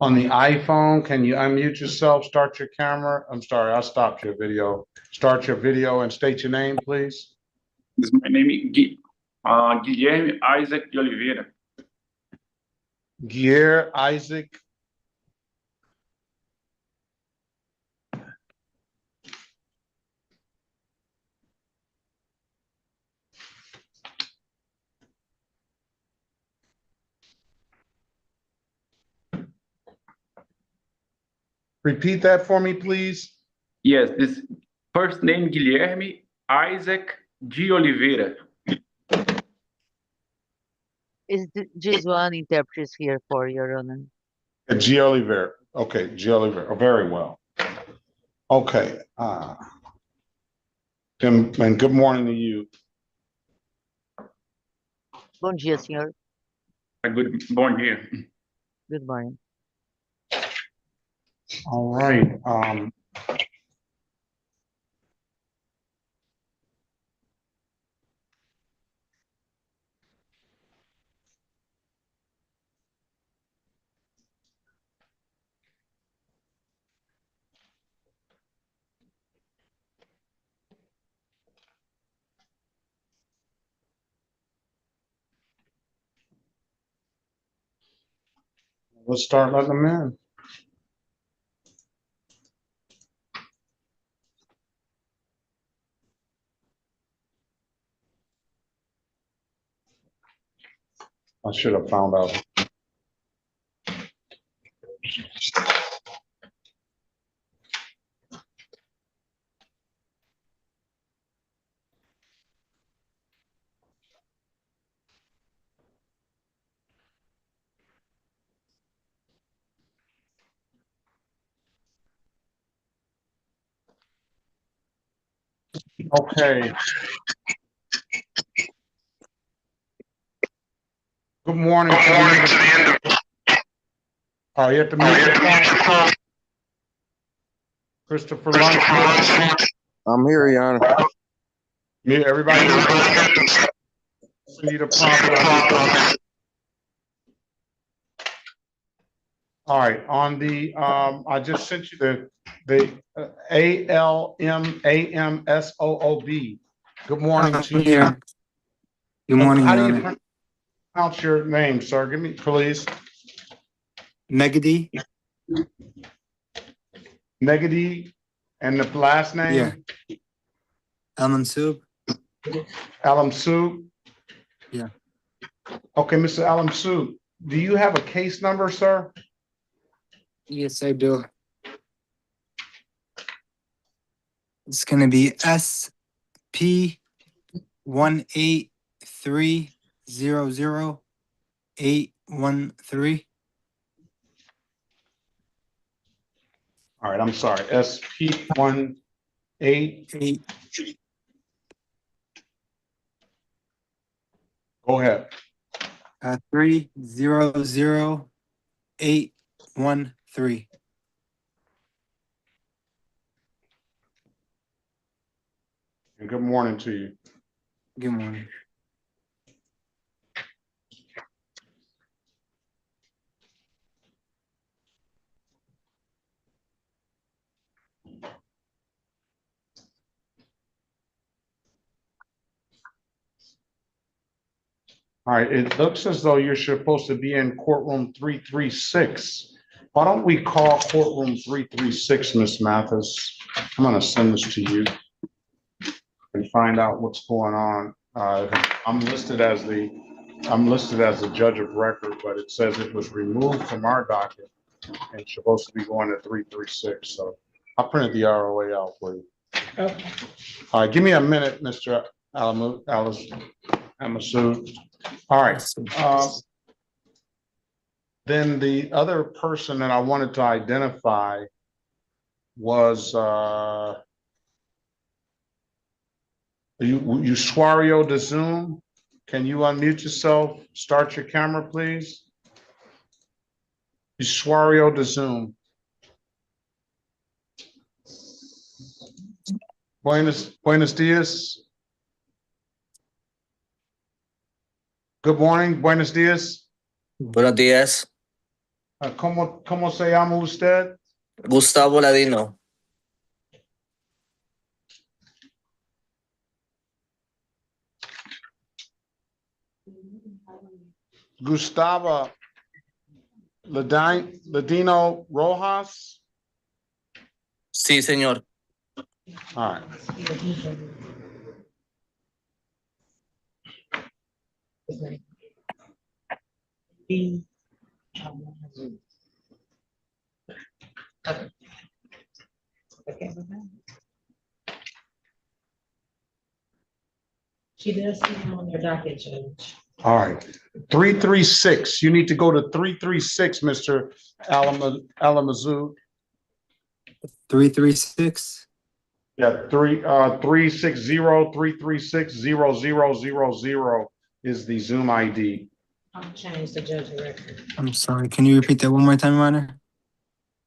On the iPhone, can you unmute yourself, start your camera? I'm sorry, I stopped your video. Start your video and state your name, please. My name is Guilherme Isaac de Oliveira. Gier Isaac. Repeat that for me, please. Yes, this first name Guilherme Isaac de Oliveira. Is this one interpreters here for Your Honor? G. Oliver. Okay, G. Oliver. Oh, very well. Okay. And good morning to you. Bom dia, senhor. Bom dia. Good morning. All right. Let's start letting them in. I should have found out. Okay. Good morning to the end of. Oh, you have to mute your phone. Christopher Lunch. I'm here, Your Honor. Mute everybody. Need a prompt. All right, on the I just sent you the ALMAMSOOB. Good morning to you. Good morning, How Your do you Honor. pronounce your name, sir? Give me, please. Megady? Negedy, and the last name? Yeah. Almond soup? Alam Soup? Yeah. Okay, Mr. Alam Soup, do you have a case number, sir? Yes, I do. It's gonna be SP183000813. All right, I'm sorry, SP18. 8. Go ahead. 300813. And good morning to you. Good morning. All right, it looks as though you're supposed to be in courtroom 336. Why don't we call courtroom 336, Ms. Mathis? I'm gonna send this to you and find out what's going on. I'm listed as the judge of record, but it says it was removed from our docket and it's supposed to be going to 336. So I printed the ROA out for you. Okay. All right, give me a minute, Mr. Amasu. All right. Then the other person that I wanted to identify was Usuario de Zoom. Can you unmute yourself? Start your camera, please. Usuario de Zoom. Buenos dias. Good morning. Buenos dias. Buenos días. ¿Cómo se llama usted? Gustavo Ladino. Gustavo Ladino Rojas? Sí, señor. All right. She does see him on their docket, Judge. All right. 336. You need to go to 336, Mr. Alamazoo. 336. Yeah, 360-336-0000 is the Zoom ID. I'll change the judge record. I'm sorry. Can you repeat that one more time, Your Honor?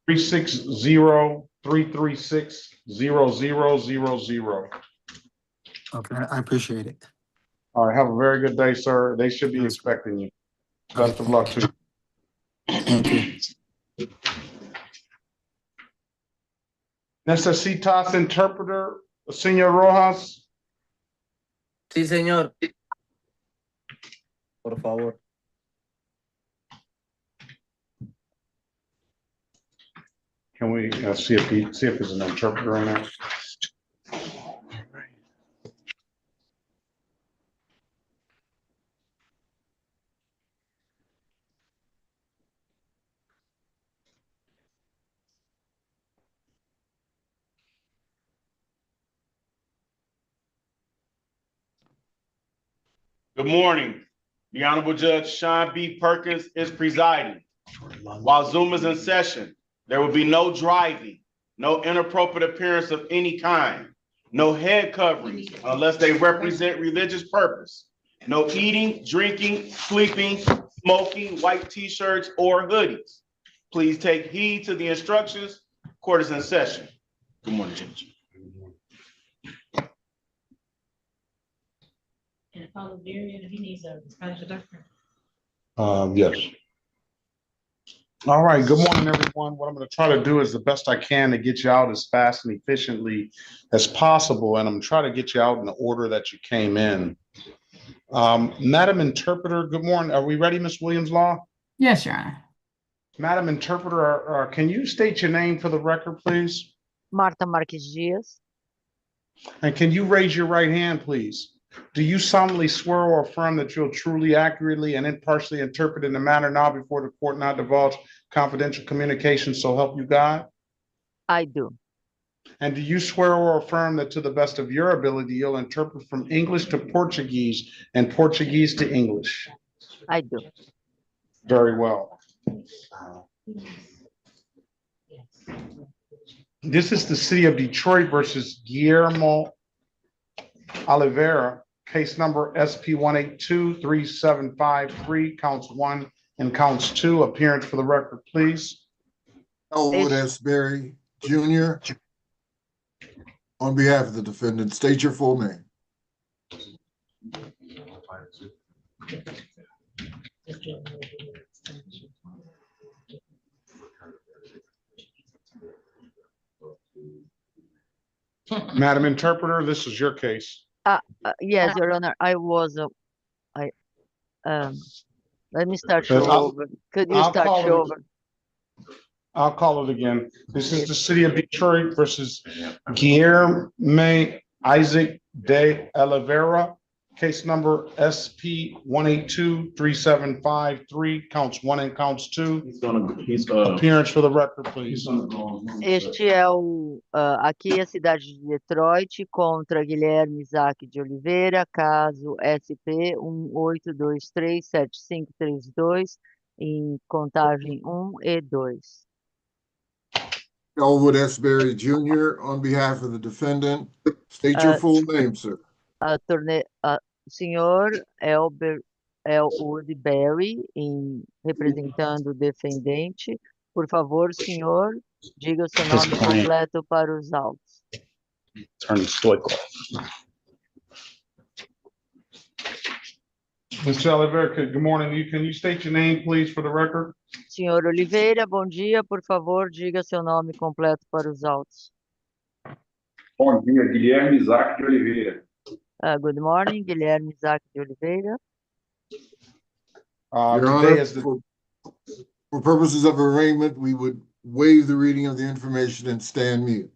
360-336-0000. Okay, I appreciate it. All right, have a very good day, sir. They should be expecting you. Best of luck to you. Thank you. Necesitas interpreter, Senor Rojas? Sí, señor. Por favor. Can we see if there's an interpreter in there? Good morning. The Honorable Judge Sean B. Perkins is presiding. While Zoom is in session, there will be no driving, no inappropriate appearance of any kind, no head coverings unless they represent religious purpose, no eating, drinking, sleeping, smoking, white t-shirts, or hoodies. Please take heed to the instructions. Court is in session. Good morning, Judge. And Apollo Varian, he needs a Spanish doctor. Yes. All right, good morning, everyone. What I'm going to try to do is the best I can to get you out as fast and efficiently as possible, and I'm trying to get you out in the order that you came in. Madam Interpreter, good morning. Are we ready, Ms. Williams-Law? Yes, Your Honor. Madam Interpreter, can you state your name for the record, please? Marta Marques Dias. And can you raise your right hand, please? Do you solemnly swear or affirm that you'll truly, accurately, and impartially interpret in the matter now before the court not divulge confidential communication, so help you God? I do. And do you swear or affirm that to the best of your ability, you'll interpret from English to Portuguese and Portuguese to English? I do. Very well. This is the city of Detroit versus Guillermo Oliveira, case number SP 1823753, counts 1 and counts 2. Appearance for the record, please. Elwood S. Berry Jr. On behalf of the defendant, state your full name. Madam Interpreter, this is your case. Yes, Your Honor, let me start Yes, over. Could you start over? I'll call it again. This is the city of Detroit versus Guillermo Isaac de Oliveira, case number SP 1823753, counts 1 and counts 2. Appearance for the record, please. Este é aqui é a cidade de Detroit contra Guilherme Isaac de Oliveira, caso SP 1823753, em contagem 1 e 2. Elwood S. Berry Jr. On behalf of the defendant, state your full name, sir. Senhor Elwood Berry, representando o defendente. Por favor, senhor, diga o seu nome completo para os autos. Attorney Stoico. Mr. Oliveira, good morning. Can you state your name, please, for the record? Senhor Oliveira, bom dia. Por favor, diga seu nome completo para os autos. Bom dia, Guilherme Isaac de Oliveira. Good morning, Guilherme Isaac de Oliveira. Your Today Honor, is the, for purposes of arraignment, we would waive the reading of the information and stand mute.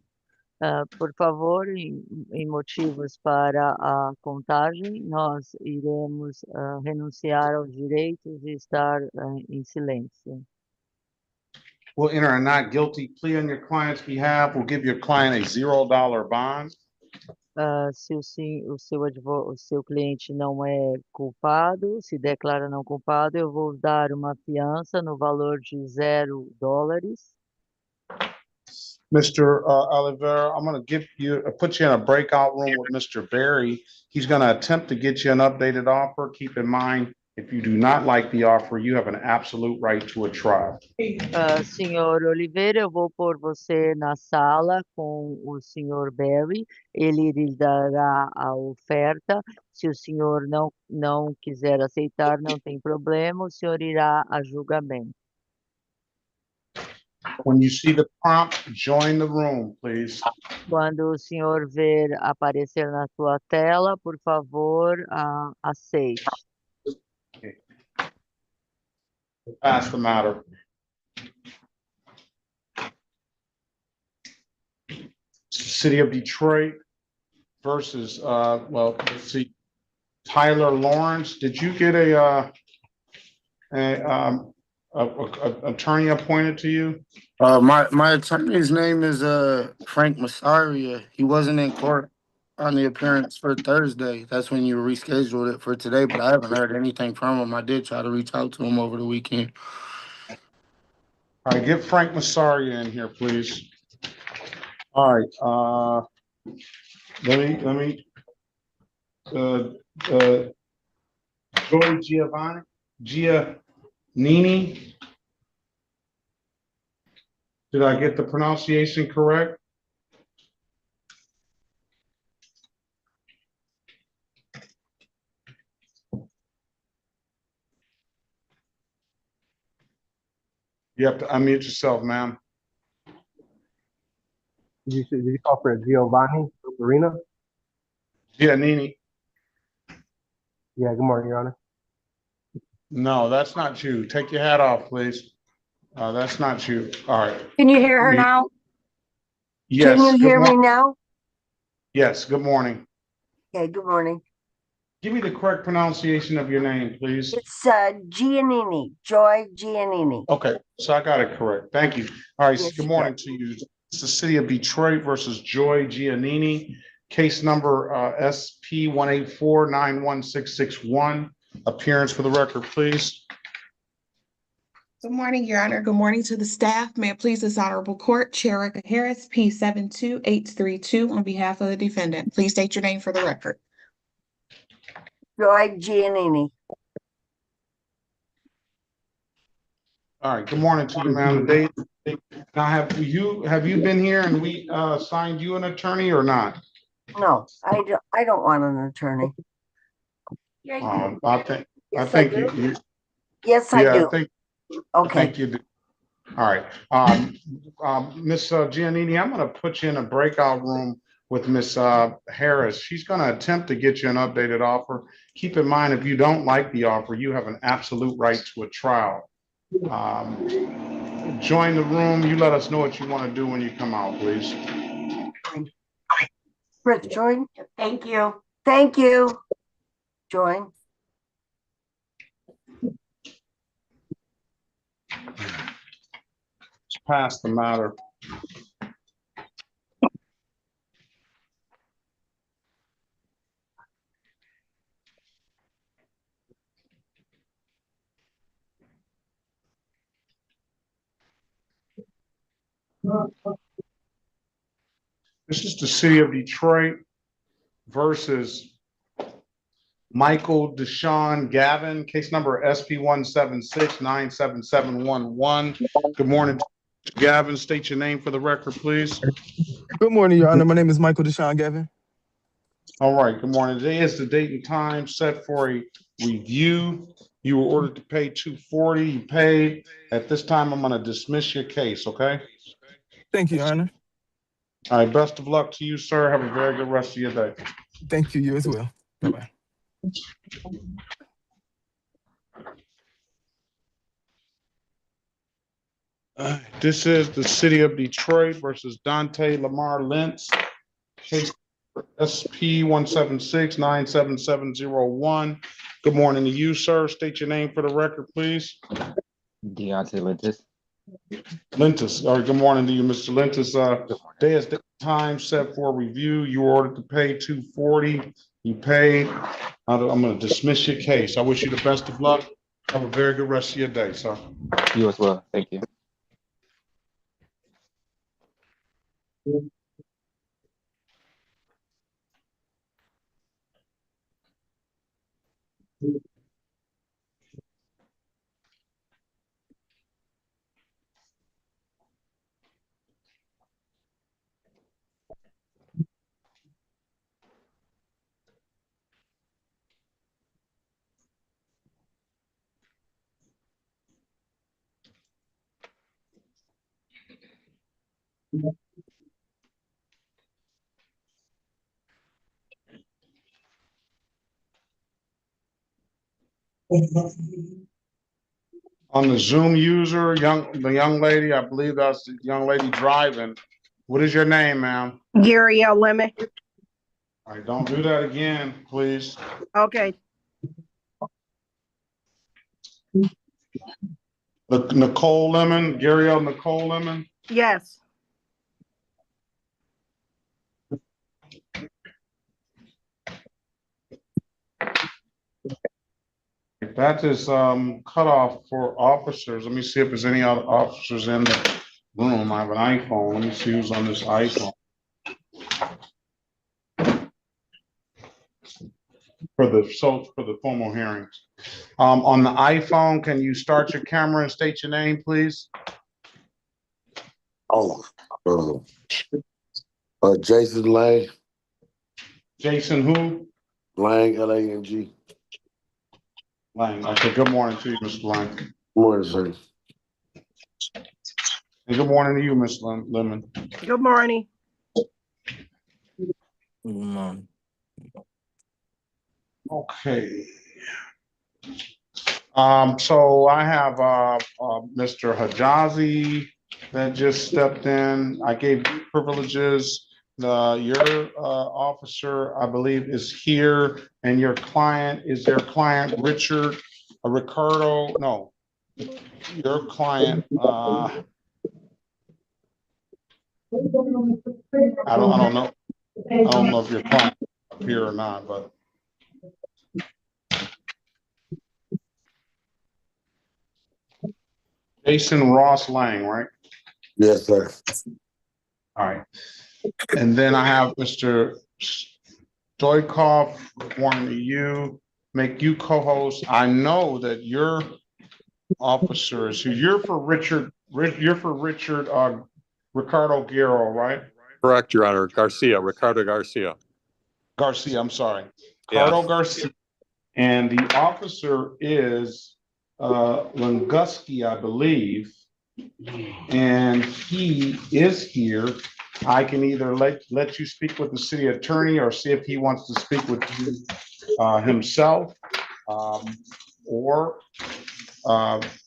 Por favor, em motivos para a contagem, nós iremos renunciar aos direitos de estar em silêncio. we'll enter a not guilty plea on your client's behalf. We'll give your client a $0 bond. Se o seu cliente não é culpado, se declara não culpado, eu vou dar uma fiança no valor de $0. Mr. Oliveira, I'm going to put you in a breakout room with Mr. Berry. He's going to attempt to get you an updated offer. Keep in mind, if you do not like the offer, you have an absolute right to a trial. Senhor Oliveira, eu vou pôr você na sala com o senhor Berry. Ele lhe dará a oferta. Se o senhor não quiser aceitar, não tem problema. O senhor irá a julgamento. When you see the prompt, join the room, please. Quando o senhor ver aparecer na sua tela, por favor, aceite. Pass the matter. City of Detroit versus, well, let's see, Tyler Lawrence. Did you get a attorney appointed to you? My attorney's name is Frank Massaria. He wasn't in court on the appearance for Thursday. That's when you rescheduled it for today, but I haven't heard anything from him. I did try to reach out to him over the weekend. All right, get Frank Massaria in here, please. All right, let me Joy Giannini. Did I get the pronunciation correct? You have to unmute yourself, ma'am. Did you call for Giovanni Marina? Giannini. Yeah, good morning, Your Honor. No, that's not you. Take your hat off, please. That's not you. All right. Can you hear her now? Yes. Can you good hear me morning. now? Yes, good morning. Okay, good morning. Give me the correct pronunciation of your name, please. It's Giannini, Joy Giannini. Okay, so I got it correct. Thank you. All right, Yes, good morning to you. It's the City of Detroit versus Joy Giannini. Case number SP 184-91661. Appearance for the record, please. Good morning, Your Honor. Good morning to the staff. May it please this honorable court, Chair Erica Harris, P 72832, on behalf of the defendant. Please state your name for the record. Joy Giannini. All right, good morning to you, ma'am. Now, have you been here and we signed you an attorney or not? No, I don't want an attorney. I think you. Yes, I do. I think you do. All right, Miss Giannini, I'm going to put you in a breakout room with Miss Harris. She's going to attempt to get you an updated offer. Keep in mind, if you don't like the offer, you have an absolute right to a trial. Join the room. You let us know what you want to do when you come out, please. Chris, join. Thank you. Thank you. Join. Let's pass the matter. This is the City of Detroit versus Michael Deshaun Gavin, case number SP 176-97711. Good morning, Gavin. State your name for the record, please. Good morning, Your Honor. My name is Michael Deshaun Gavin. All right, good morning. Today is the date and time set for a review. You were ordered to pay $240. You paid. At this time, I'm gonna dismiss your case, okay? Thank you, Your Honor. All right, best of luck to you, sir. Have a very good rest of your day. Thank you, you as well. Bye-bye. This is the city of Detroit versus Dante Lamar Lentz. Case SP 176-97701. Good morning to you, sir. State your name for the record, please. Deontay Lintus. Lintus, all right, good morning to you, Mr. Lintus. Day is the time set for review. You were ordered to pay $240. You paid. I'm going to dismiss your case. I wish you the best of luck. Have a very good rest of your day, sir. You as well. Thank you. On the Zoom user, the young lady, I believe that's the young lady driving. What is your name, ma'am? Gary L. Lemon. All right, don't do that again, please. Okay. Nicole Lemon, Gary L. Nicole Lemon. Yes. That is cut off for officers. Let me see if there's any other officers in the room. I have an iPhone. Let me see who's on this iPhone. For the formal hearings. On the iPhone, can you start your camera and state your name, please? Jason Lang. Jason who? Lang, L-A-N-G. Lang. Okay, good morning to you, Mr. Lang. Good morning, sir. And good morning to you, Ms. Lemon. Good morning. Okay. So I have Mr. Hijazi that just stepped in. I gave you privileges. Your officer, I believe, is here, and your client is their client, Richard Ricardo. No, your client. I don't know. I don't know if your client is up here or not, but. Jason Ross Lang, right? Yes, sir. All right. And then I have Mr. Stoikov, wanting to make you co-host. I know that your officer is who you're for Richard Ricardo Guerrero, right? Correct, Your Honor. Ricardo Garcia. Garcia, I'm sorry. Yeah. Ricardo Garcia. And the officer is Lunguski, I believe. And he is here. I can either let you speak with the city attorney or see if he wants to speak with you himself, or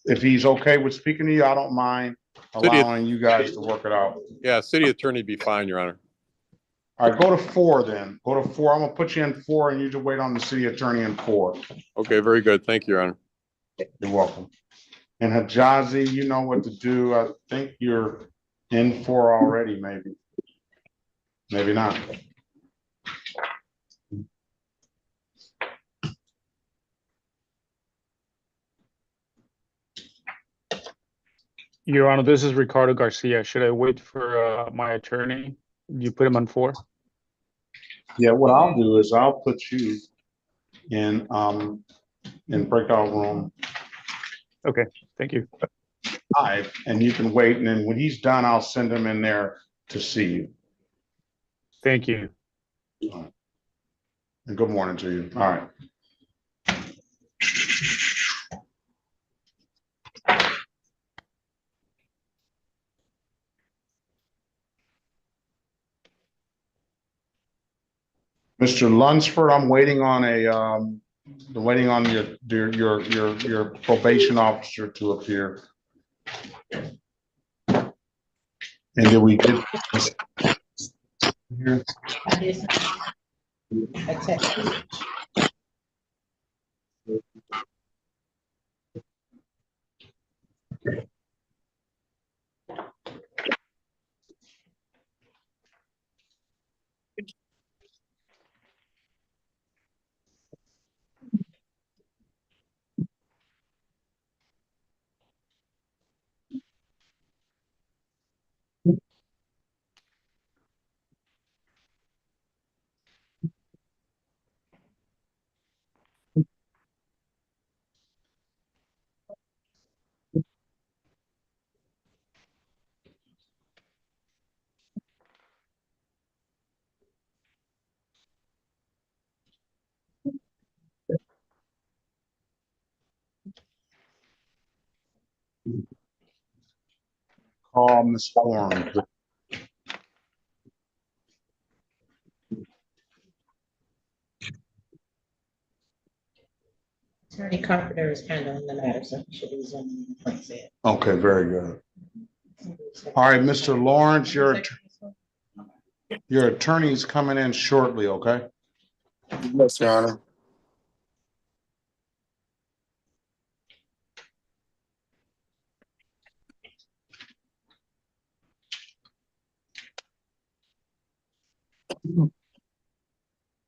if he's okay with speaking to you, I don't mind allowing you guys to work it out. Yeah, city attorney be fine, Your Honor. All right, go to 4 then. Go to 4. I'm gonna put you in 4 and you just wait on the city attorney in 4. Okay, very good. Thank you, Your Honor. You're welcome. And Hijazi, you know what to do. I think you're in 4 already, maybe. Maybe not. Your Honor, this is Ricardo Garcia. Should I wait for my attorney? You put him on 4? Yeah, what I'll do is I'll put you in breakout room. Okay, thank you. 5, and you can wait, and then when he's done, I'll send him in there to see you. Thank you. And good morning to you. All right. Mr. Lunsford, I'm waiting on your probation officer to appear. And did we get here? Call Ms. Horn. Attorney Carpenter is handling the matter, so he should be zooming in place it. Okay, very good. All right, Mr. Lawrence, your attorney's coming in shortly, okay? Yes, Your Honor.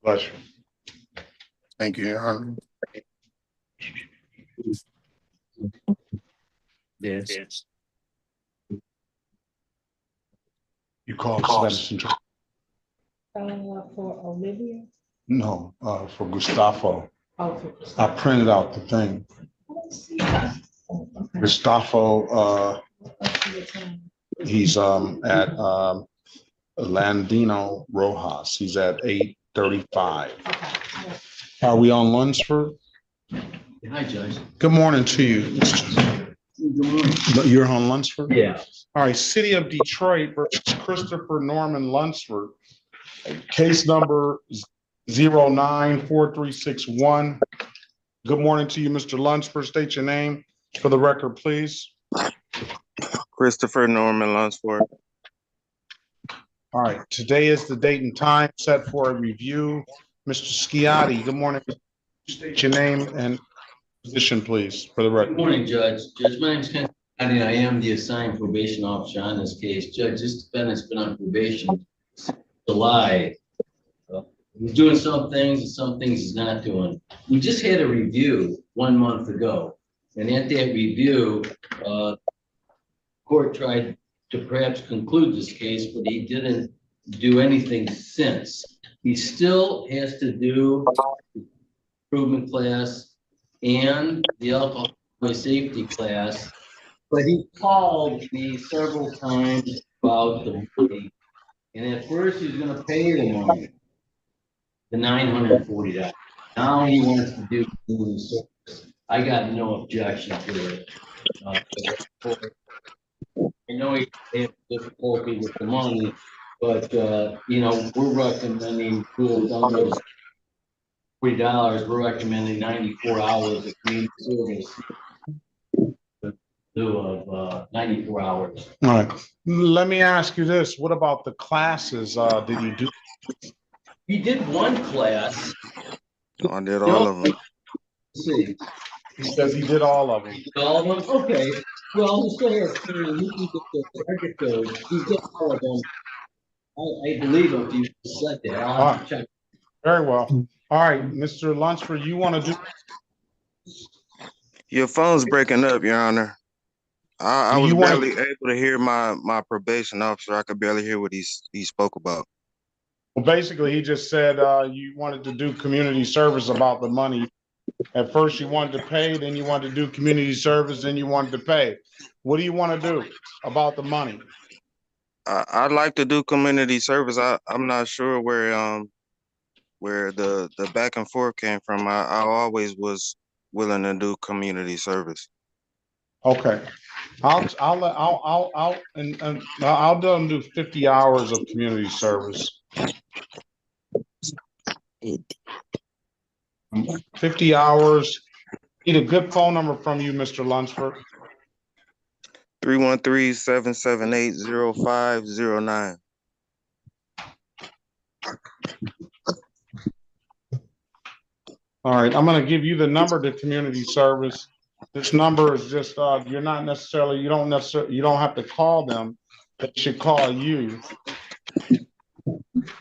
Bless you. Thank you, Your Honor. Yes. You called Citizen. For Olivia? No, for Gustavo. Oh, for I printed out the thing. Gustavo, he's at Landino Rojas. He's at 835. Are we on Lunsford? Hi, Judge. Good morning to you. Good morning. You're on Lunsford? Yeah. All right, City of Detroit versus Christopher Norman Lunsford. Case number 094361. Good morning to you, Mr. Lunsford. State your name for the record, please. Christopher Norman Lunsford. All right, today is the date and time set for a review. Mr. Sciotti, good morning. State your name and position, please, for the record. Good morning, Judge. Judge, my name is Ken. I am the assigned probation officer on this case. Judge, this defendant's been on probation since July. He's doing some things and some things he's not doing. We just had a review 1 month ago. And at that review, court tried to perhaps conclude this case, but he didn't do anything since. He still has to do the improvement class and the alcohol safety class, but he called me several times about the money. And at first he was going to pay the money, the $940. Now he wants to do community service. I got no objection to it. I know he has difficulty with the money, but we're recommending $40. We're recommending 94 hours of community service. Of 94 hours. All right. Let me ask you this. What about the classes? Did he do? He did one class. I did all of them. Let's see. He says he did all of them. All of them? Okay. Well, he still has time. He can get the target code. He did all of them. I believe him if you said that. I'll have to check. Very well. All right, Mr. Lunsford, you want to do? Your phone's breaking up, Your Honor. I was barely able to hear my probation officer. I could barely hear what he spoke about. Well, basically, he just said you wanted to do community service about the money. At first, you wanted to pay, then you wanted to do community service, then you wanted to pay. What do you want to do about the money? I'd like to do community service. I'm not sure where the back and forth came from. I always was willing to do community service. Okay. I'll do them do 50 hours of community service. 50 hours. Need a good phone number from you, Mr. Lunsford. 313-778-0509. All right, I'm gonna give you the number to community service. This number is just, you don't have to call them. They should call you.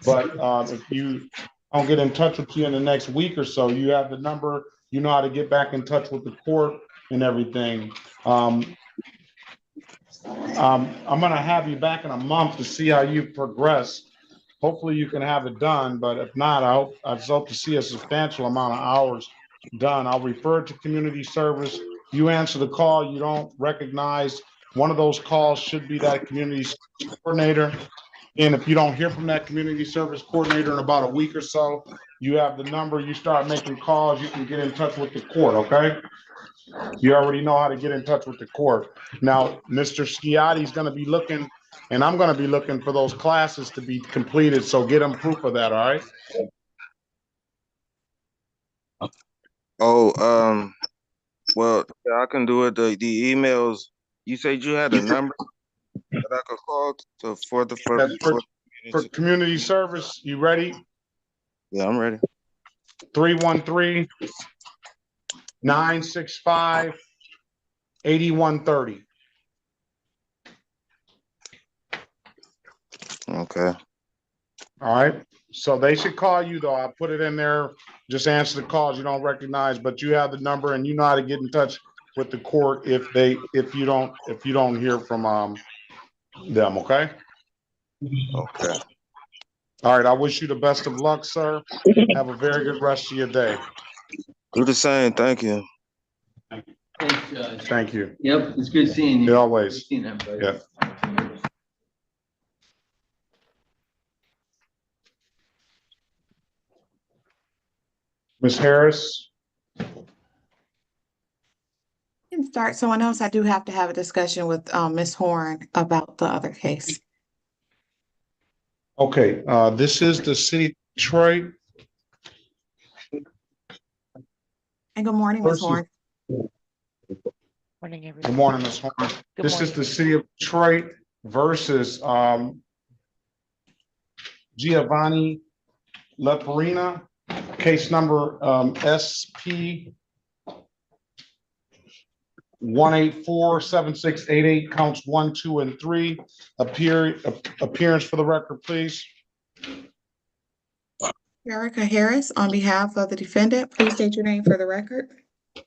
But if you don't get in touch with you in the next week or so, you have the number, you know how to get back in touch with the court and everything. I'm gonna have you back in a month to see how you progress. Hopefully you can have it done, but if not, I just hope to see a substantial amount of hours done. I'll refer it to community service. You answer the call, you don't recognize, one of those calls should be that community service coordinator. And if you don't hear from that community service coordinator in about a week or so, you have the number, you start making calls, you can get in touch with the court, okay? You already know how to get in touch with the court. Now, Mr. Schiotti's gonna be looking, and I'm gonna be looking for those classes to be completed, so get him proof of that, all right? Oh, well, yeah, I can do it. The emails, you said you had a number that I could call For community service, you ready? Yeah, I'm ready. 313-965-8130. Okay. All right, so they should call you though. I put it in there. Just answer the calls you don't recognize, but you have the number and you know how to get in touch with the court if you don't hear from them. Okay. Okay. All right. I wish you the best of luck, sir. Have a very good rest of your day. Do the same. Thank you. Thanks, Judge. Thank you. Yep, it's good seeing you. Always. Good seeing everybody. Yeah. Ms. Harris. Can start someone else. I do have to have a discussion with Ms. Horn about the other case. Okay, this is the city of Detroit. And good morning, Ms. Horn. Morning, everyone. Good morning, Ms. Horn. This is the city of Detroit versus Giovanni Leperina, case number SP 1847688, counts 1, 2, and 3. Appearance for the record, please. Erica Harris, on behalf of the defendant, please state your name for the record. Good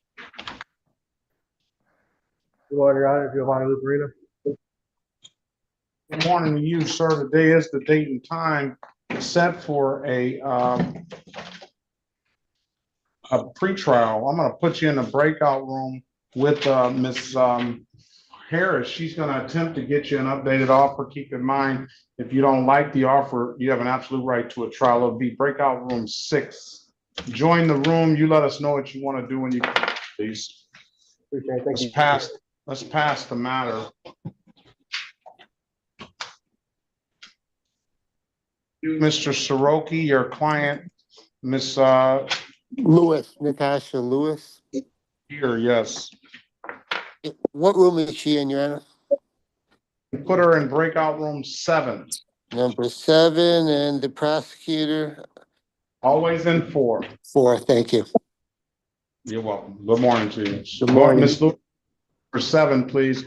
morning, Your Honor. Giovanni Luperino. Good morning to you, sir. Today is the date and time set for a pretrial. I'm going to put you in a breakout room with Ms. Harris. She's going to attempt to get you an updated offer. Keep in mind, if you don't like the offer, you have an absolute right to a trial. It'll be breakout room 6. Join the room. You let us know what you want to do when you come, please. Appreciate it. Thank you. Let's pass the matter. Mr. Soroki, your client, Miss Lewis, Natasha Lewis. here, yes. What room is she in, Your Honor? Put her in breakout room 7. Number 7, and the prosecutor? Always in 4. 4, thank you. You're welcome. Good morning to you. Good morning. Miss Lewis, for 7, please.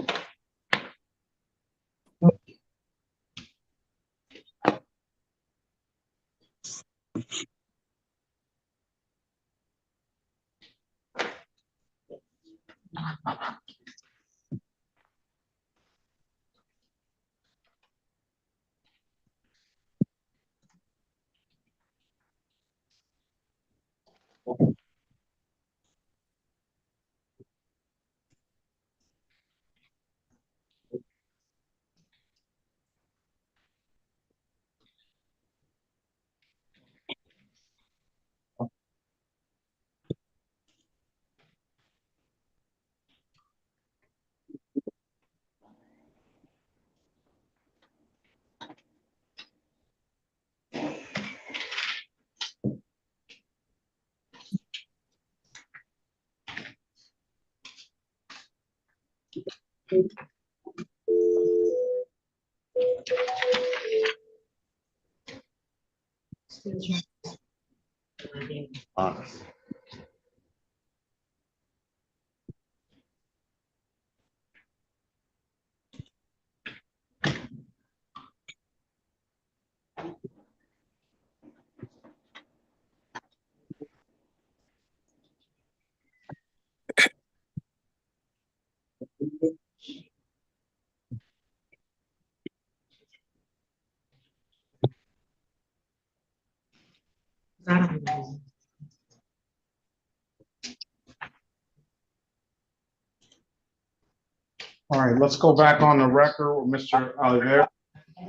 All right, let's go back on the record with Mr. Oliveira.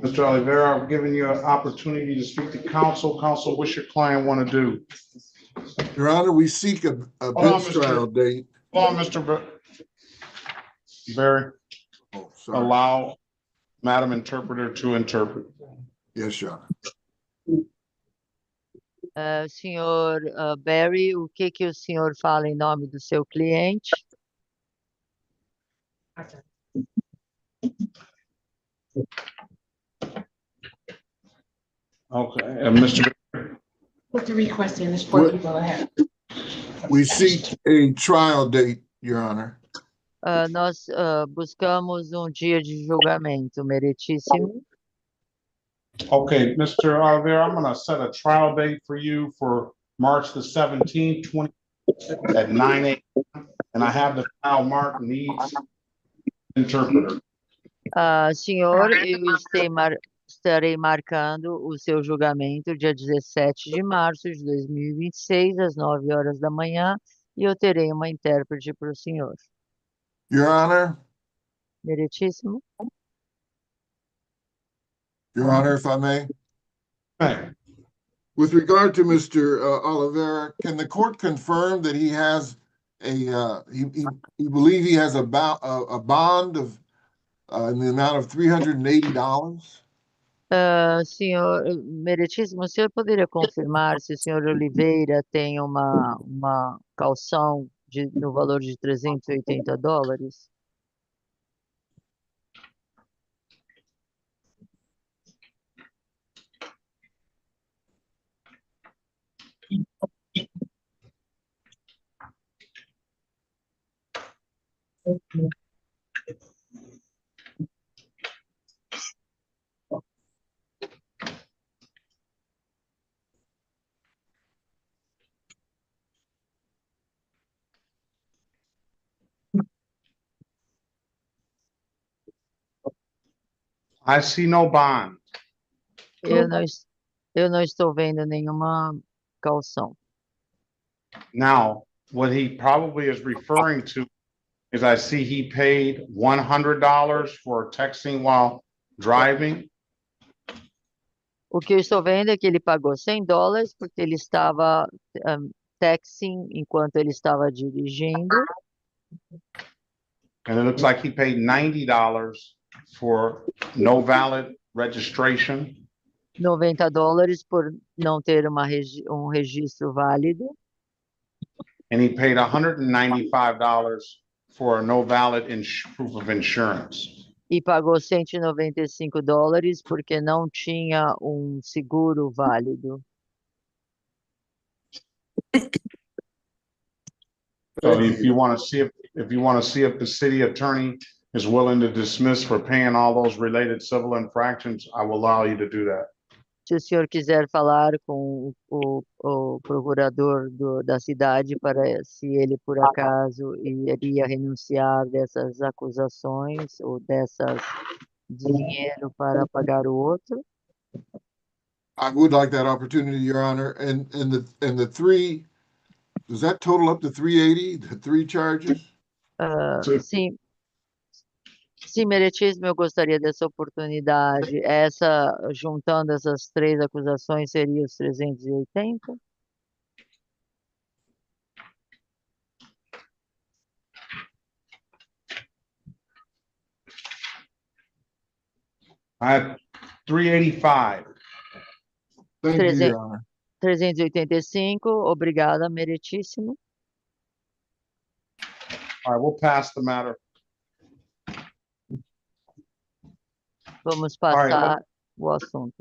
Mr. Oliveira, I've given you an opportunity to speak to counsel. Counsel, what's your client want to do? Your Honor, we seek a on, bench Mr. trial date. Hold on, Mr. Barry. Oh, sorry. Allow Madam Interpreter to interpret. Yes, Your Honor. Senhor Barry, o que que o senhor fala em nome do seu cliente? Okay, Mr. Put the request in, this board will go ahead. We seek a trial date, Your Honor. Nós buscamos dia de julgamento, meritíssimo. Okay, Mr. Oliveira, I'm gonna set a trial date for you for March the 17th, at 9 a.m. And I have the file marked needs interpreter. Senhor, eu estarei marcando o seu julgamento dia 17 de março de 2026, às 9 horas da manhã, e eu terei uma intérprete para o senhor. Your Honor. Meritíssimo. Your Honor, if I may. Hey. With regard to Mr. Oliveira, can the court confirm that he has he believe he has a bond of in the amount of $380? Senhor, meritíssimo, o senhor poderia confirmar se o senhor Oliveira tem uma calção no valor de $380? I see no bond. Eu não estou vendo nenhuma calção. Now, what he probably is referring to is I see he paid $100 for texting while driving. O que eu estou vendo é que ele pagou $100 porque ele estava texting enquanto ele estava dirigindo. And it looks like he paid $90 for no valid registration. $90 por não ter um registro válido. And he paid $195 for no valid proof of insurance. E pagou $195 porque não tinha um seguro válido. So if you want to see if the city attorney is willing to dismiss for paying all those related civil infractions, I will allow you to do that. Se o senhor quiser falar com o procurador da cidade para se ele por acaso iria renunciar dessas acusações ou dessas dinheiro para pagar o outro. I would like that opportunity, Your Honor. And the three, does that total up to 380? The three charges? Sim. Sim, meritíssimo, eu gostaria dessa oportunidade. Juntando essas três acusações, seria os 380? I have 385. Thank you, Your Honor. 385, obrigada, meritíssimo. All right, we'll pass the matter. Vamos right, passar o assunto.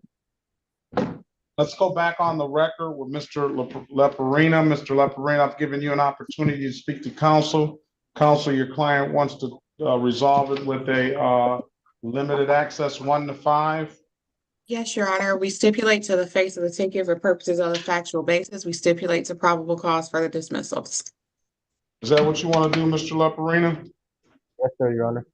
Let's go back on the record with Mr. Leperina. Mr. Leperina, I've given you an opportunity to speak to counsel. Counsel, your client wants to resolve it with a limited access 1 to 5. Yes, Your Honor, we stipulate to the face of the ticket for purposes of the factual basis. We stipulate to probable cause for the dismissals. Is that what you want to do, Mr. Leperina? Yes, sir, Your Honor.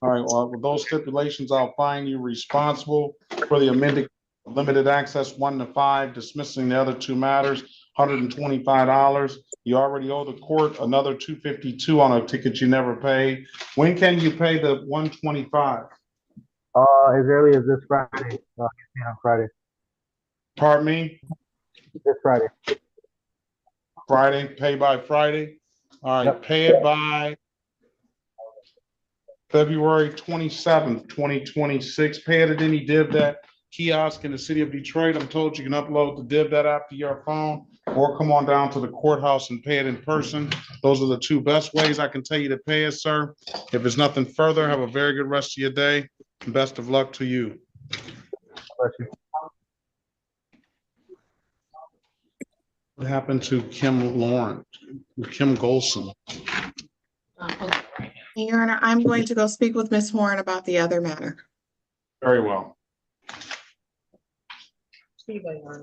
All right, well, with those stipulations, I'll find you responsible for the amended limited access 1 to 5, dismissing the other 2 matters, $125. You already owe the court another $252 on a ticket you never paid. When can you pay the $125? As early as this Friday, on Friday. Pardon me? This Friday. Friday, pay by Friday? All right, pay it by February 27th, 2026. Pay it at any DivDat kiosk in the city of Detroit. I'm told you can upload the DivDat app to your phone or come on down to the courthouse and pay it in person. Those are the 2 best ways I can tell you to pay it, sir. If there's nothing further, have a very good rest of your day. Best of luck to you. Bless you. What happened to Kim Golson? Your Honor, I'm going to go speak with Ms. Horn about the other matter. Very well. Steve, Your Honor.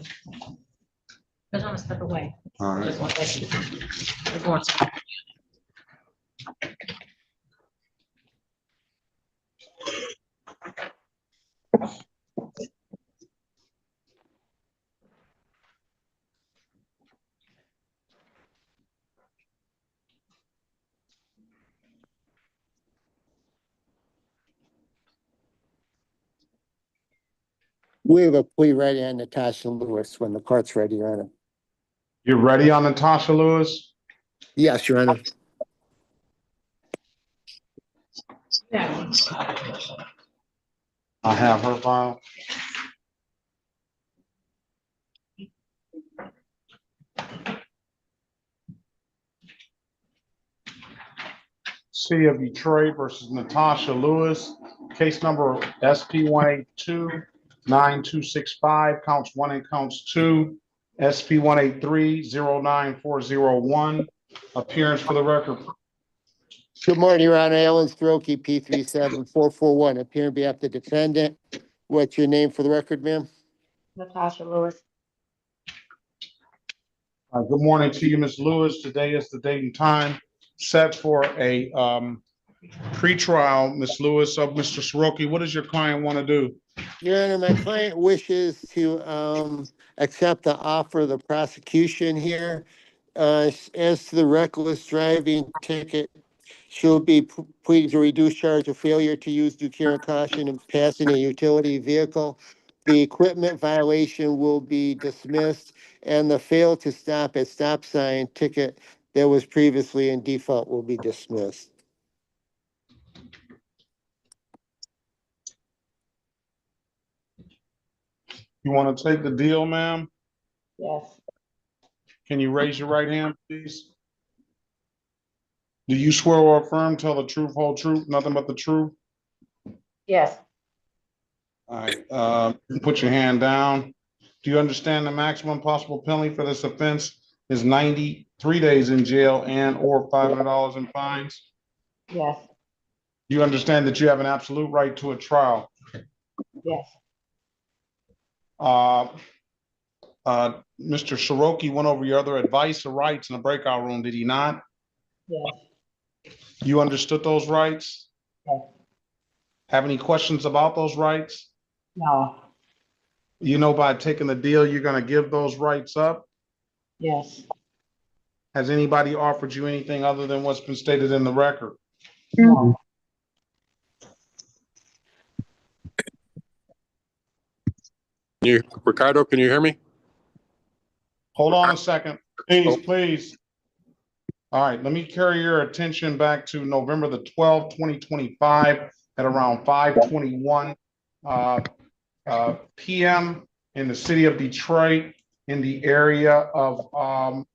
Just want to step away. All right. Just want to Just want to- We have a plea ready on Natasha Lewis when the court's ready, Your Honor. You're ready on Natasha Lewis? Yes, Your Honor. Yeah. I have her file. City of Detroit versus Natasha Lewis, case number SP 182-9265, counts 1 and counts 2, SP 183-09401. Appearance for the record. Good morning, Your Honor. Alan Strokey, P37441, appearing on behalf of the defendant. What's your name for the record, ma'am? Natasha Lewis. Good morning to you, Ms. Lewis. Today is the date and time set for a pretrial, Ms. Lewis. So, Mr. Soroki, what does your client want to do? Your Honor, my client wishes to accept the offer of the prosecution here. As to the reckless driving ticket, she'll be pleading to reduce charge of failure to use due care and caution in passing a utility vehicle. The equipment violation will be dismissed, and the fail to stop at stop sign ticket that was previously in default will be dismissed. You want to take the deal, ma'am? Yes. Can you raise your right hand, please? Do you swear or affirm, tell the truth, whole truth, nothing but the truth? Yes. All right, put your hand down. Do you understand the maximum possible penalty for this offense is 93 days in jail and or $500 in fines? Yes. Do you understand that you have an absolute right to a trial? Yes. Mr. Soroki went over your other advice or rights in the breakout room, did he not? Yes. You understood those rights? Yes. Have any questions about those rights? No. You know, by taking the deal, you're going to give those rights up? Yes. Has anybody offered you anything other than what's been stated in the record? No. Ricardo, can you hear me? Hold on a second, please. All right, let me carry your attention back to November the 12th, 2025 at around 5:21 p.m. in the city of Detroit in the area of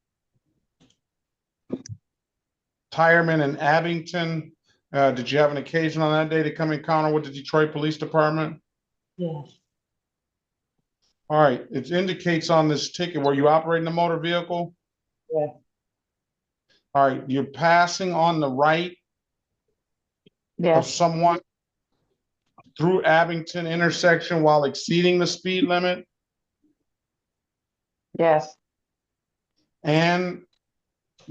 Tireman and Abington. Did you have an occasion on that day to come encounter with the Detroit Police Department? Yes. All right, it indicates on this ticket, were you operating a motor vehicle? Yes. All right, you're passing on the right of Yes, someone through Abington intersection while exceeding the speed limit yes, and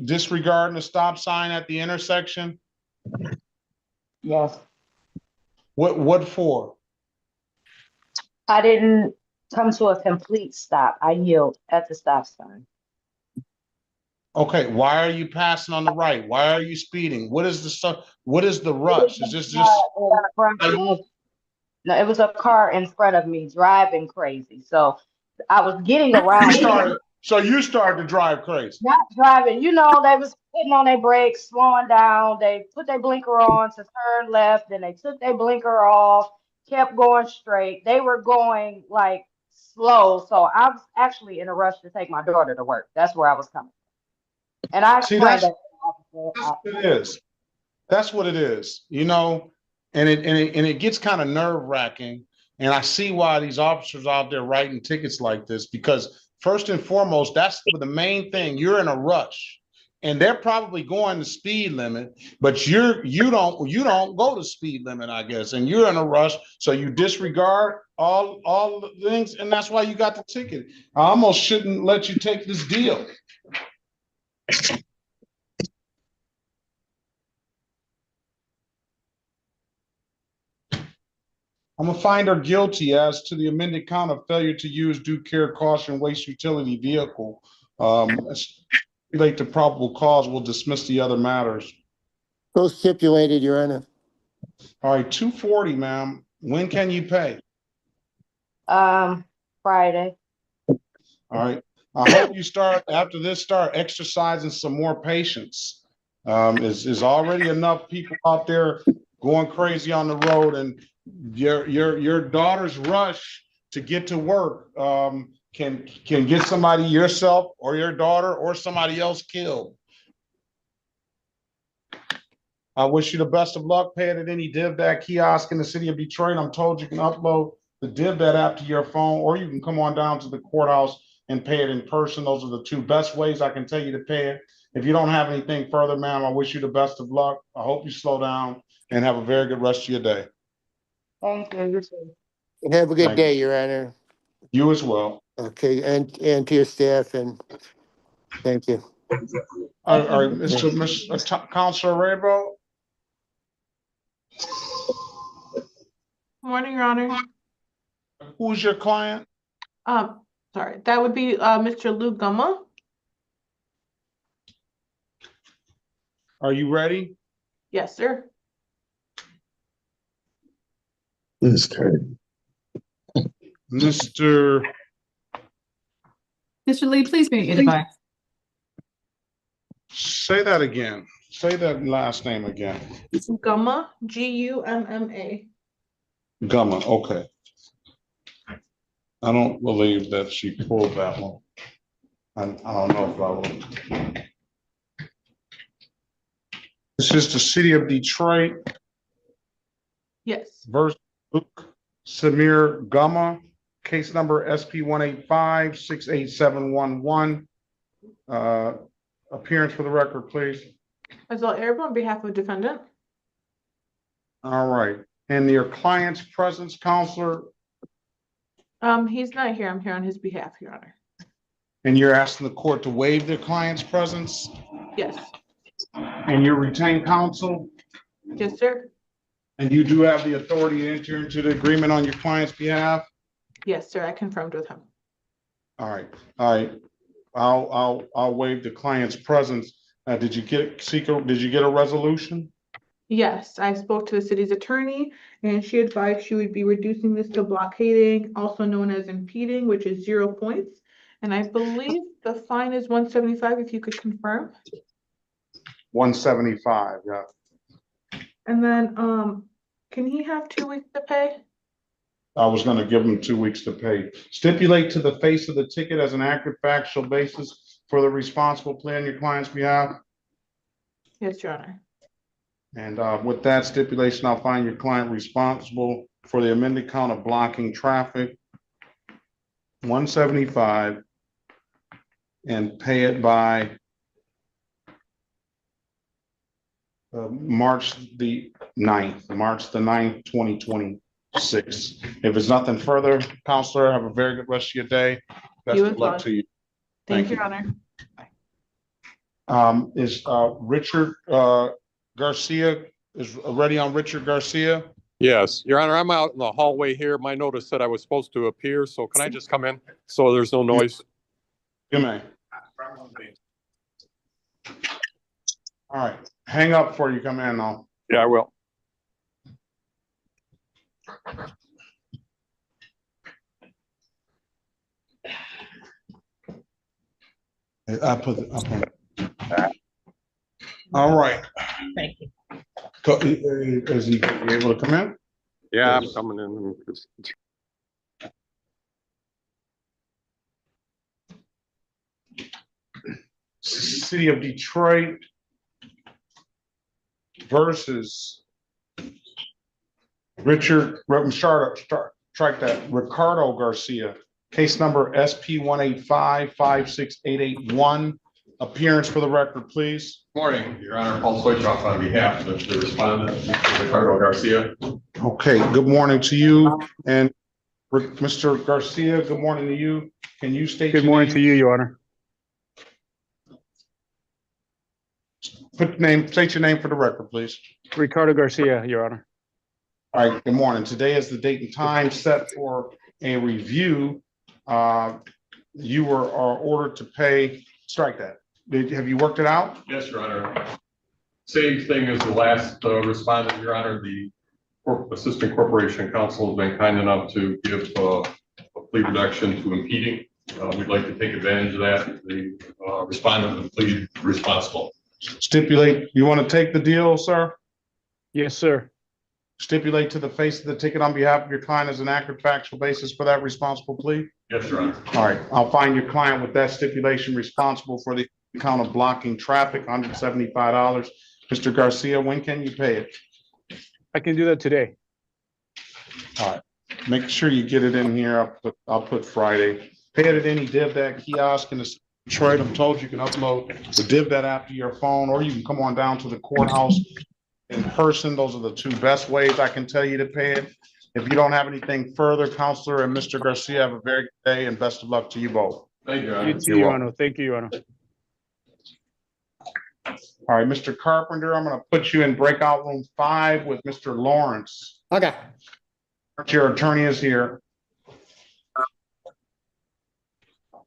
disregarding the stop sign at the intersection? yes. What for? I didn't come to a complete stop. I yield at the stop sign. Okay, why are you passing on the right? Why are you speeding? What is the stuff? What is the rush? Is this just? No, it was a car in front of me driving crazy. So I was getting around, So you started to drive crazy. not driving. You know, they was putting on their brakes, slowing down. They put their blinker on to turn left, then they took their blinker off, kept going straight. They were going like slow. So I was actually in a rush to take my daughter to work. That's where I was coming. And I See, explained that's that to the officer. what it is. That's what it is, you know, and it gets kind of nerve wracking. And I see why these officers out there writing tickets like this, because first and foremost, that's the main thing. You're in a rush, and they're probably going the speed limit, but you don't go to speed limit, I guess, and you're in a rush, so you disregard all the things, and that's why you got the ticket. I almost shouldn't let you take this deal. I'm gonna find her guilty as to the amended count of failure to use due care, caution, waste utility vehicle. Relate to probable cause, we'll dismiss the other matters. So stipulated, Your Honor. All right, 240, ma'am. When can you pay? Friday. All right. I hope you start exercising some more patience. Is already enough people out there going crazy on the road, and your daughter's rush to get to work can get somebody, yourself or your daughter or somebody else, killed. I wish you the best of luck. Pay it at any DivDat kiosk in the city of Detroit. I'm told you can upload the DivDat app to your phone, or you can come on down to the courthouse and pay it in person. Those are the two best ways I can tell you to pay it. If you don't have anything further, ma'am, I wish you the best of luck. I hope you slow down and have a very good rest of your day. Thank you. You too. And have a good Thank day, Your Honor. You as well. Okay, and to your staff, and thank you. All right, Mr. Counselor Raybo. Morning, Your Honor. Who's your client? Sorry, that would be Mr. Lou Gumma. Are you ready? Yes, sir. This is crazy. Mr. Lee, please be advised. Say that again. Say that last name again. Gumma, Gumma. Gumma, okay. I don't believe that she pulled that one. I don't know if I will. This is the city of Detroit Yes. versus Luke Samir Gumma, case number SP 185-68711. Appearance for the record, please. Azal Arab on behalf of defendant. All right. And your client's presence, counselor? He's not here. I'm here on his behalf, Your Honor. And you're asking the court to waive their client's presence? Yes. And you retain counsel? Yes, sir. And you do have the authority to enter into the agreement on your client's behalf? Yes, sir. I confirmed with him. All right. All right. I'll waive the client's presence. Did you get a resolution? Yes, I spoke to the city's attorney and she advised she would be reducing this to blockading, also known as impeding, which is 0 points. And I believe the fine is 175, if you could confirm. 175, yeah. And then can he have 2 weeks to pay? I was going to give him 2 weeks to pay. Stipulate to the face of the ticket as an accurate factual basis for the responsible plea on your client's behalf. Yes, Your Honor. And with that stipulation, I'll find your client responsible for the amended count of blocking traffic, 175, and pay it by March the 9th, 2026. If there's nothing further, Counselor, have a very good rest of your day. Best You of as luck well. to you. Thank you, Your Honor. Is Richard Garcia is ready on Richard Garcia? Yes, Your Honor, I'm out in the hallway here. My notice said I was supposed to appear, so can I just come in so there's no noise? You may. All right, hang up before you come in though. Yeah, I will. All right. Thank you. Is he able to come in? Yeah, I'm coming in. City of Detroit versus strike that, Ricardo Garcia, case number SP 185-56881. Appearance for the record, please. Morning, Your Honor. Paul Soychoff on behalf of the respondent, Ricardo Garcia. Okay, good morning to you. And Mr. Garcia, good morning to you. Can you state Good your morning name? to you, Your Honor. State your name for the record, please. Ricardo Garcia, Your Honor. All right, good morning. Today is the date and time set for a review. You were ordered to pay, strike that. Have you worked it out? Yes, Your Honor. Same thing as the last respondent, Your Honor. The Assistant Corporation Counsel has been kind enough to give a plea reduction to impeding. We'd like to take advantage of that. The respondent will plead responsible. Stipulate, you want to take the deal, sir? Yes, sir. Stipulate to the face of the ticket on behalf of your client as an accurate factual basis for that responsible plea? Yes, Your Honor. All right, I'll find your client with that stipulation responsible for the count of blocking traffic, $175. Mr. Garcia, when can you pay it? I can do that today. All right, make sure you get it in here. I'll put Friday. Pay it at any DivDat kiosk in the Detroit. I'm told you can upload the DivDat app to your phone, or you can come on down to the courthouse in person. Those are the two best ways I can tell you to pay it. If you don't have anything further, Counselor and Mr. Garcia, have a very good day and best of luck to you both. Thank you, Your Honor. You too, Your Honor. Thank you, Your Honor. All right, Mr. Carpenter, I'm going to put you in breakout room 5 with Mr. Lawrence. Okay. Your attorney is here.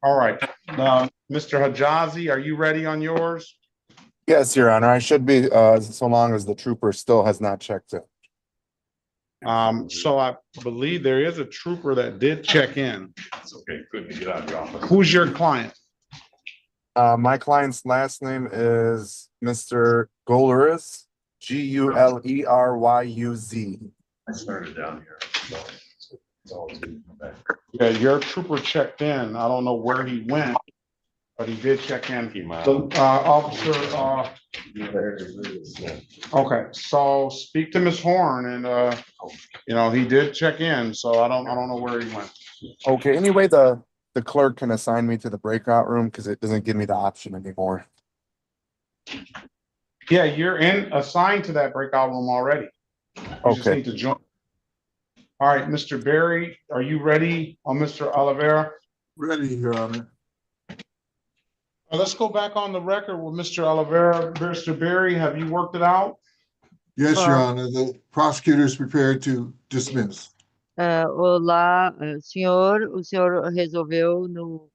All right, now, Mr. Hajazi, are you ready on yours? Yes, Your Honor. I should be, so long as the trooper still has not checked in. So I believe there is a trooper that did check in. It's okay. Good to get out of the office. Who's your client? My client's last name is Mr. Goleruz, Guleryuz. I started down here. So it's always good to come back. Yeah, your trooper checked in. I don't know where he went, but he did check in. So, officer, okay, so speak to Ms. Horn and, you know, he did check in, so I don't know where he went. Okay, anyway, the clerk can assign me to the breakout room because it doesn't give me the option anymore. Yeah, you're assigned to that breakout room already. You just Okay. need to join. All right, Mr. Berry, are you ready on Mr. Oliveira? Ready, Your Honor. Let's go back on the record with Mr. Oliveira. Mr. Berry, have you worked it out? Yes, Your Honor. The prosecutor is prepared to dismiss. Olá, senhor. O senhor resolveu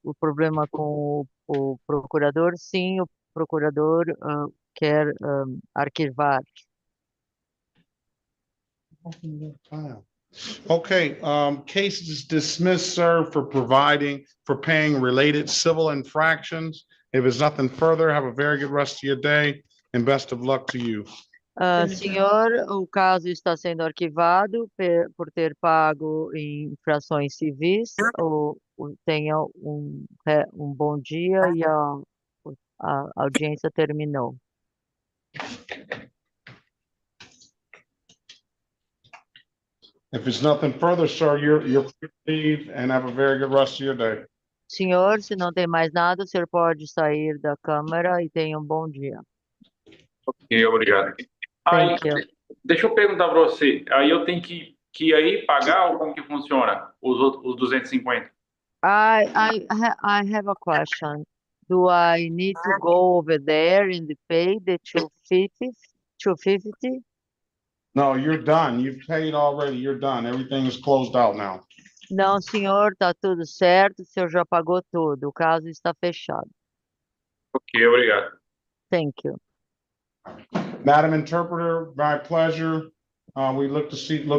o problema com o procurador? Sim, o procurador quer arquivar. Okay, case is dismissed, sir, for paying related civil infractions. If there's nothing further, have a very good rest of your day and best of luck to you. Senhor, o caso está sendo arquivado por ter pago em infrações civis. Tenha um bom dia e a audiência terminou. If there's nothing further, sir, you're free to leave and have a very good rest of your day. Senhor, se não tem mais nada, o senhor pode sair da Câmara e tenha um bom dia. Ok, obrigado. Aí, Thank you. deixa eu perguntar para você. Aí eu tenho que ir aí pagar ou como que funciona os 250? I have a question. Do I need to go over there and pay the 250? 250? No, you're done. You've paid already. You're done. Everything is closed out now. Não, senhor, tá tudo certo, o senhor já pagou tudo, o caso está fechado. Ok, obrigado. Thank you. Madam Interpreter, my pleasure. We look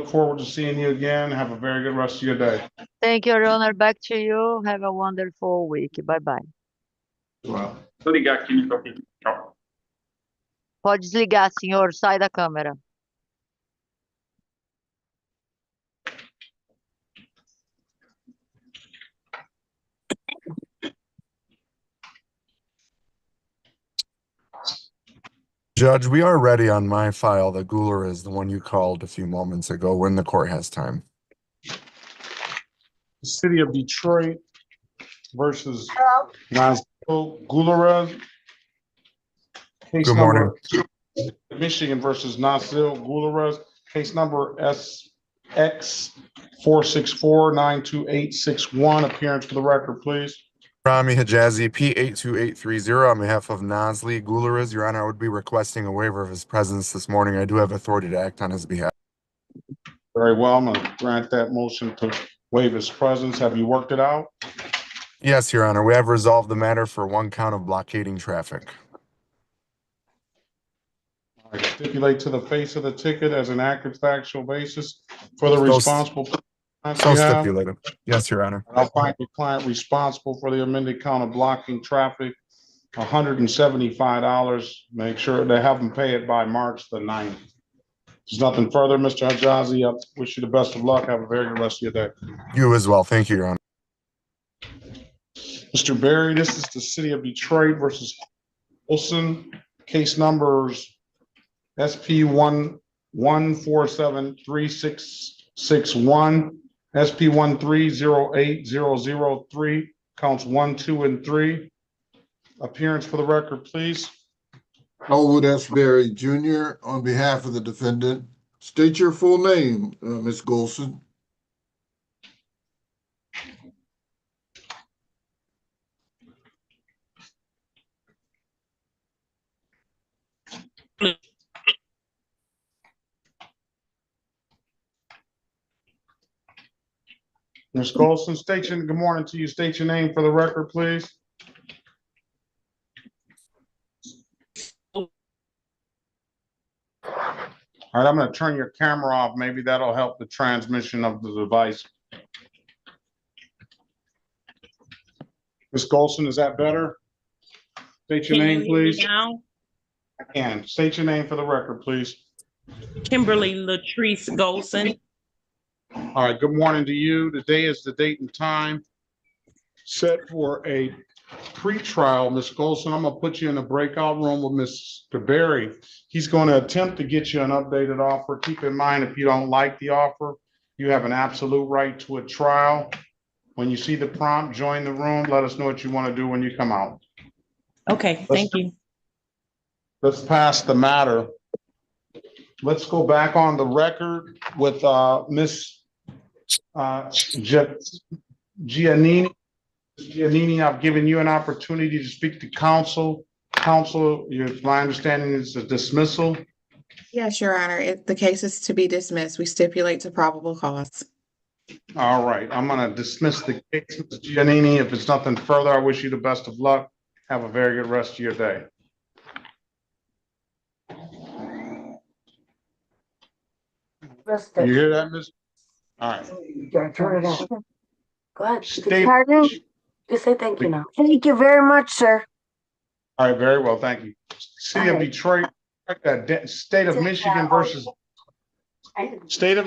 forward to seeing you again. Have a very good rest of your day. Thank you, Your Honor. Back to you. Have a wonderful week. Bye-bye. Well. Vou ligar aqui, aqui. Tchau. Pode desligar, senhor. Sai da câmera. Judge, we are ready on my file. The Guler is the one you called a few moments ago when the court has time. The City of Detroit versus Nazil Gulera. Case Good number morning. Michigan versus Nazil Gulera. Case number SX 464-92861. Appearance for the record, please. Rami Hijazi, P82830, on behalf of Nazli Guleriz. Your Honor, I would be requesting a waiver of his presence this morning. I do have authority to act on his behalf. Very well. I'm going to grant that motion to waive his presence. Have you worked it out? Yes, Your Honor. We have resolved the matter for one count of blockading traffic. I stipulate to the face of the ticket as an accurate factual basis for the responsible. So stipulated. Yes, Your Honor. I'll find the client responsible for the amended count of blocking traffic, $175. Make sure they have them pay it by March the 9th. There's nothing further, Mr. Hijazi. I wish you the best of luck. Have a very good rest of your day. You as well. Thank you, Your Honor. Mr. Berry, this is the City of Detroit versus Wilson. Case numbers SP 1473661, SP 1308003, counts 1, 2, and 3. Appearance for the record, please. Elwood S. Berry Jr. on behalf of the defendant. State your full name, Ms. Golson. Ms. Golson, good morning to you. State your name for the record, please. All right, I'm going to turn your camera off. Maybe that'll help the transmission of the device. Ms. Golson, is that better? State your name, please. Now? I can. State your name for the record, please. Kimberly Latrice Golson. All right, good morning to you. Today is the date and time set for a pre-trial. Ms. Golson, I'm going to put you in a breakout room with Mr. Berry. He's going to attempt to get you an updated offer. Keep in mind, if you don't like the offer, you have an absolute right to a trial. When you see the prompt, join the room. Let us know what you want to do when you come out. Okay, thank you. Let's pass the matter. Let's go back on the record with Ms. Giannini. Giannini, I've given you an opportunity to speak to counsel. Counsel, my understanding is a dismissal. Yes, Your Honor. The case is to be dismissed. We stipulate to probable cause. All right, I'm going to dismiss the case, Ms. Giannini. If it's nothing further, I wish you the best of luck. Have a very good rest of your day. You hear that, Ms.? All right. You gotta turn it on. Go ahead. State- Pardon? Just say thank you now. Thank you very much, sir. All right, very well, thank you. City of All right. Detroit, State of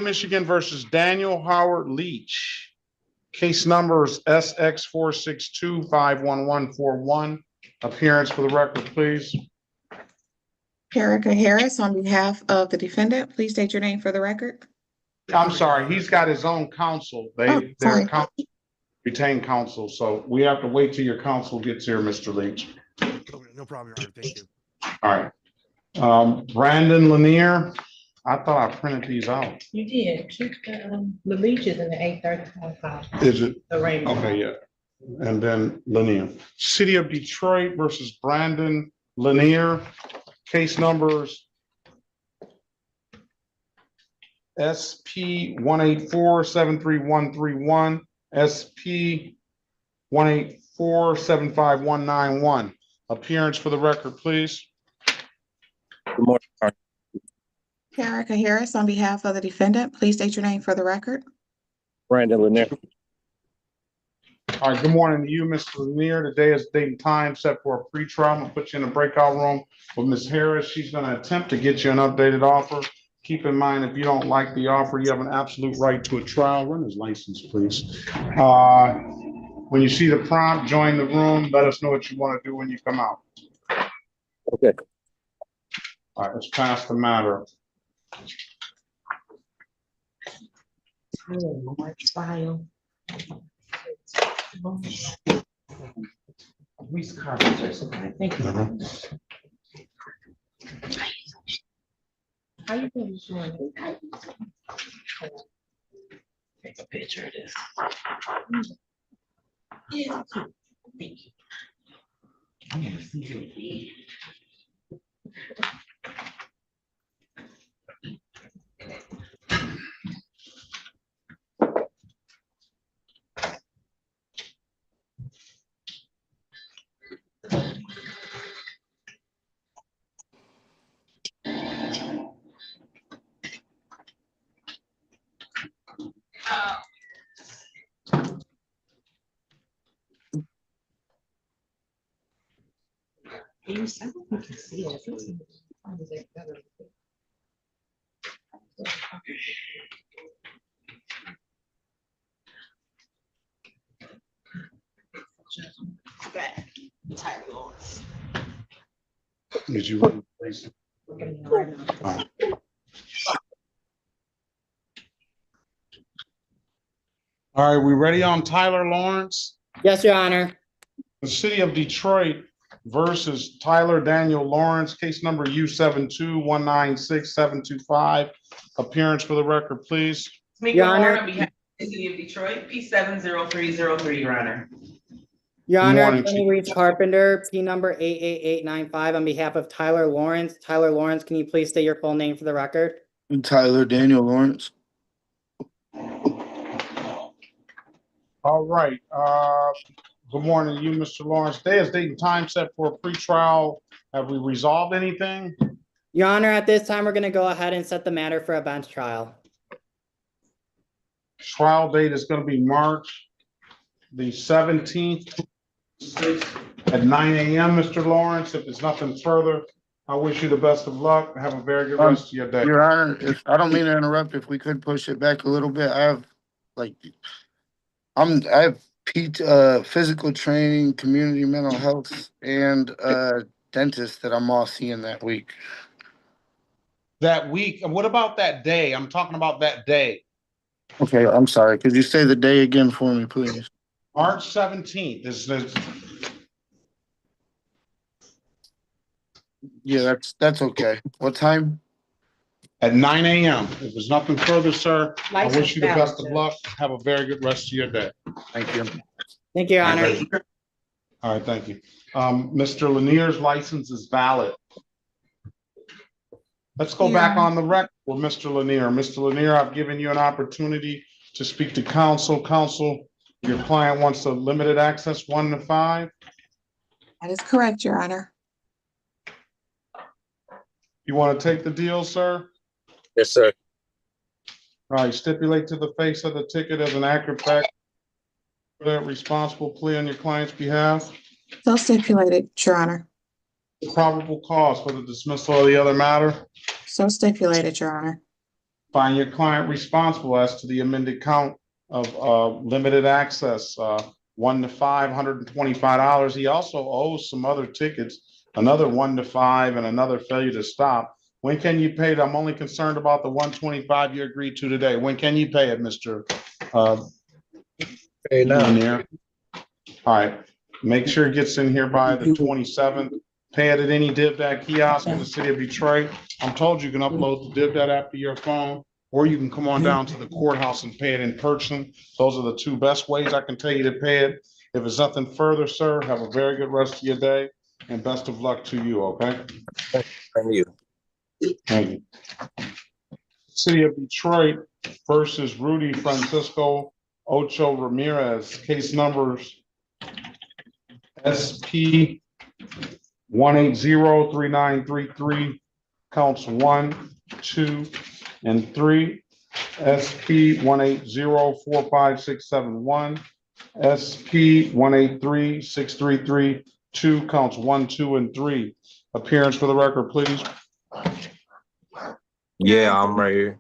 Michigan versus Daniel Howard Leach. Case numbers SX 462-51141. Appearance for the record, please. Erica Harris on behalf of the defendant. Please state your name for the record. I'm sorry, he's got his own counsel. They're sorry. retained counsel, so we have to wait till your counsel gets here, Mr. Leach. No problem, Your Honor. Thank you. All right. Brandon Lanier, I thought I printed these out. You did. The leech is in the 835. Is it? The rainbow. Okay, yeah. And then Lanier. City of Detroit versus Brandon Lanier. Case numbers SP 184-73131, SP 184-75191. Appearance for the record, please. Good morning, Your Honor. Erica Harris, on behalf of the defendant, please state your name for the record. Brandon Lanier. All right, good morning to you, Mr. Lanier. Today is date and time set for a pre-trial. I'm gonna put you in a breakout room with Ms. Harris. She's gonna attempt to get you an updated offer. Keep in mind, if you don't like the offer, you have an absolute right to a trial. Run his license, please. When you see the prompt, join the room. Let us know what you want to do when you come out. Okay. All right, let's pass the matter. File. Reese Carpenter. Thank you. How you doing, Sean? Take a picture of this. Yeah. Thank you. I want to see your feet. I don't think you can see it. Did you? All right, we ready on Tyler Lawrence? Yes, Your Honor. The City of Detroit versus Tyler Daniel Lawrence, case number U72196725. Appearance for the record, please. Your Honor. On behalf of the City of Detroit, P70303, Your Honor. Your Good Honor, morning, Attorney Reeves Carpenter, P number 88895 on behalf of Tyler Lawrence. Tyler Lawrence, can you please state your full name for the record? Tyler Daniel Lawrence. All right, good morning to you, Mr. Lawrence. Today is date and time set for a pretrial. Have we resolved anything? Your Honor, at this time, we're going to go ahead and set the matter for a bench trial. Trial date is going to be March the 17th at 9 a.m., Mr. Lawrence. If there's nothing further, I wish you the best of luck. Have a very good rest of your day. Your Honor, if I don't mean to interrupt, if we could push it back a little bit, I have physical training, community mental health, and dentist that I'm all seeing that week. That week, and what about that day? I'm talking about that day. Okay, I'm sorry. Could you say the day again for me, please? March 17th is Yeah, that's okay. What time? at 9 a.m. If there's nothing further, sir, I License wish you the valid, best of Judge. luck. Have a very good rest of your day. Thank you. Thank you, Your Honor. All right, thank you. Mr. Lanier's license is valid. Let's go back on the record with Mr. Lanier. Mr. Lanier, I've given you an opportunity to speak to counsel. Counsel, your client wants a limited access 1 to 5. That is correct, Your Honor. You want to take the deal, sir? Yes, sir. All right, stipulate to the face of the ticket as an accurate fact that responsible plea on your client's behalf. So stipulated, Your Honor. Probable cause for the dismissal of the other matter. So stipulated, Your Honor. Find your client responsible as to the amended count of limited access, 1 to 5, $125. He also owes some other tickets, another 1 to 5 and another failure to stop. When can you pay it? I'm only concerned about the 125 you agreed to today. When can you pay it, Mr. Hey, now. Lanier? All right, make sure it gets in here by the 27th. Pay it at any DivDat kiosk in the city of Detroit. I'm told you can upload the DivDat app to your phone, or you can come on down to the courthouse and pay it in person. Those are the two best ways I can tell you to pay it. If it's nothing further, sir, have a very good rest of your day and best of luck to you, okay? Thank you. Thank you. City of Detroit versus Rudy Francisco Ocho Ramirez, case numbers SP 1803933, counts 1, 2, and 3. SP 1804567, SP 1836332, counts 1, 2, and 3. Appearance for the record, please. Yeah, I'm right here.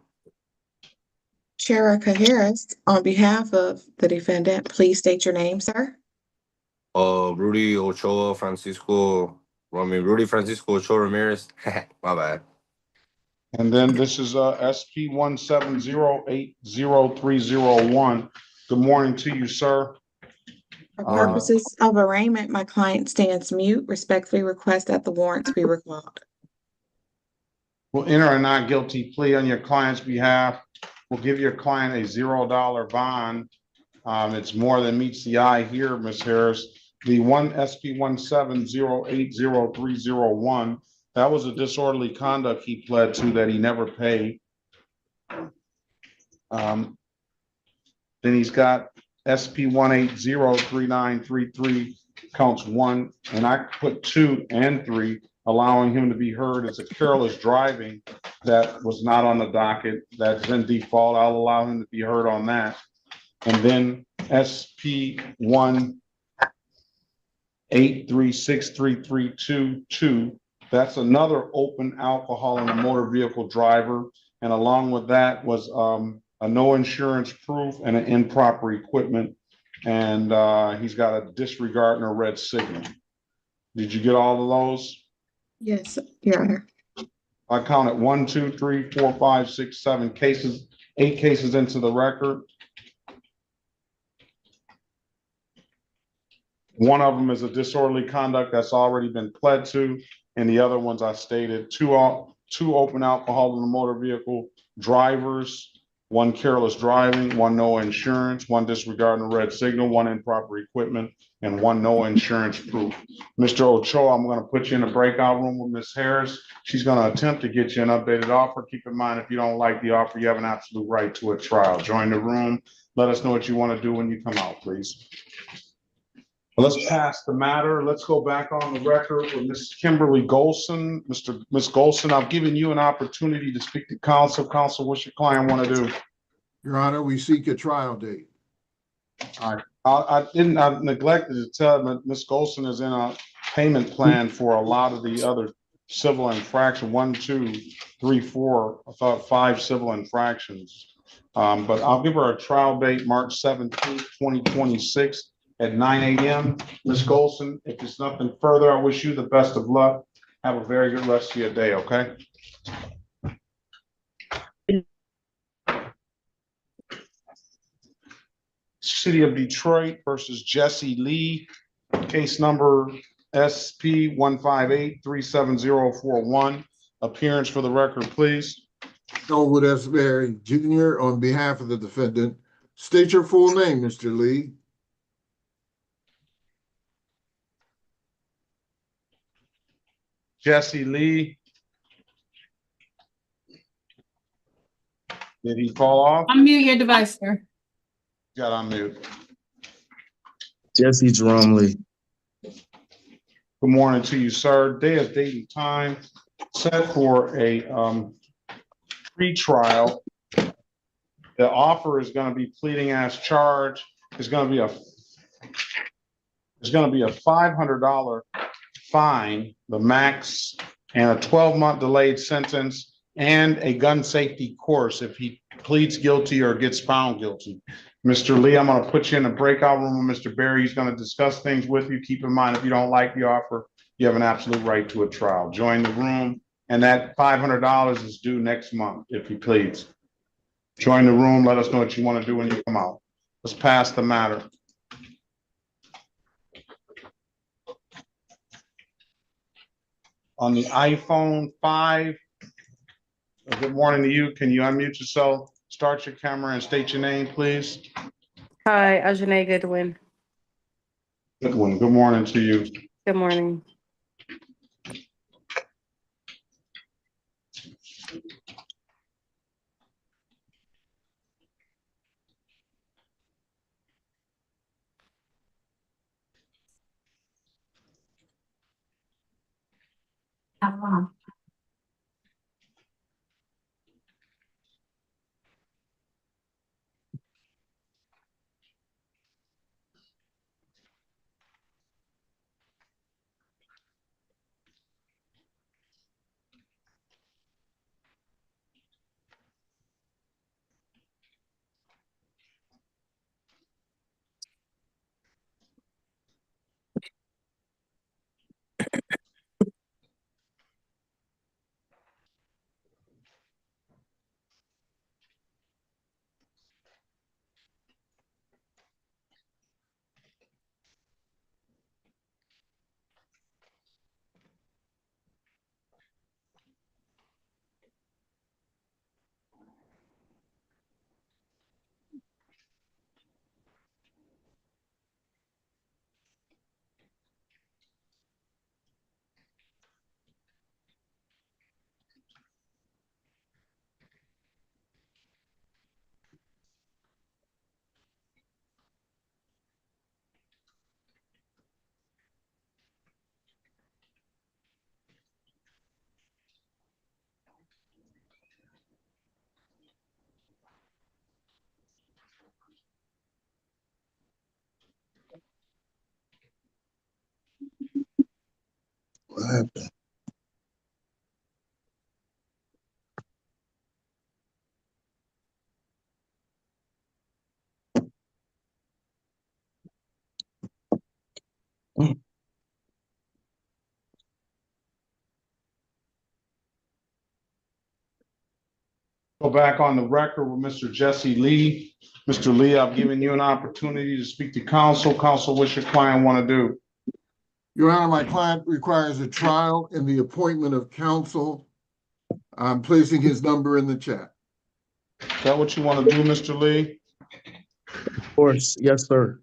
Sheriff Harris, on behalf of the defendant, please state your name, sir. Rudy Francisco Ochoa Ramirez. My bad. And then this is SP 170800301. Good morning to you, sir. For purposes of arraignment, my client stands mute. Respectfully request that the warrants be recalled. We'll enter a not guilty plea on your client's behalf. We'll give your client a $0 bond. It's more than meets the eye here, Ms. Harris. The SP 170800301, that was a disorderly conduct he pled to that he never paid. Then he's got SP 1803933, counts 1, and I put 2 and 3, allowing him to be heard as a careless driving that was not on the docket. That's in default. I'll allow him to be heard on that. And then SP 1836332, that's another open alcohol in a motor vehicle driver. And along with that was a no insurance proof and an improper equipment. And he's got a disregard and a red signal. Did you get all of those? Yes, Your Honor. I counted 1, 2, 3, 4, 5, 6, 7 cases, 8 cases into the record. One of them is a disorderly conduct that's already been pled to, and the other ones I stated, two open alcohol in the motor vehicle drivers, 1 careless driving, 1 no insurance, 1 disregarding the red signal, 1 improper equipment, and 1 no insurance proof. Mr. Ochoa, I'm going to put you in a breakout room with Ms. Harris. She's going to attempt to get you an updated offer. Keep in mind, if you don't like the offer, you have an absolute right to a trial. Join the room. Let us know what you want to do when you come out, please. Let's pass the matter. Let's go back on the record with Ms. Kimberly Golson. Ms. Golson, I've given you an opportunity to speak to counsel. Counsel, what's your client want to do? Your Honor, we seek a trial date. All right. I neglected to tell Ms. Golson is in a payment plan for a lot of the other civil infraction, 1, 2, 3, 4, I thought 5 civil infractions. But I'll give her a trial date, March 17th, 2026 at 9 a.m. Ms. Golson, if there's nothing further, I wish you the best of luck. Have a very good rest of your day, okay? City of Detroit versus Jesse Lee, case number SP 158-37041. Appearance for the record, please. Elwood S. Berry Jr. on behalf of the defendant. State your full name, Mr. Lee. Jesse Lee. Did he fall off? Unmute your device, sir. Got on mute. Jesse Jerome Lee. Good morning to you, sir. Day of date and time set for a pre-trial. The offer is going to be pleading as charged. There's going to be a $500 fine, the max, and a 12-month delayed sentence, and a gun safety course if he pleads guilty or gets found guilty. Mr. Lee, I'm going to put you in a breakout room with Mr. Berry. He's going to discuss things with you. Keep in mind, if you don't like the offer, you have an absolute right to a trial. Join the room And that $500 is due next month, if you please. Join the room, let us know what you want to do when you come out. Let's pass the matter. On the iPhone 5, good morning to you. Can you unmute yourself? Start your camera and state your name, please. Hi, Ajane Goodwin. Goodwin, good morning to you. Good morning. What happened? Go back on the record with Mr. Jesse Lee. Mr. Lee, I've given you an opportunity to speak to counsel. Counsel, what's your client want to do? Your Honor, my client requires a trial and the appointment of counsel. I'm placing his number in the chat. Is that what you want to do, Mr. Lee? Of course, yes, sir.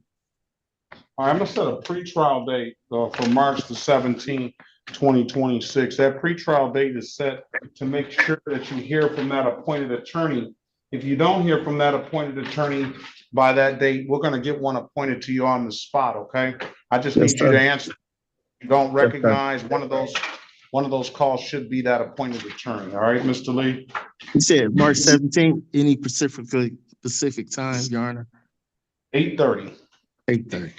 All right, I'm gonna set a pretrial date for March the 17th, 2026. That pretrial date is set to make sure that you hear from that appointed attorney. If you don't hear from that appointed attorney by that date, we're gonna get one appointed to you on the spot, okay? I just Yes, need you to sir. answer. You don't Yes, sir. recognize one of those calls should be that appointed attorney, all right, Mr. Lee? You said March 17th, any specific time, Your Honor? 8:30. 8:30.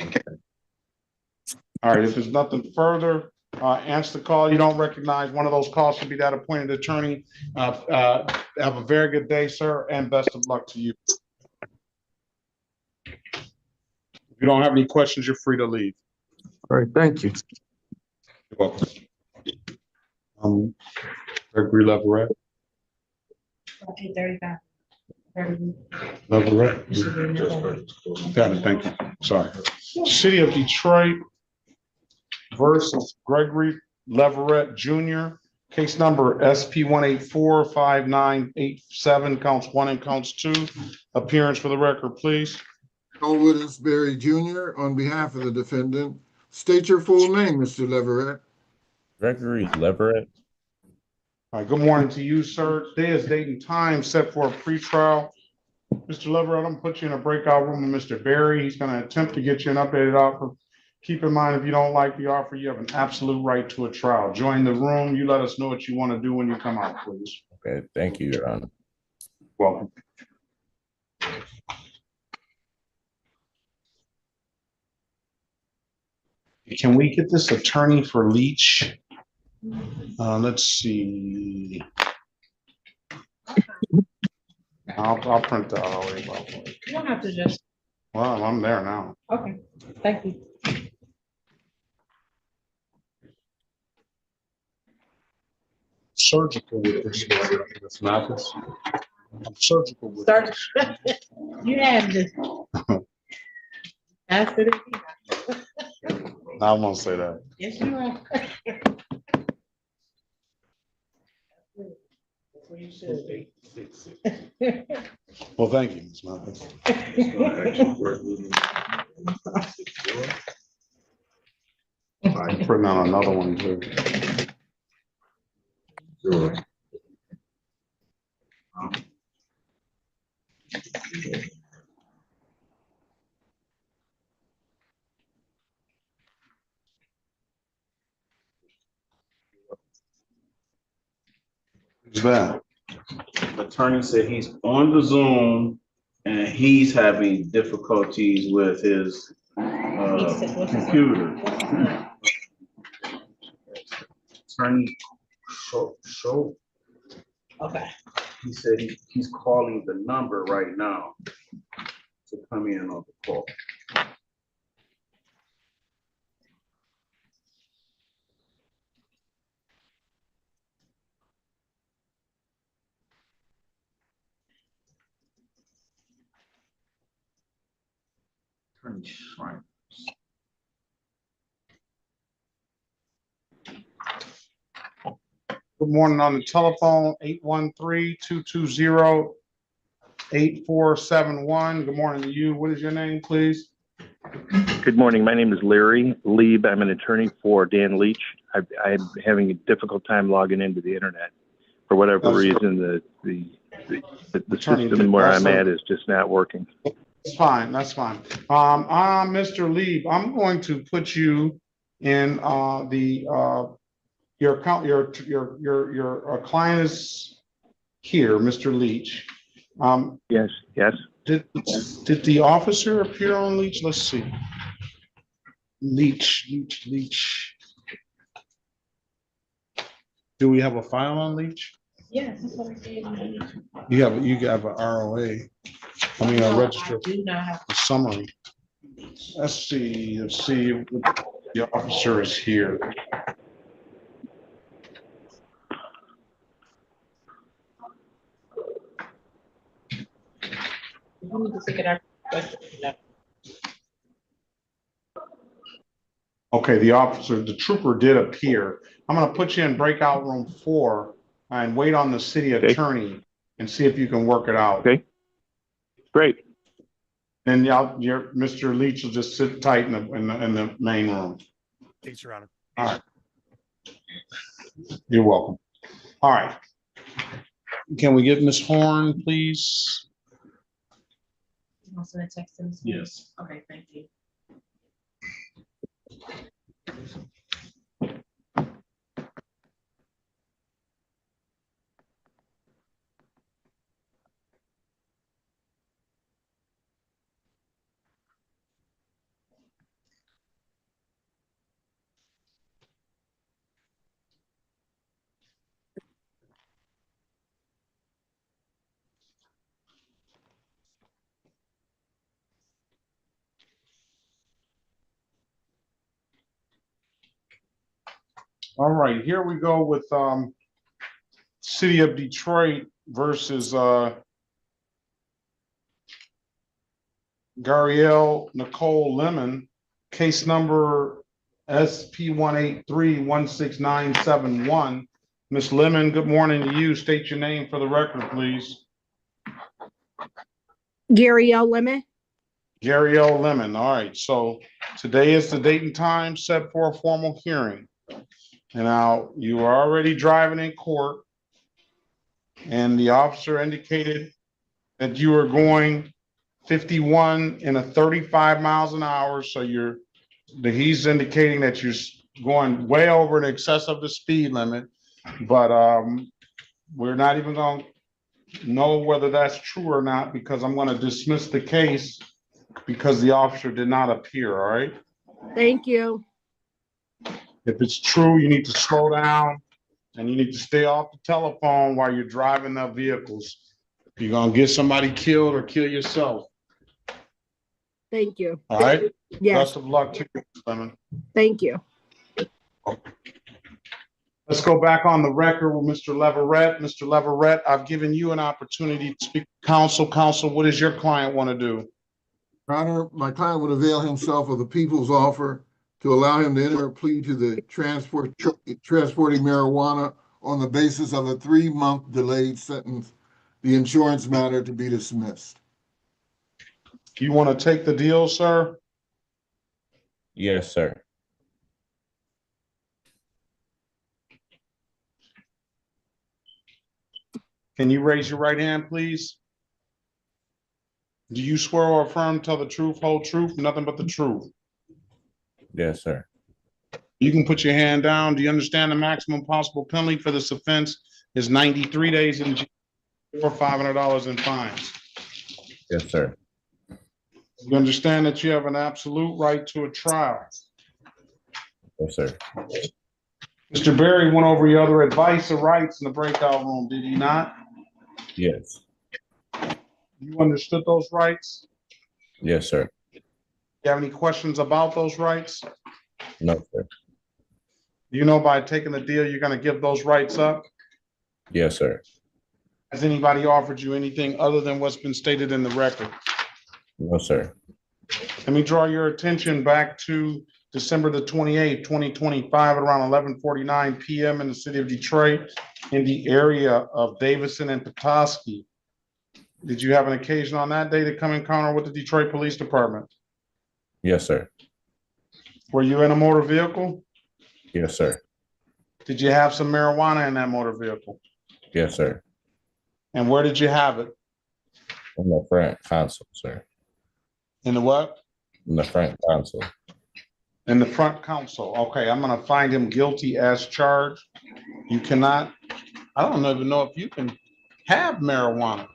All right, if there's nothing further, answer the call. You don't recognize one of those calls should be that appointed attorney. Have a very good day, sir, and best of luck to you. If you don't have any questions, you're free to leave. All right, thank you. You're welcome. Gregory Leverett. 8:35. Leverett. Got it, thank you. Sorry. City of Detroit versus Gregory Leverett Jr. Case number SP 1845987, counts 1 and counts 2. Appearance for the record, please. Elwood Berry Jr. on behalf of the defendant. State your full name, Mr. Leverett. Gregory Leverett. All right, good morning to you, sir. Today is date and time set for a pretrial. Mr. Leverett, I'm gonna put you in a breakout room with Mr. Berry. He's gonna attempt to get you an updated offer. Keep in mind, if you don't like the offer, you have an absolute right to a trial. Join the room. You let us know what you want to do when you come out, please. Okay, thank you, Your Honor. Welcome. Can we get this attorney for Leach? Let's see. I'll print that out. You don't have to just, Well, I'm there now. okay, thank you. surgical with this, Ms. Mathis. I'm surgical with Start. this. You have this. After the. I won't say that. Yes, you are. That's where you should be. Well, thank you, Ms. Mathis. I'm putting on another one too. Sure. Who's that? Attorney said he's on the Zoom and he's having difficulties with his computer. Attorney show. Okay. He said he's calling the number right now to come in on the call. Attorney Shrine. Good morning on the telephone, 813-220-8471. Good morning to you. What is your name, please? Good morning. My name is Larry Lieb. I'm an attorney for Dan Leach. I'm having a difficult time logging into the internet. For whatever reason, the system where I'm at is just not working. That's fine. That's fine. I'm Mr. Lieb. I'm going to put you in your account. Your client is here, Mr. Leach. Yes. Did the officer appear on Leach? Let's see. Leach. Do we have a file on Leach? Yes, that's what I gave you. You have a ROA. I mean, a register. I do not have. A summary. Let's see. The officer is here. You need to take it out. Okay, the trooper did appear. I'm gonna put you in breakout room 4 and wait on the city attorney and see if you can work it out. Okay. Great. Then Mr. Leach will just sit tight in the main room. Thanks, Your Honor. All right. You're welcome. All right. Can we get Ms. Horn, please? You want to send a text to Ms. Yes. Okay, thank you. All right, here we go with City of Detroit versus Gariel Nicole Lemon, case number SP183-16971. Ms. Lemon, good morning to you. State your name for the record, please. Gary L. Lemon. Gary L. Lemon. All right, so today is the date and time set for a formal hearing. And now you are already driving in court, and the officer indicated that you were going 51 in a 35 miles an hour. So he's indicating that you're going way over in excess of the speed limit, but we're not even going to know whether that's true or not, because I'm going to dismiss the case because the officer did not appear. All right. Thank you. If it's true, you need to slow down and you need to stay off the telephone while you're driving the vehicles. You're going to get somebody killed or kill yourself. Thank you. All right. Yes. Best of luck to you, Lemon. Thank you. Let's go back on the record with Mr. Leverett. Mr. Leverett, I've given you an opportunity to speak to counsel. Counsel, what does your client want to do? Your Honor, my client would avail himself of the people's offer to allow him to enter a plea to the transporting marijuana on the basis of a 3-month delayed sentence, the insurance matter to be dismissed. You want to take the deal, sir? Yes, sir. Can you raise your right hand, please? Do you swear or affirm, tell the truth, whole truth, nothing but the truth? Yes, sir. You can put your hand down. Do you understand the maximum possible penalty for this offense is 93 days in jail or $500 in fines? Yes, sir. You understand that you have an absolute right to a trial. Yes, sir. Mr. Berry went over your other advice or rights in the breakout room, did he not? Yes. You understood those rights? Yes, sir. You have any questions about those rights? No, sir. You know by taking the deal, you're going to give those rights up? Yes, sir. Has anybody offered you anything other than what's been stated in the record? No, sir. Let me draw your attention back to December the 28th, 2025 at around 11:49 p.m. in the city of Detroit in the area of Davison and Petoskey. Did you have an occasion on that day to come encounter with the Detroit Police Department? Yes, sir. Were you in a motor vehicle? Yes, sir. Did you have some marijuana in that motor vehicle? Yes, sir. And where did you have it? In the front console, sir. In the what? In the front console. In the front console. Okay, I'm gonna find him guilty as charged. You cannot, I don't even know if you can have marijuana.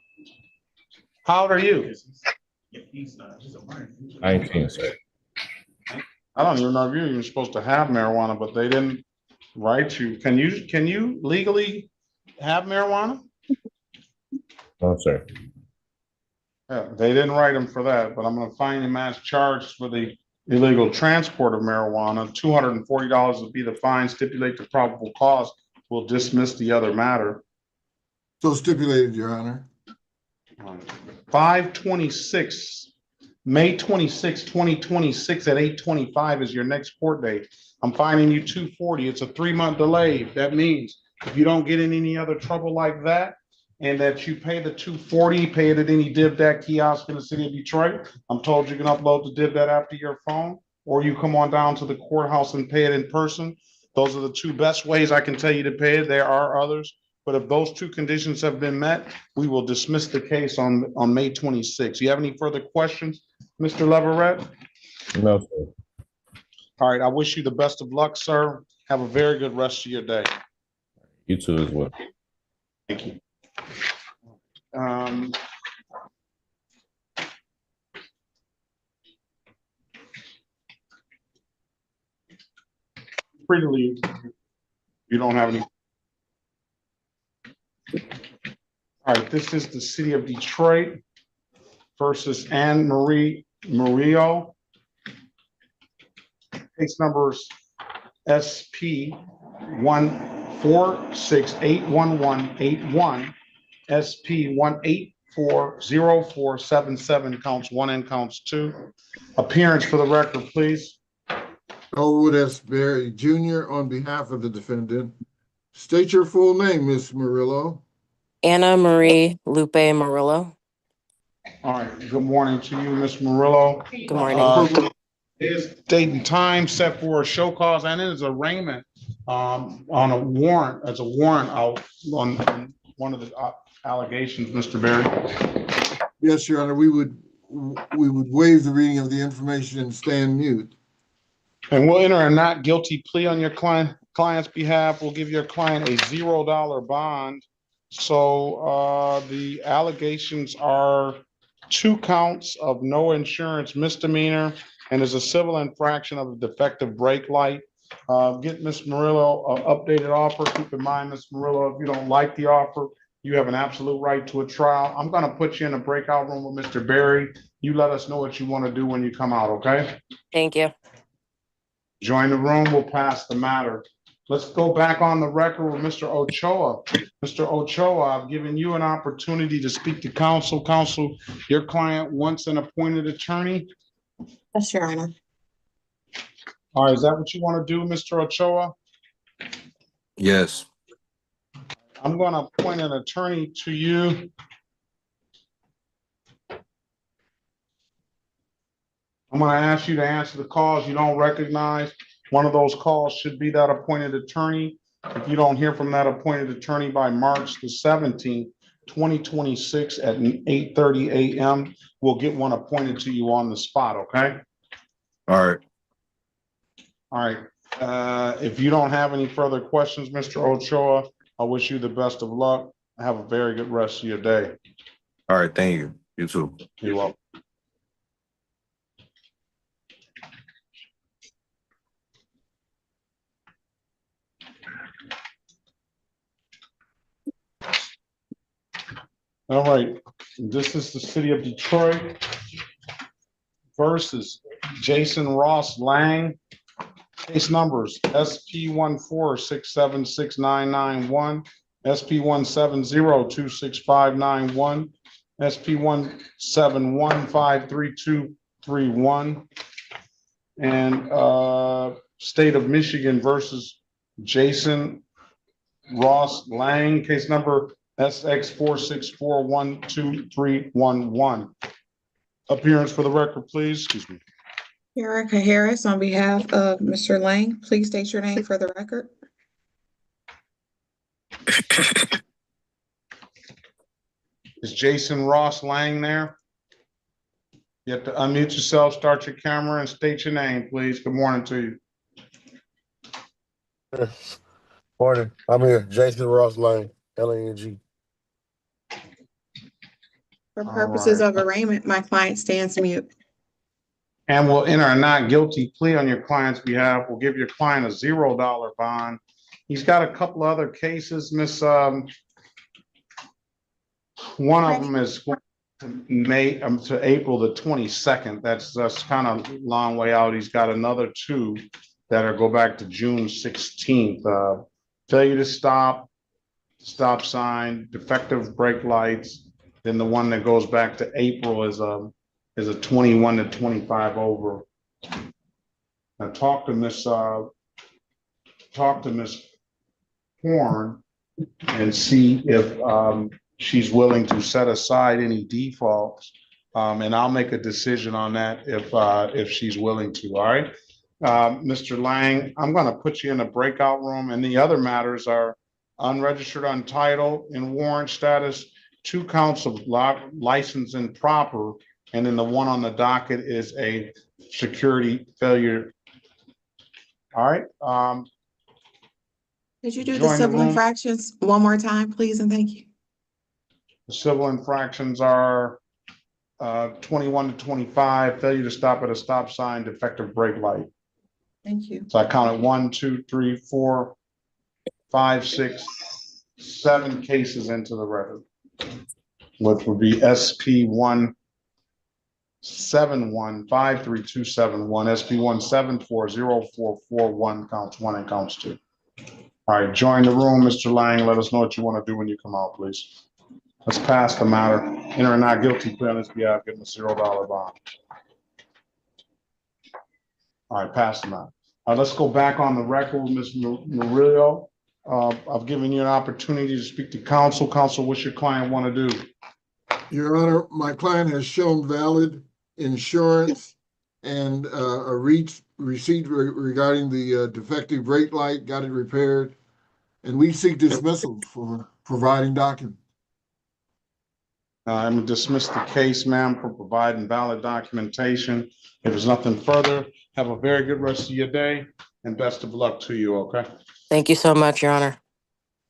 How old are you? 19, sir. I don't even know if you're even supposed to have marijuana, but they didn't write you. Can you legally have marijuana? No, sir. Yeah, they didn't write him for that, but I'm gonna find him as charged for the illegal transport of marijuana. $240 would be the fine, stipulate the probable cause. We'll dismiss the other matter. So stipulated, Your Honor. 5/26, May 26, 2026 at 8:25 is your next court date. I'm fining you $240. It's a 3-month delay. That means if you don't get in any other trouble like that, and that you pay the $240, pay it at any DivDat kiosk in the city of Detroit. I'm told you can upload the DivDat app to your phone, or you come on down to the courthouse and pay it in person. Those are the two best ways I can tell you to pay it. There are others, but if those two conditions have been met, we will dismiss the case on May 26th. You have any further questions, Mr. Leverett? No, sir. All right, I wish you the best of luck, sir. Have a very good rest of your day. You too as well. Thank you. Free to leave. You don't have any. All right, this is the city of Detroit versus Anne Marie Murillo. Case numbers SP 146811181, SP 1840477, counts 1 and counts 2. Appearance for the record, please. Elwood S. Berry Jr. on behalf of the defendant. State your full name, Ms. Murillo. Anna Marie Lupe Murillo. All right, good morning to you, Ms. Murillo. Good morning. Is date and time set for a show cause, and it is arraignment on a warrant, as a warrant out on one of the allegations, Mr. Berry. Yes, Your Honor, we would waive the reading of the information and stand mute. And we'll enter a not guilty plea on your client's behalf. We'll give your client a $0 bond. So the allegations are 2 counts of no insurance misdemeanor, and is a civil infraction of a defective brake light. Get Ms. Murillo an updated offer. Keep in mind, Ms. Murillo, if you don't like the offer, you have an absolute right to a trial. I'm gonna put you in a breakout room with Mr. Berry. You let us know what you want to do when you come out, okay? Thank you. Join the room, we'll pass the matter. let's go back on the record with Mr. Ochoa. Mr. Ochoa, I've given you an opportunity to speak to counsel. Counsel, your client wants an appointed attorney. Yes, Your Honor. All right, is that what you want to do, Mr. Ochoa? Yes. I'm going to appoint an attorney to you. I'm going to ask you to answer the calls you don't recognize. One of those calls should be that appointed attorney. If you don't hear from that appointed attorney by March the 17th, 2026 at 8:30 a.m., we'll get one appointed to you on the spot, okay? All right. All right. If you don't have any further questions, Mr. Ochoa, I wish you the best of luck. Have a very good rest of your day. All right. Thank you. You too. You're welcome. All right, this is the city of Detroit versus Jason Ross Lang. Case numbers SP 146769991, SP 170265991, SP 1715321, and State of Michigan versus Jason Ross Lang. Case number SX 464123111. Appearance for the record, please. Excuse me. Erica Harris on behalf of Mr. Lang. Please state your name for the record. Is Jason Ross Lang there? You have to unmute yourself, start your camera, and state your name, please. Good morning to you. Yes. Morning. I'm here. Jason Ross Lang, LANG. For purposes right. of arraignment, my client stands mute. And we'll enter a not guilty plea on your client's behalf. We'll give your client a $0 bond. He's got a couple other cases, Miss. One of them is to April the 22nd. That's kind of a long way out. He's got another two that are go back to June 16th. Failure to stop sign, defective brake lights. Then the one that goes back to April is a 21 to 25 over. I talked to Miss Horn and see if she's willing to set aside any defaults, and I'll make a decision on that if she's willing to. All right, Mr. Lang, I'm going to put you in a breakout room, and the other matters are unregistered, untitled, and warrant status, 2 counts of license improper, and then the one on the docket is a security failure. All right. Could you do the civil infractions one more time, please, and thank you. The civil infractions are 21 to 25, failure to stop at a stop sign, defective brake light. Thank you. So I counted 1, 2, 3, 4, 5, 6, 7 cases into the record, which would be SP 171-53271, SP 1740441, counts 1 and counts 2. All right, join the room, Mr. Lang. Let us know what you want to do when you come out, please. Let's pass the matter. Enter a not guilty plea on this behalf, getting a $0 bond. All right, pass the matter. Let's go back on the record with Ms. Murillo. I've given you an opportunity to speak to counsel. Counsel, what's your client want to do? Your Honor, my client has shown valid insurance and a receipt regarding the defective brake light, got it repaired, and we seek dismissal for providing documents. I'm going to dismiss the case, ma'am, for providing valid documentation. If there's nothing further, have a very good rest of your day and best of luck to you, okay? Thank you so much, Your Honor.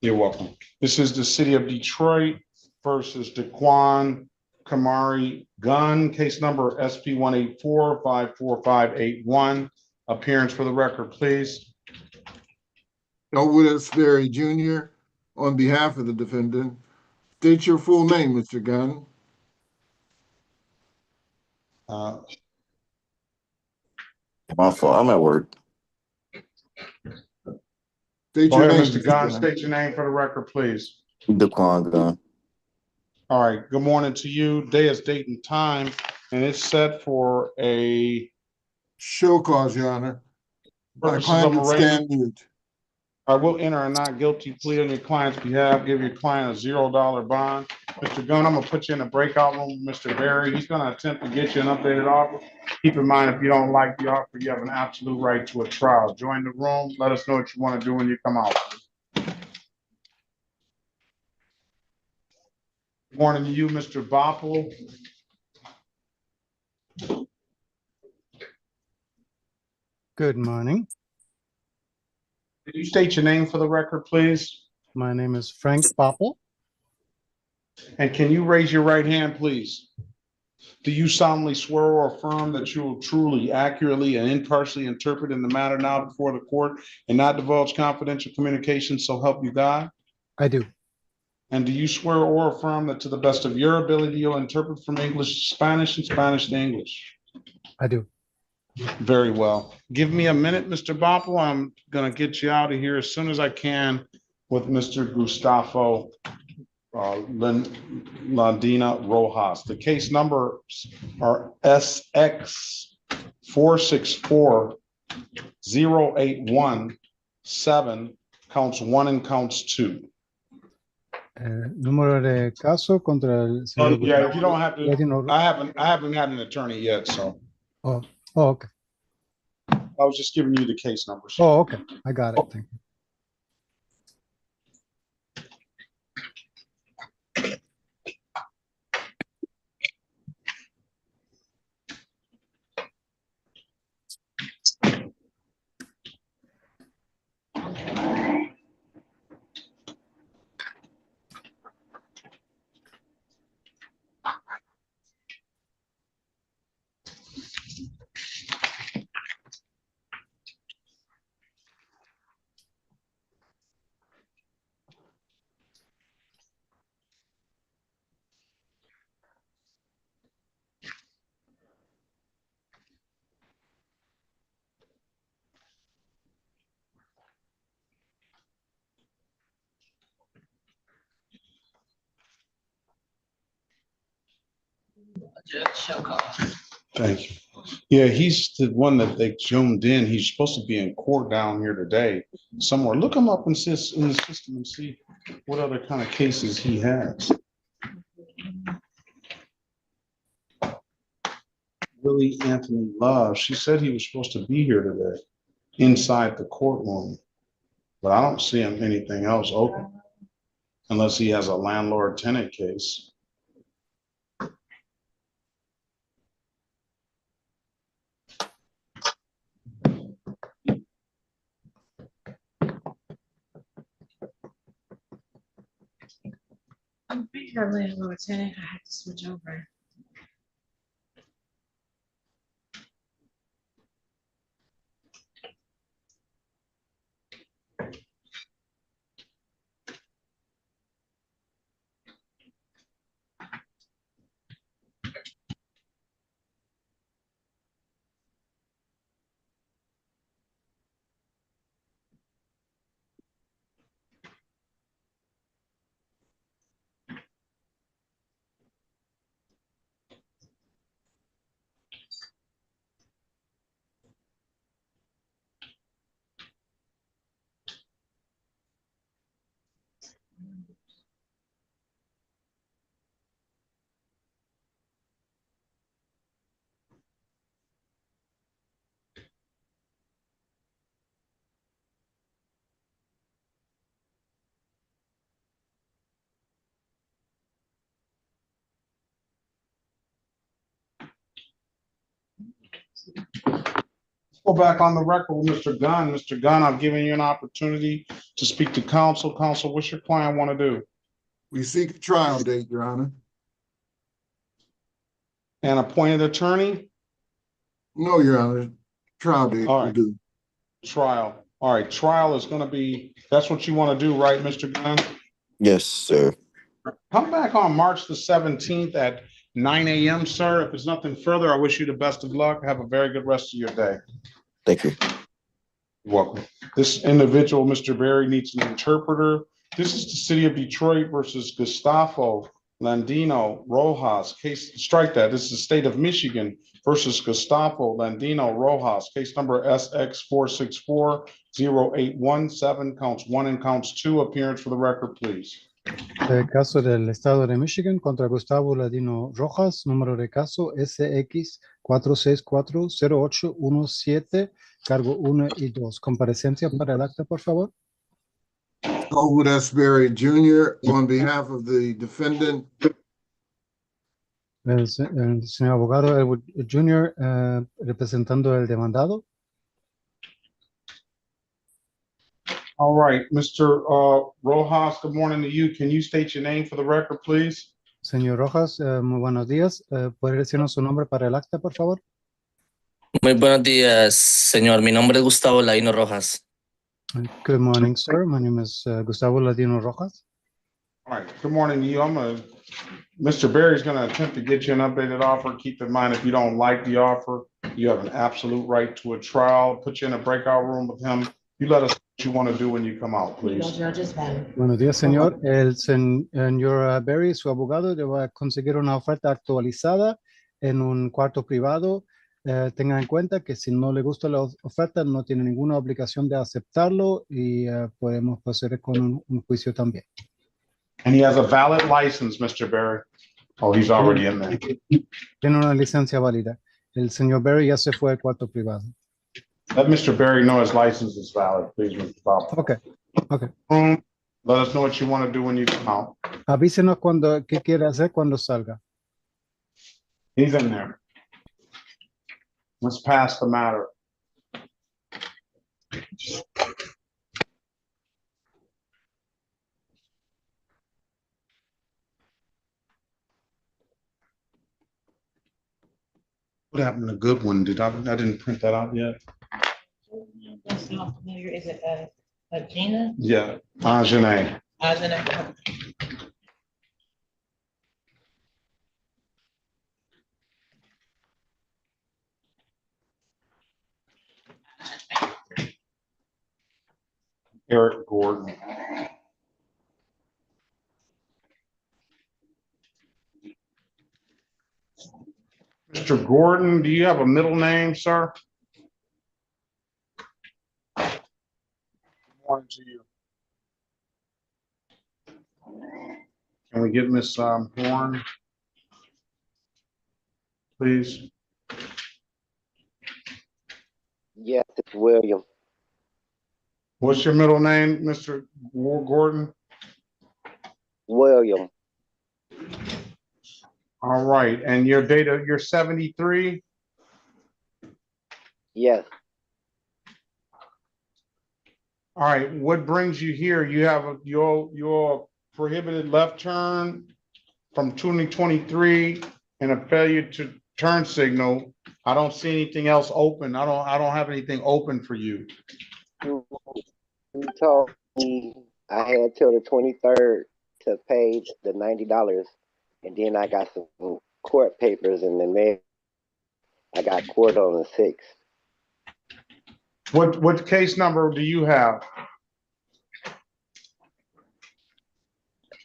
You're welcome. This is the city of Detroit versus Daquan Kamari Gunn, case number SP 184-54581. Appearance for the record, please. Elwood S. Berry Jr. on behalf of the defendant. State your full name, Mr. Gunn. My fault. I'm at work. State Go your ahead, name, Mr. Mr. Gunn. Gunn. State your name for the record, please. Daquan Gunn. All right, good morning to you. Day is date and time, and it's set for a Show cause, Your Honor. My purposes client of would stand arraignment. mute. I will enter a not guilty plea on your client's behalf, give your client a $0 bond. Mr. Gunn, I'm gonna put you in a breakout room with Mr. Berry. He's gonna attempt to get you an updated offer. Keep in mind, if you don't like the offer, you have an absolute right to a trial. Join the room. Let us know what you want to do when you come out. Good morning to you, Mr. Boppel. Good morning. Could you state your name for the record, please? My name is Frank Poppel. And can you raise your right hand, please? Do you solemnly swear or affirm that you will truly, accurately, and impartially interpret in the matter now before the court and not divulge confidential communications, so help you God? I do. And do you swear or affirm that to the best of your ability, you'll interpret from English to Spanish and Spanish to English? I do. Very well. Give me a minute, Mr. Boppel. I'm gonna get you out of here as soon as I can with Mr. Gustavo Landina Rojas. The case numbers are SX 464-0817, counts 1 and counts 2. Número de caso contra el señor. Yeah, if you don't have Gustavo. to, I haven't had an attorney yet, so Oh, okay. I was just giving you the case numbers. Oh, okay. I got it. Thank you. Show cause. Thank you. Yeah, he's the one that they zoomed in. He's supposed to be in court down here today somewhere. Look him up in the system and see what other kind of cases he has. Willie Anthony Love. She said he was supposed to be here today inside the courtroom, but I don't see him anything else open unless he has a landlord tenant case. I'm pretty sure landlord tenant, I have to switch over. Go back on the record with Mr. Gunn. Mr. Gunn, I've given you an opportunity to speak to counsel. Counsel, what's your client want to do? We seek a trial date, Your Honor. An appointed attorney? No, Your Honor. Trial date All will right. do. Trial. All right, trial is going to be, that's what you want to do, right, Mr. Gunn? Yes, sir. Come back on March the 17th at 9 a.m., sir. If there's nothing further, I wish you the best of luck. Have a very good rest of your day. Thank you. Welcome. This individual, Mr. Barry, needs an interpreter. This is the city of Detroit versus Gustavo Landino Rojas. Case, strike that. This is the state of Michigan versus Gustavo Landino Rojas. Case number SX 4640817, counts 1 and counts 2. Appearance for the record, please. El caso del estado de Michigan contra Gustavo Ladino Rojas, número de caso SX 4640817, cargo 1 y 2. Comparecencia para el acta, por favor. Elwood S. Berry Jr. on behalf of the defendant. El señor abogado Elwood Jr., representando el demandado. All right, Mr. Rojas, good morning to you. Can you state your name for the record, please? Señor Rojas, muy buenos días. ¿Puede decirnos su nombre para el acta, por favor? Muy buenos días, señor. Mi nombre es Gustavo Laino Rojas. Good morning, sir. My name is Gustavo Ladino Rojas. All right, good morning to you. Mr. Berry's gonna attempt to get you an updated offer. Keep in mind, if you don't like the offer, you have an absolute right to a trial. Put you in a breakout room with him. You let us know what you want to do when you come out, please. Buenos días, señor. El señor Berry, su abogado, le va a conseguir una oferta actualizada en un cuarto privado. Tenga en cuenta que si no le gusta la oferta, no tiene ninguna obligación de aceptarlo y podemos proceder con un juicio también. And he has a valid license, Mr. Berry. Oh, he's already in there. Tiene una licencia válida. El señor Berry ya se fue al cuarto privado. Let Mr. Berry know his license is valid, please, Mr. Bob. Okay. Okay. Let us know what you want to do when you come out. Avísenos qué quiere hacer cuando salga. He's in there. Let's pass the matter. What happened to good one? I didn't print that out yet. That's not familiar. Is it Gina? Yeah, Ajane. Gina. Eric Gordon. Mr. Gordon, do you have a middle name, sir? Good morning to you. Can we get Miss Horn, please? Yes, it's William. What's your middle name, Mr. Gordon? William. All right, and your data, you're 73? Yes. All right, what brings you here? You have your prohibited left turn from 2023 and a failure to turn signal. I don't see anything else open. I don't have anything open for you. You told me I had till the 23rd to pay the $90, and then I got some court papers in the mail. I got court on the 6th. What case number do you have?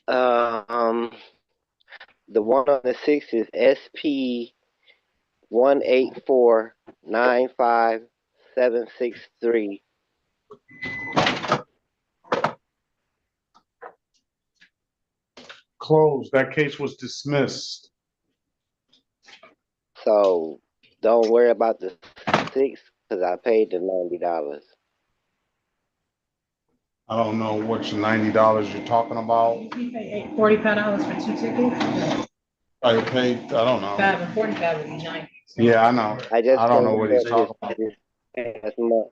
The one on the 6th is SP 184-95763. Closed. That case was dismissed. So don't worry about the 6th because I paid the $90. I don't know what your $90 you're talking about. You pay $45 for 2 tickets? I paid, I don't know. 5 and 45 would be 90. Yeah, I know. I don't know what he's talking about.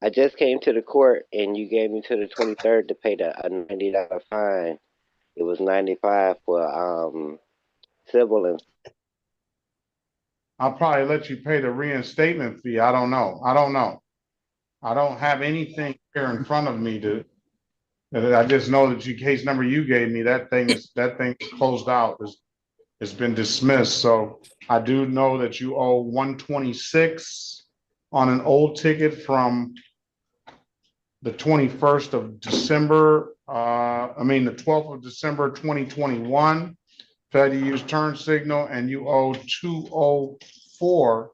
I just came to the court and you gave me to the 23rd to pay a $90 fine. It was $95 for civil and. I'll probably let you pay the reinstatement fee. I don't know. I don't have anything here in front of me I just know that your case number you gave me, that thing is closed out. It's been dismissed. So I do know that you owe 126 on an old ticket from the 21st of December, the 12th of December, 2021. Failure to use turn signal, and you owe 204 for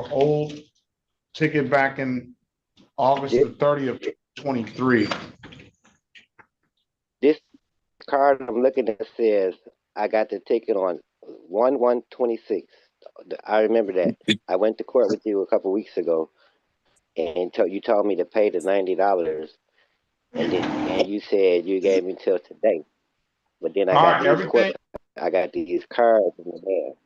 an old ticket back in August the 30th, 23. This card I'm looking at says I got the ticket on 1/1/26. I remember that. I went to court with you a couple weeks ago, and you told me to pay the $90, and you said you gave me till today. But then I All got right, these cards in the mail.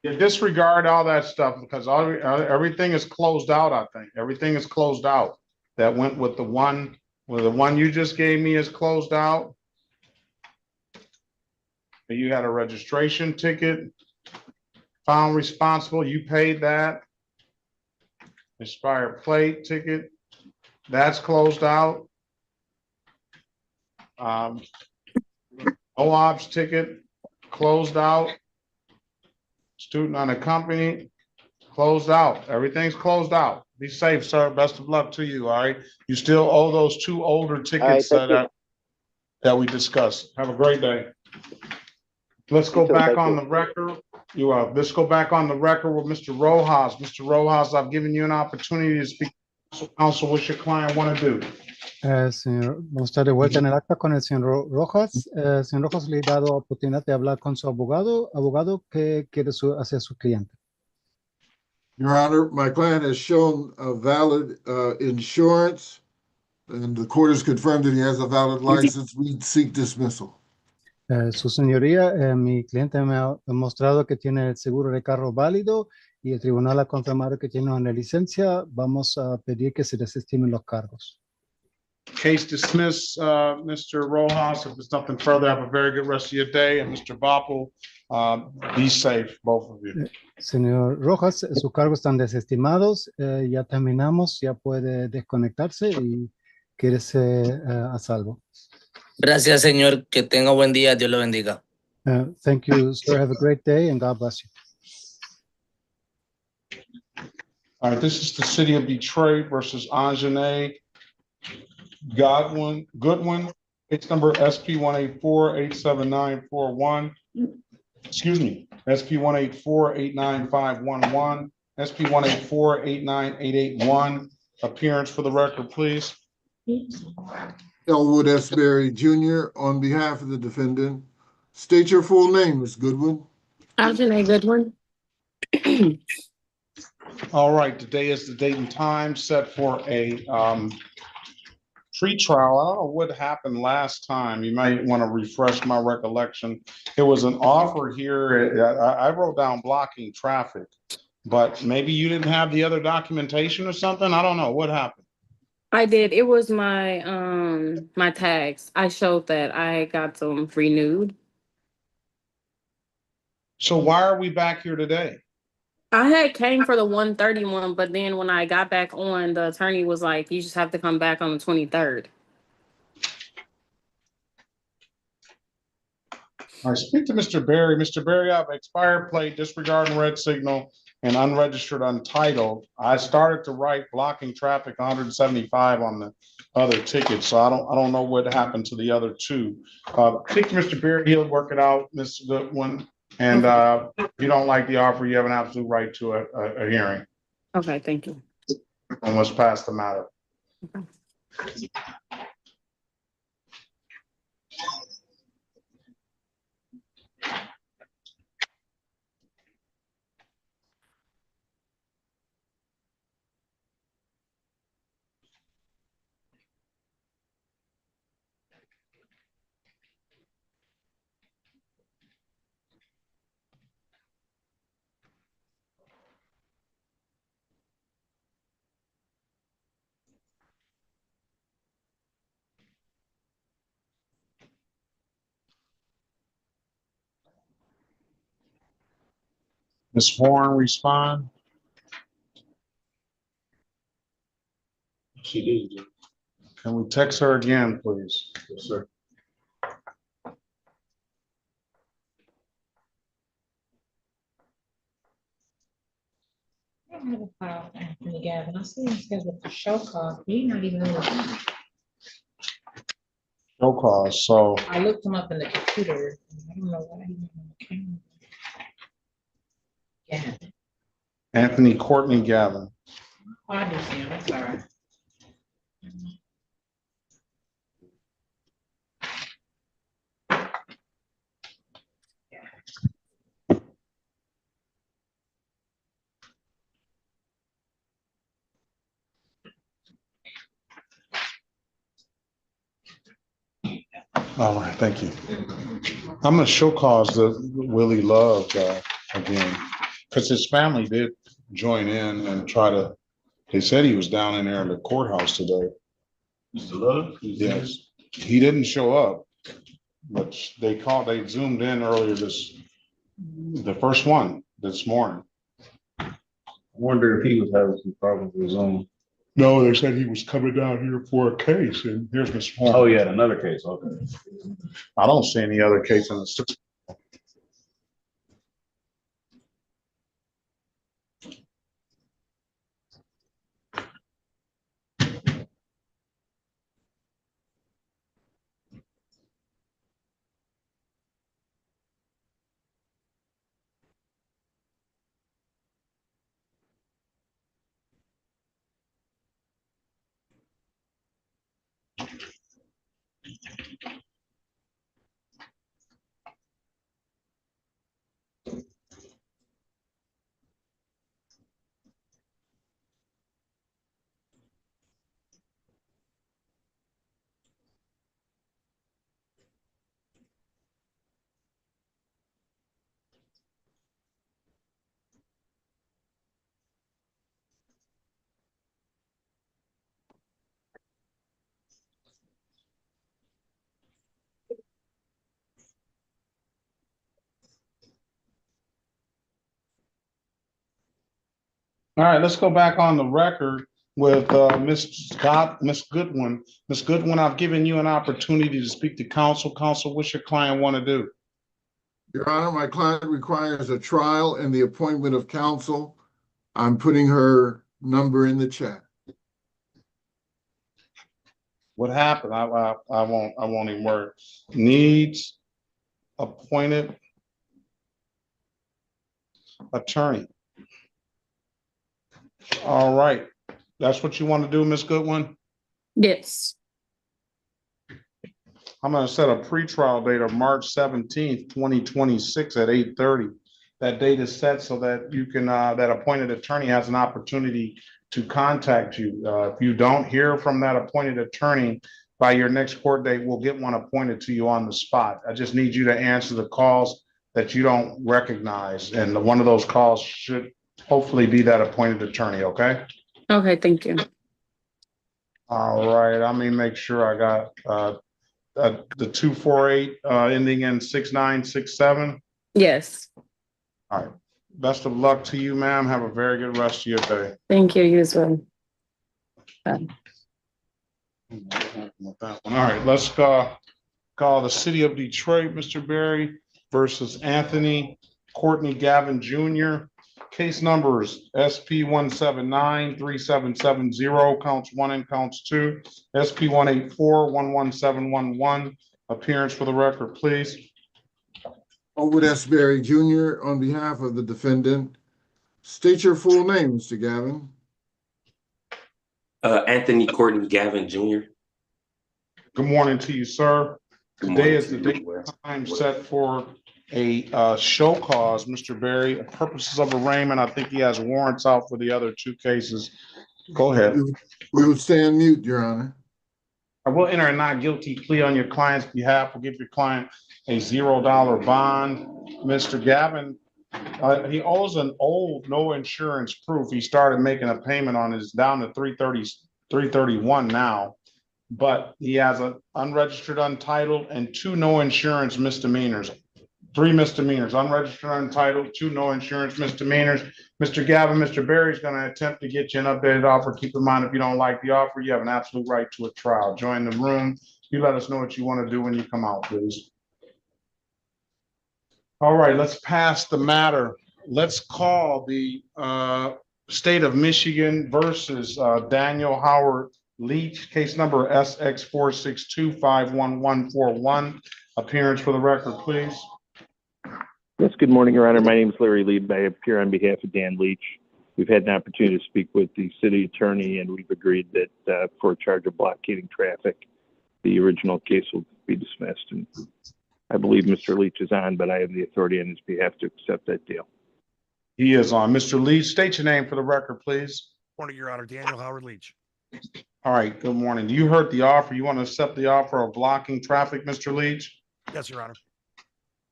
you disregard all that stuff because everything is closed out. I think everything is closed out. That went with the one you just gave me is closed out. You had a registration ticket, found responsible, you paid that. Expired plate ticket, that's closed out. OOBS ticket, closed out. Student unaccompanied, closed out. Everything's closed out. Be safe, sir. Best of luck to you, all right? You still owe those 2 older tickets that we discussed. Have a great day. Let's go back on the record. Let's go back on the record with Mr. Rojas. Mr. Rojas, I've given you an opportunity to speak. Counsel, what's your client want to do? Señor, vamos a estar de vuelta en el acta con el señor Rojas. Señor Rojas, le he dado oportunidad de hablar con su abogado. Abogado, ¿qué quiere hacer su cliente? Your Honor, my client has shown a valid insurance, and the court has confirmed that he has a valid license. We seek dismissal. Su señoría, mi cliente me ha mostrado que tiene el seguro de carro válido y el tribunal ha confirmado que tiene una licencia. Vamos a pedir que se desestimen los cargos. Case dismissed, Mr. Rojas. If there's nothing further, have a very good rest of your day. And Mr. Boppel, be safe, both of you. Señor Rojas, sus cargos están desestimados. Ya terminamos, ya puede desconectarse y quédese a salvo. Gracias, señor. Que tenga buen día. Dios lo bendiga. Thank you, sir. Have a great day and God bless you. All right, this is the city of Detroit versus Anjanae Goodwin. It's number SP 184-87941. Excuse me, SP 184-89511, SP 184-89881. Appearance for the record, please. Elwood S. Berry Jr. on behalf of the defendant. State your full name, Ms. Goodwin. Aljanae Goodwin. All right, today is the date and time set for a pre-trial. I don't know what happened last time. You might want to refresh my recollection. It was an offer here. I wrote down blocking traffic, but maybe you didn't have the other documentation or something. I don't know what happened. I did. It was my my tags. I showed that I got them renewed. So why are we back here today? I had came for the 131, but then when I got back on, the attorney was like, you just have to come back on the 23rd. All right, speak to Mr. Berry. Mr. Berry, I have expired plate, disregarding red signal, and unregistered untitled. I started to write blocking traffic 175 on the other ticket, so I don't know what happened to the other two. Speak to Mr. Berry, he'll work it out, Mr. Goodwin. And if you don't like the offer, you have an absolute right to a hearing. Okay, thank you. And let's pass the matter. Ms. Horn, respond. She did. Can we text her again, please? Yes, sir. don't have a file for Anthony Gavin. I see him scheduled for show call. He's not even in the. No cause, so I looked him up in the computer. I don't know why he's not on the camera. Gavin. Anthony Courtney Gavin. Oh, I do see him. That's all right. All right, thank you. I'm gonna show cause the Willie Love guy again, because his family did join in and try to, they said he was down in there in the courthouse today. Mr. Love? Yes, he didn't show up, but they zoomed in earlier the first one this morning. I wonder if he was having some problems with Zoom. No, they said he was coming down here for a case, and here's Mr. Horn. Oh, yeah, another case, okay. I don't see any other case in the system. All right, let's go back on the record with Miss Goodwin. Miss Goodwin, I've given you an opportunity to speak to counsel. Counsel, what's your client want to do? Your Honor, my client requires a trial and the appointment of counsel. I'm putting her number in the chat. What happened? I won't even worry. Needs appointed attorney. All right, that's what you want to do, Miss Goodwin? Yes. I'm gonna set a pretrial date of March 17th, 2026 at 8:30. That date is set so that you can, that appointed attorney has an opportunity to contact you. If you don't hear from that appointed attorney by your next court date, we'll get one appointed to you on the spot. I just need you to answer the calls that you don't recognize. And one of those calls should hopefully be that appointed attorney, okay? Okay, thank you. All right, let me make sure I got the 248 ending in 6967. Yes. All right. Best of luck to you, ma'am. Have a very good rest of your day. Thank you. You as well. Bye. All right, let's call the city of Detroit, Mr. Berry versus Anthony Courtney Gavin Jr. Case numbers SP 179-3770, counts 1 and counts 2, SP 184-11711. Appearance for the record, please. Elwood S. Berry Jr. on behalf of the defendant. State your full name, Mr. Gavin. Anthony Courtney Gavin Jr. Good morning to you, sir. Good Today morning is to the you date as well. time set for a show cause, Mr. Berry. Purposes of arraignment, I think he has warrants out for the other 2 cases. Go ahead. We would stand mute, Your Honor. I will enter a not guilty plea on your client's behalf. We'll give your client a $0 bond. Mr. Gavin, he owes an old no insurance proof. He started making a payment on his down to 331 now, but he has an unregistered, untitled, and 2 no insurance misdemeanors. 3 misdemeanors, unregistered, untitled, 2 no insurance misdemeanors. Mr. Gavin, Mr. Berry's going to attempt to get you an updated offer. Keep in mind, if you don't like the offer, you have an absolute right to a trial. Join the room. You let us know what you want to do when you come out, please. All right, let's pass the matter. Let's call the State of Michigan versus Daniel Howard Leach, case number SX462511141. Appearance for the record, please. Yes, good morning, Your Honor. My name is Larry Lieb. I appear on behalf of Dan Leach. We've had an opportunity to speak with the city attorney, and we've agreed that for a charge of blockading traffic, the original case will be dismissed. And I believe Mr. Leach is on, but I have the authority on his behalf to accept that deal. He is on. Mr. Leach, state your name for the record, please. Morning, Your Honor. Daniel Howard Leach. All right, good morning. You heard the offer. You want to accept the offer of blocking traffic, Mr. Leach? Yes, Your Honor.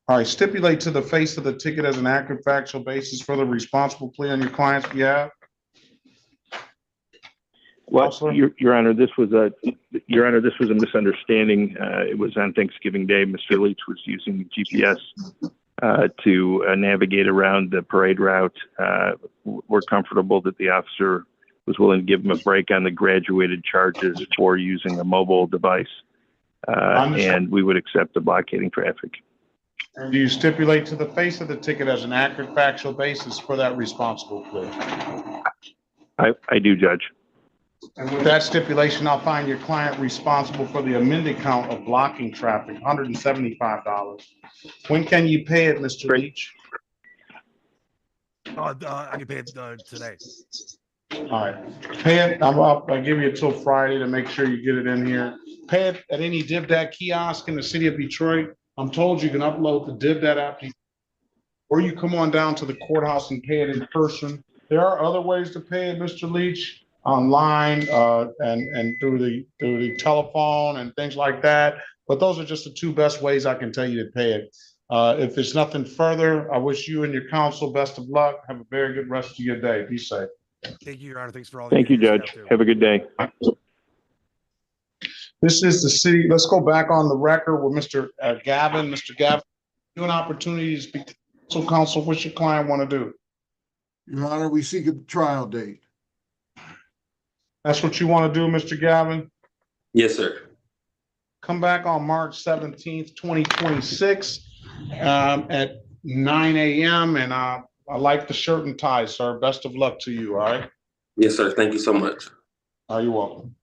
All right, stipulate to the face of the ticket as an accurate factual basis for the responsible plea on your client's behalf. Well, Your Honor, this was a misunderstanding. It was on Thanksgiving Day. Mr. Leach was using GPS to navigate around the parade route. We're comfortable that the officer was willing to give him a break on the graduated charges for using a mobile device, and we would accept the blockading traffic. And do you stipulate to the face of the ticket as an accurate factual basis for that responsible plea? I do, Judge. And with that stipulation, I'll find your client responsible for the amended count of blocking traffic, $175. When can you pay it, Mr. Leach? I can pay it today. All right, pay it. I'll give you until Friday to make sure you get it in here. Pay it at any DivDat kiosk in the city of Detroit. I'm told you can upload the DivDat app, or you come on down to the courthouse and pay it in person. There are other ways to pay it, Mr. Leach, online and through the telephone and things like that. But those are just the two best ways I can tell you to pay it. If there's nothing further, I wish you and your counsel best of luck. Have a very good rest of your day. Be safe. Thank you, Your Honor. Thanks for all. Thank you, Judge. Have a good day. This is the city. Let's go back on the record with Mr. Gavin. Mr. Gavin, you an opportunity to speak to counsel. What's your client want to do? Your Honor, we seek a trial date. That's what you want to do, Mr. Gavin? Yes, sir. Come back on March 17th, 2026 at 9 a.m. And I like the shirt and tie, sir. Best of luck to you, all right? Yes, sir. Thank you so much. You're welcome.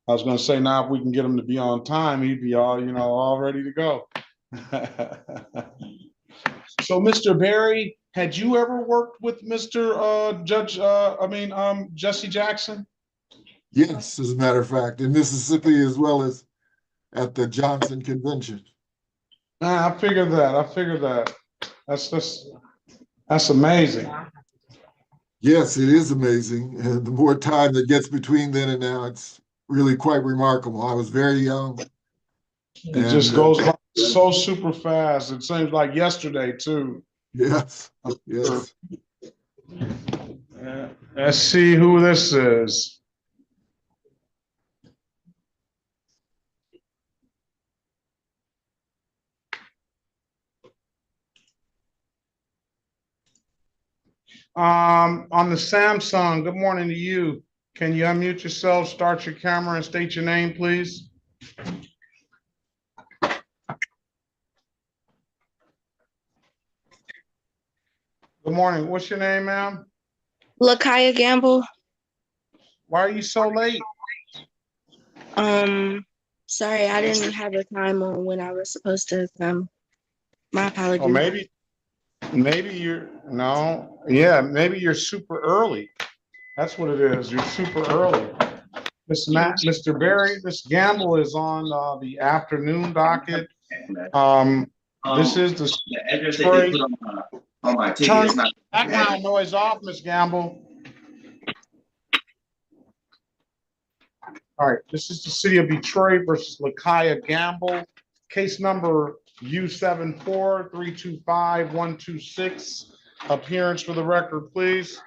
I was going to say, now if we can get him to be on time, he'd be all ready to go. So, Mr. Berry, had you ever worked with Mr. Jesse Jackson? Yes, as a matter of fact, in Mississippi as well as at the Johnson Convention. I figured that. That's amazing. Yes, it is amazing. And the more time that gets between then and now, it's really quite remarkable. I was very young. It just goes by so super fast. It seems like yesterday too. Yes. Yes. Let's see who this is. On the Samsung, good morning to you. Can you unmute yourself, start your camera, and state your name, please? Good morning. What's your name, ma'am? Lakaya Gamble. Why are you so late? Sorry, I didn't have a time on when I was supposed to come. My apologies. Or maybe you're maybe you're super early. That's what it is. You're super early. Mr. Berry, Miss Gamble is on the afternoon docket. This is the address that they put on my ticket. turn It's not background noise off, Miss Gamble. All right, this is the city of Detroit versus Lakaya Gamble. Case number U74325-126. Appearance for the record, please.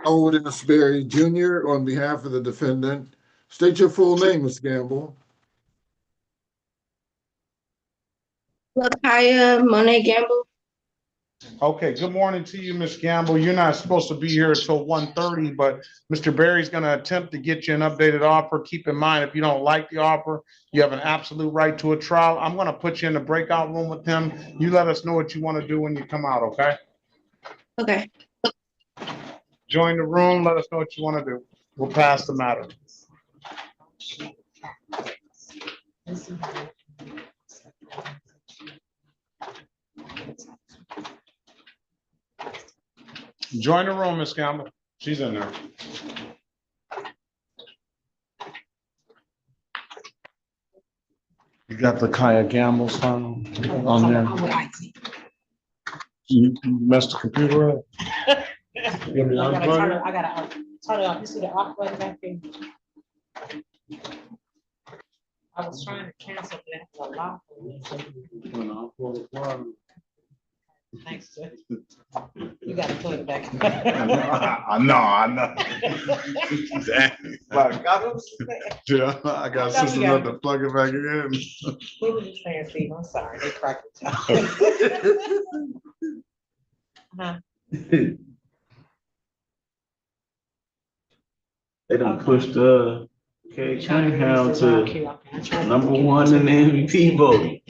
Howard S. Berry Jr. on behalf of the defendant. State your full name, Ms. Gamble. Lakaya Monet Gamble. Okay, good morning to you, Ms. Gamble. You're not supposed to be here until 1:30, but Mr. Berry's gonna attempt to get you an updated offer. Keep in mind, if you don't like the offer, you have an absolute right to a trial. I'm gonna put you in the breakout room with him. You let us know what you want to do when you come out, okay? Okay. Join the room, let us know what you want to do. We'll pass the matter. Join the room, Ms. Gamble. She's in there. You got the Kaya Gamble file on there? You messed the computer up? You want me to unplug it? I gotta turn it off. You see the off button back there? I was trying to cancel that for a lock. Thanks, sir. You gotta plug it back. I know. Like, yeah, I got sisters up to plug it back in. What were you saying, Steve? I'm sorry, they cracked it. Huh? They done pushed Cade Cunningham to #1 in the MVP voting.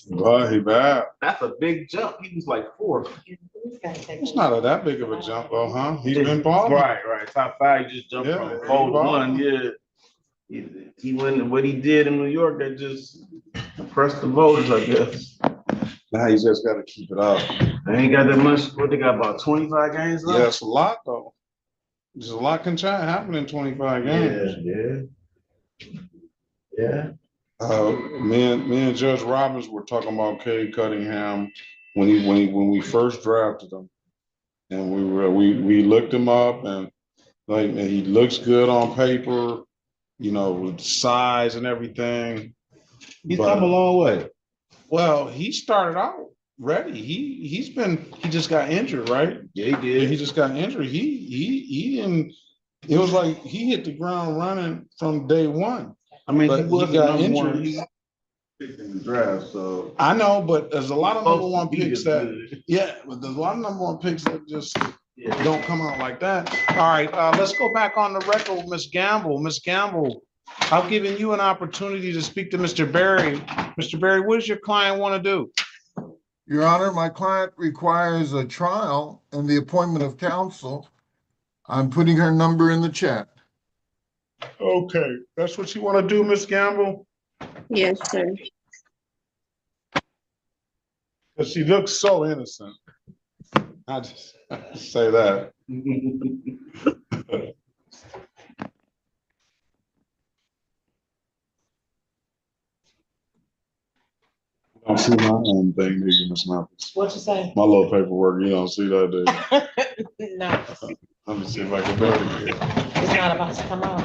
Well, he bad. That's a big jump. He was like 4th. It's not that big of a jump though, huh? He's been balling. Right. Top 5, he just jumped from 4 to 1. Yeah. He went what he did in New York, that just impressed the voters, I guess. Now you just gotta keep it up. They ain't got that much. What they got, about 25 games left? Yeah, it's a lot though. There's a lot can happen in 25 games. Yeah. Me and Judge Robbins were talking about Cade Cunningham when we first drafted him, and we looked him up, and like, and he looks good on paper, you know, with size and everything. He's come a long way. Well, he started out ready. He just got injured, right? Yeah, he did. He just got injured. He didn't. It was like he hit the ground running from day one. I mean, but he was he got number injured. one. He picked in the draft, so I know, but there's a lot of number one be picks as that, good. yeah, but there's a lot of number one picks that just don't come out like that. All right, let's go back on the record with Ms. Gamble. Ms. Gamble, I've given you an opportunity to speak to Mr. Berry. Mr. Berry, what does your client want to do? Your Honor, my client requires a trial and the appointment of counsel. I'm putting her number in the chat. Okay, that's what you want to do, Ms. Gamble? Yes, sir. Because she looks so innocent. I just say that. I don't see my own thing, do you, Ms. Mathis? What you say? My little paperwork, you don't see that, do you? No, Let me see if I can better it. it's not about to come out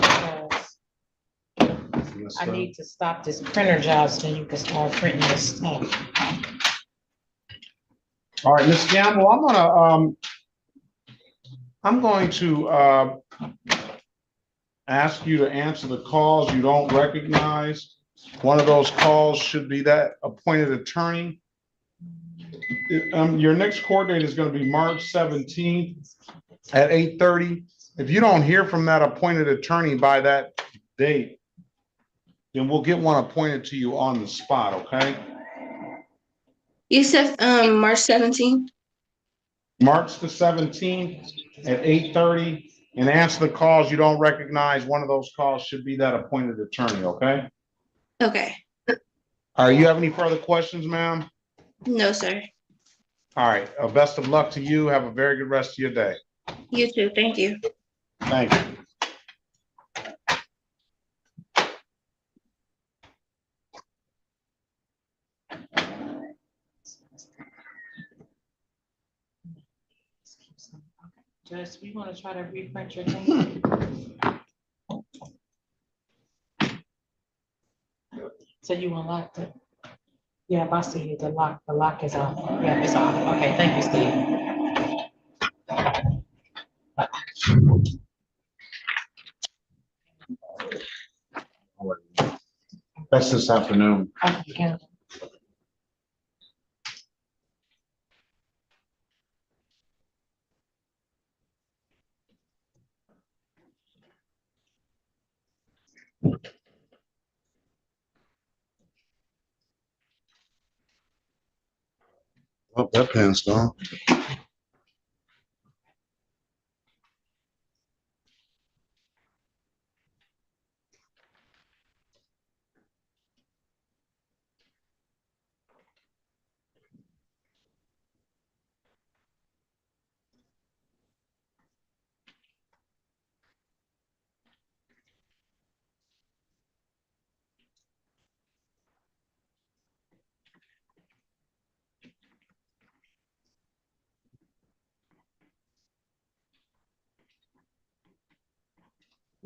because I need to stop this printer job so you can start printing this stuff. All right, Ms. Gamble, I'm going to ask you to answer the calls you don't recognize. One of those calls should be that appointed attorney. Your next court date is going to be March 17th at 8:30. If you don't hear from that appointed attorney by that date, then we'll get one appointed to you on the spot, okay? You said March 17th? March the 17th at 8:30, and answer the calls you don't recognize. One of those calls should be that appointed attorney, okay? Okay. All right, you have any further questions, ma'am? No, sir. All right, best of luck to you. Have a very good rest of your day. You too. Thank you. Thank you. Judge, we want to try to reprint your thing. So you unlocked it? Yeah, I see it. The lock is off. Yeah, it's off. Okay, thank you, Steve. That's this afternoon. Okay. Oh, that pen's gone.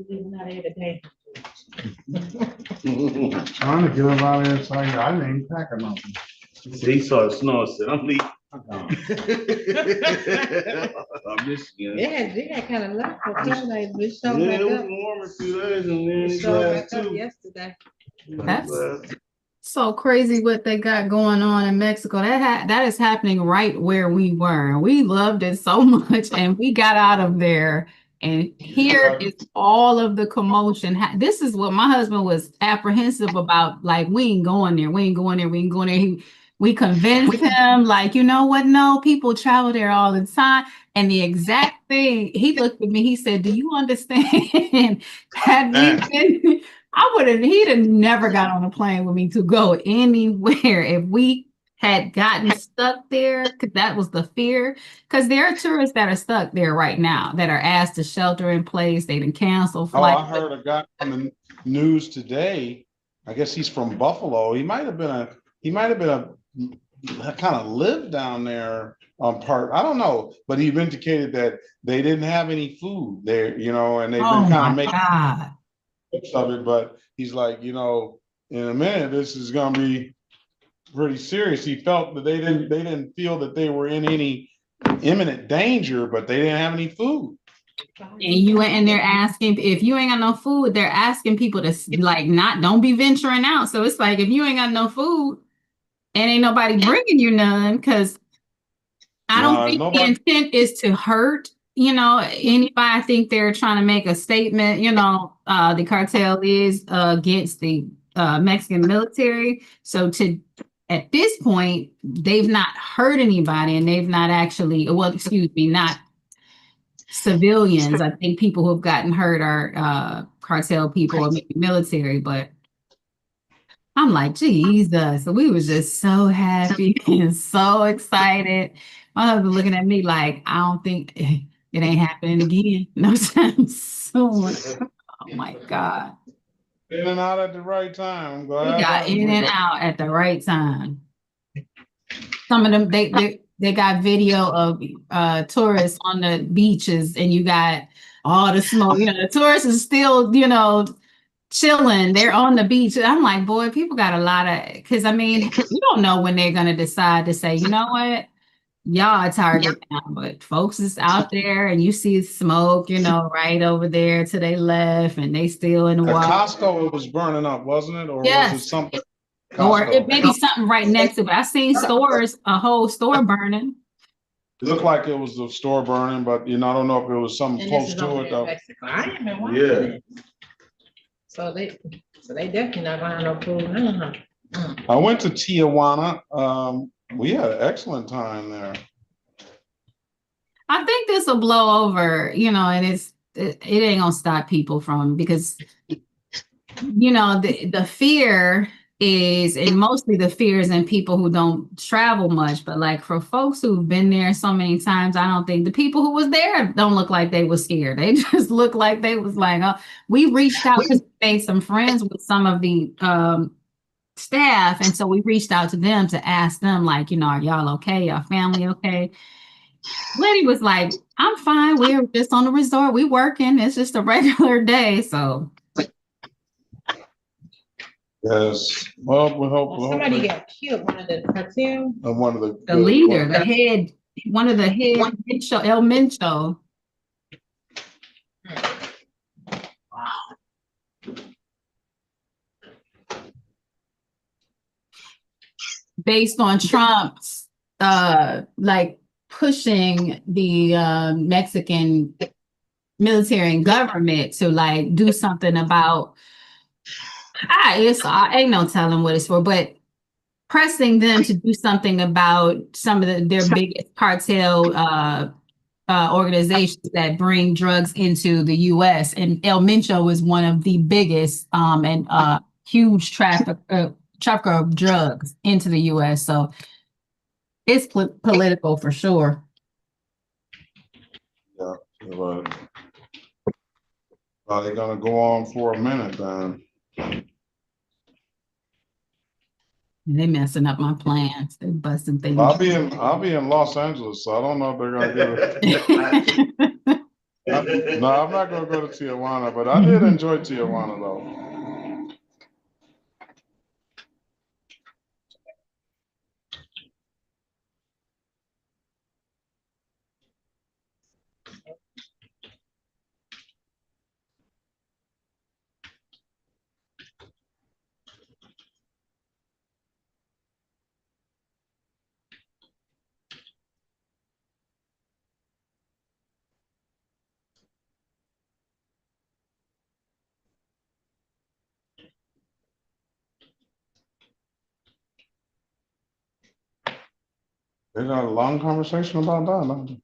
Not here today. Trying to get him out of here, so I didn't even pack him up. See, he saw the snow and said, I'm leaving. Michigan. It had kind of left for a couple days, but it showed Yeah, back it was up. warm a few days and then It it showed last back up too. yesterday. That's so crazy what they got going on in Mexico. That is happening right where we were. We loved it so much, and we got out of there. And here is all of the commotion. This is what my husband was apprehensive about. Like, we ain't going there. We ain't going there. We ain't going there. We convinced him, like, you know what? No, people travel there all the time. And the exact thing, he looked at me, he said, do you understand? Had we been, he'd have never got on a plane with me to go anywhere if we had gotten stuck there, because that was the fear. Because there are tourists that are stuck there right now that are asked to shelter in place. They didn't cancel Oh, I flights. heard a guy on the news today. I guess he's from Buffalo. He might have been kind of lived down there on part. I don't know, but he indicated that they didn't have any food there, and they've been kind of making of it. But he's like, in a minute, this is going to be pretty serious. He felt that they didn't feel that they were in any imminent danger, but they didn't have any food. And they're asking, if you ain't got no food, they're asking people to don't be venturing out. So it's like, if you ain't got no food and ain't nobody bringing you none, because I don't think the intent is to hurt, anybody. I think they're trying to make a statement, the cartel is against the Mexican military. So at this point, they've not hurt anybody, and they've not actually, not civilians. I think people who have gotten hurt are cartel people or maybe military, but I'm like, Jesus. So we was just so happy and so excited. My husband looking at me like, I don't think it ain't happening again. No time soon. Oh my God. In and out at the right time. I'm glad. We got in and out at the right time. Some of them, they got video of tourists on the beaches, and you got all the smoke. The tourists is still, chilling. They're on the beach. I'm like, boy, people got a lot of, because you don't know when they're gonna decide to say, you know what, y'all are target now, but folks is out there, and you see smoke, right over there to their left, and they still in the water. Costco was burning up, wasn't it? Or yes. Was it something? Or it may be something right next to it. I've seen a whole store burning. It looked like it was the store burning, but I don't know if it was something close to it though. I didn't even watch it. So they definitely not gonna have no food. I went to Tijuana. We had an excellent time there. I think this will blow over, and it ain't gonna stop people from, because the fear is, and mostly the fear is in people who don't travel much, but like for folks who've been there so many times, I don't think the people who was there don't look like they were scared. They just look like they was like, oh, we reached out because we made some friends with some of the staff, and so we reached out to them to ask them, like, are y'all okay? Y'all family okay? Lady was like, I'm fine. We're just on the resort. We working. It's just a regular day. So yes. Well, we hope. Somebody got killed. One of the cartel. One of the leader, the head, one of the head, El Mencho. Wow. Based on Trump's pushing the Mexican military and government to do something about. I ain't no telling what it's for, but pressing them to do something about some of their biggest cartel organizations that bring drugs into the U.S. And El Mencho is one of the biggest and huge trafficker of drugs into the U.S. So it's political for sure. Yeah, but they're gonna go on for a minute then. They messing up my plans. They busting things. I'll be in Los Angeles, so I don't know if they're gonna get it. No, I'm not gonna go to Tijuana, but I did enjoy Tijuana though. They got a long conversation about that. Don't they?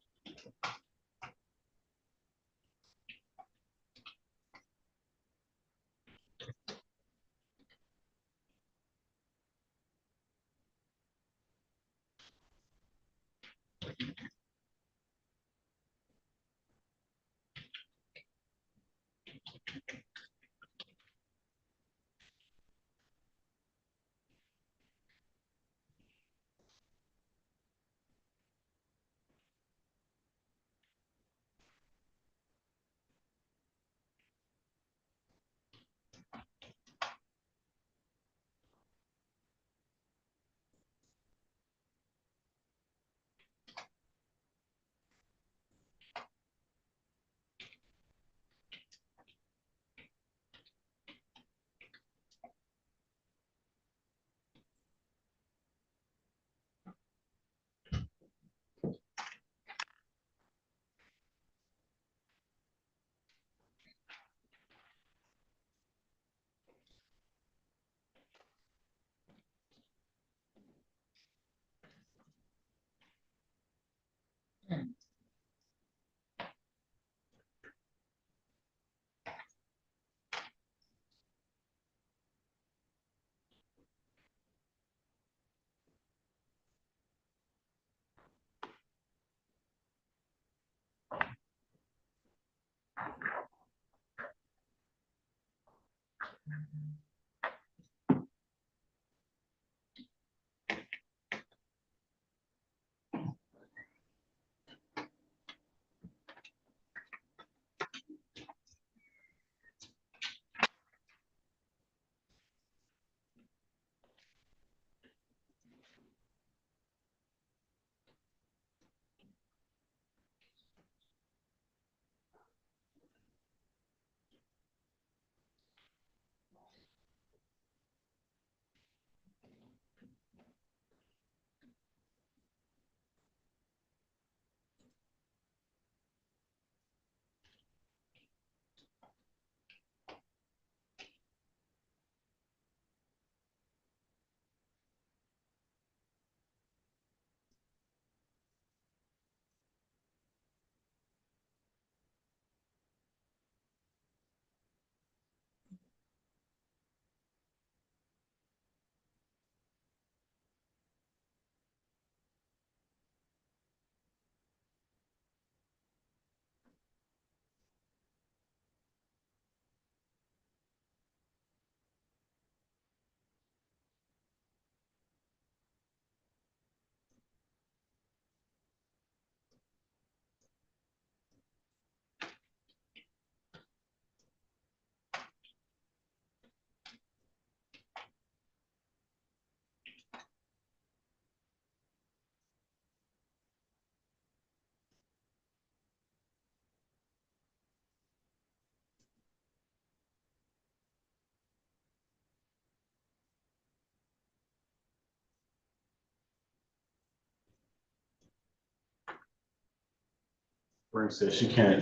Frank said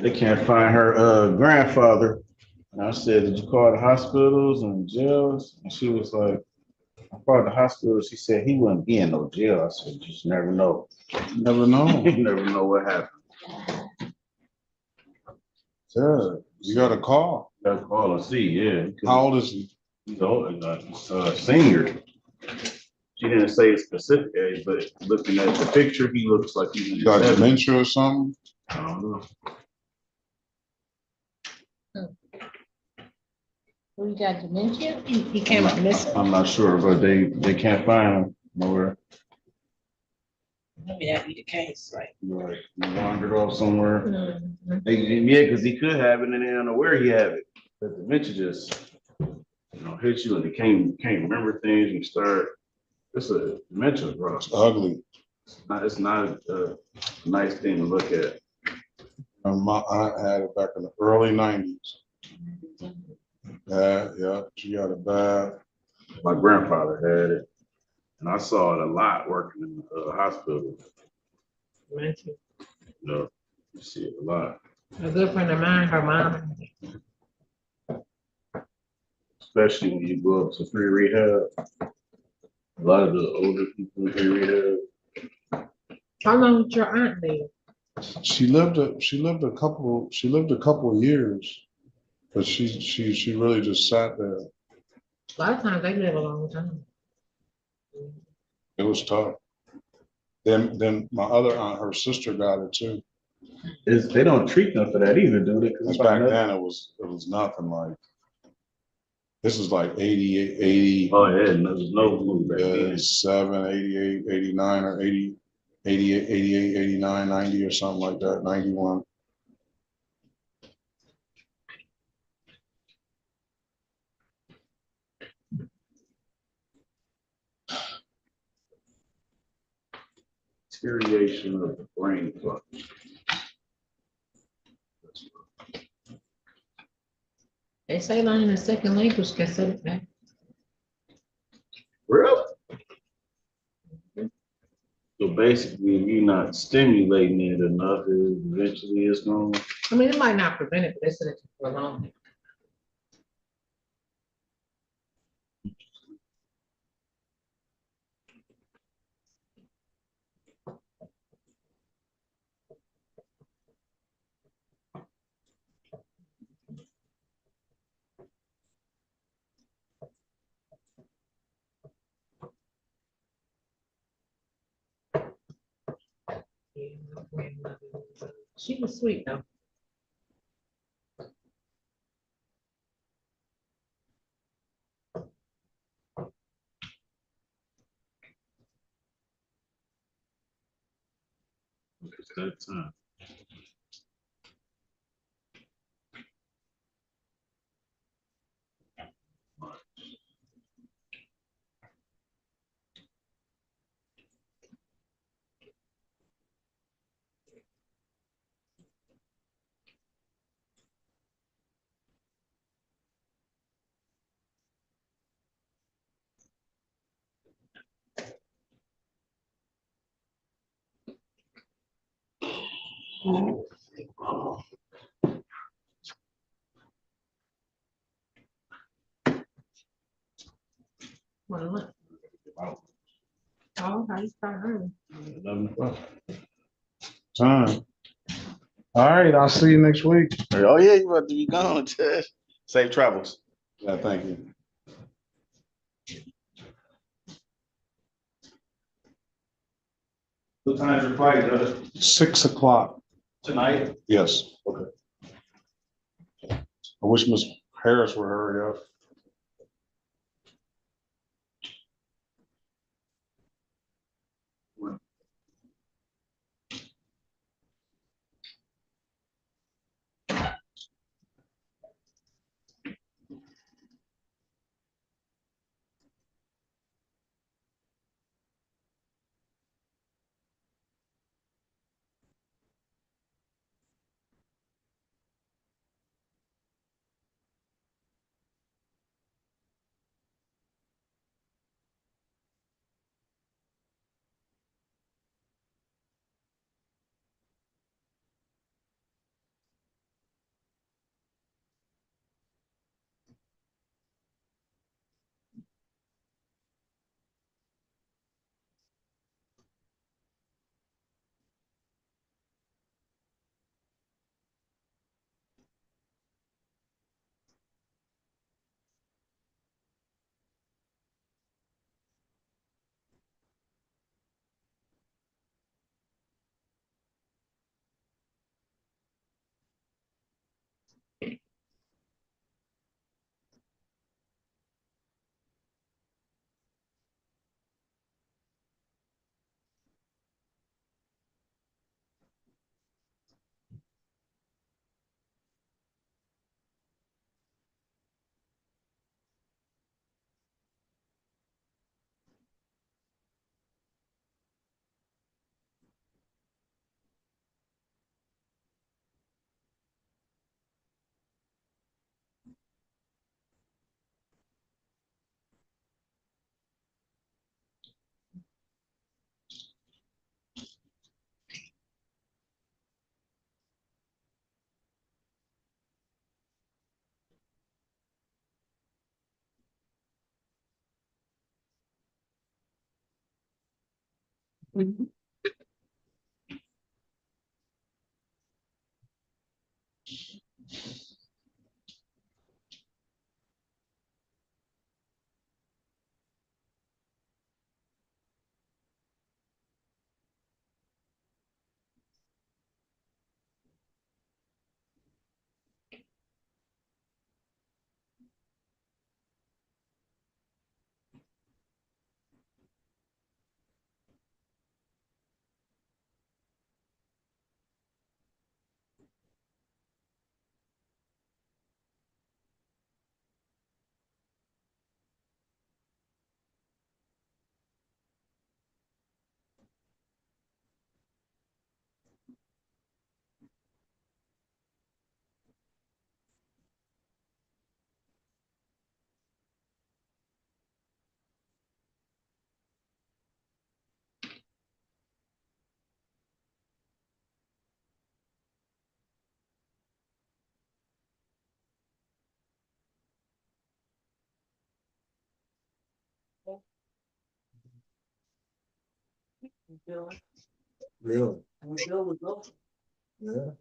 they can't find her grandfather. And I said, did you call the hospitals and jails? And she was like, I brought the hospital. She said he wouldn't be in no jail. I said, just never know. Never know. You never know what happened. Yeah, you got a call. Got to call and see. Yeah. How old is he? He's old, senior. She didn't say a specific age, but looking at the picture, he looks like he's Got dementia or something? I don't know. Who got dementia? He came up missing. I'm not sure, but they can't find him nowhere. Maybe that be the case, right? Like he wandered off somewhere. Mhm. Yeah, because he could have it and they don't know where he have it. But dementia just hits you and you can't remember things. You start. It's a dementia, bro. It's ugly. It's not a nice thing to look at. My aunt had it back in the early 90s. Yeah, she got it bad. My grandfather had it, and I saw it a lot working in the hospital. Dementia. You see it a lot. A good friend of mine, her mom. Especially when you go up to free rehab. A lot of the older people in free rehab. How long did your aunt live? She lived a couple of years, but she really just sat there. A lot of times they live a long time. It was tough. Then my other aunt, her sister got it too. They don't treat them for that either, do they? Because back then it was nothing like. This is like 80. Oh yeah, there's no food back then. 87, 88, 89, or 80, 88, 88, 89, 90 or something like that, 91. Deterioration of the brain function. They say learning a second language can set it back. Really? So basically, if you're not stimulating it enough, eventually it's going to. I mean, it might not prevent it, but they said it for long. She was sweet though. It's that time. Well, oh, how you start early? 11 o'clock. Time. All right, I'll see you next week. Oh yeah, you about to be gone, Ted. Safe travels. Yeah, thank you. What time's your flight, Judge? 6 o'clock. Tonight? Yes. Okay. I wish Miss Harris would hurry up. Really? Yeah.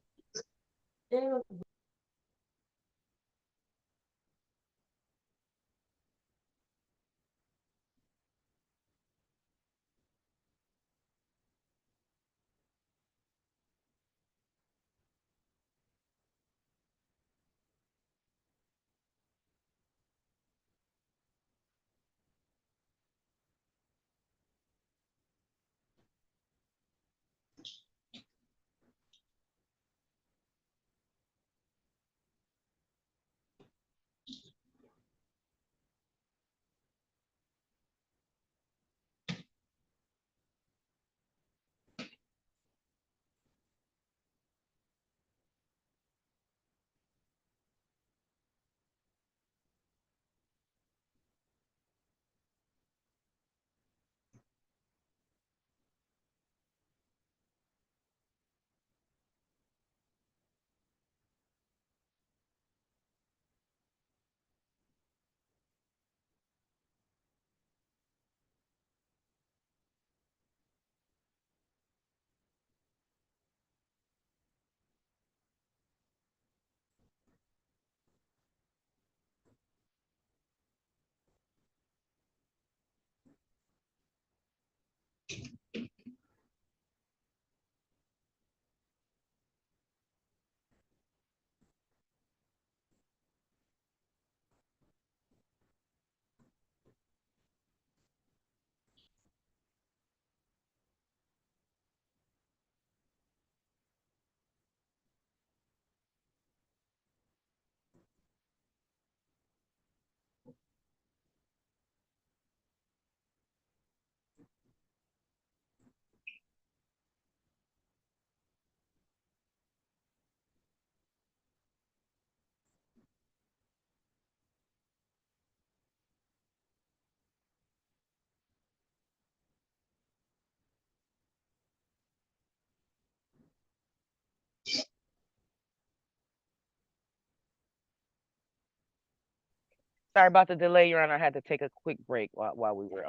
Sorry about the delay, Your Honor. I had to take a quick break while we were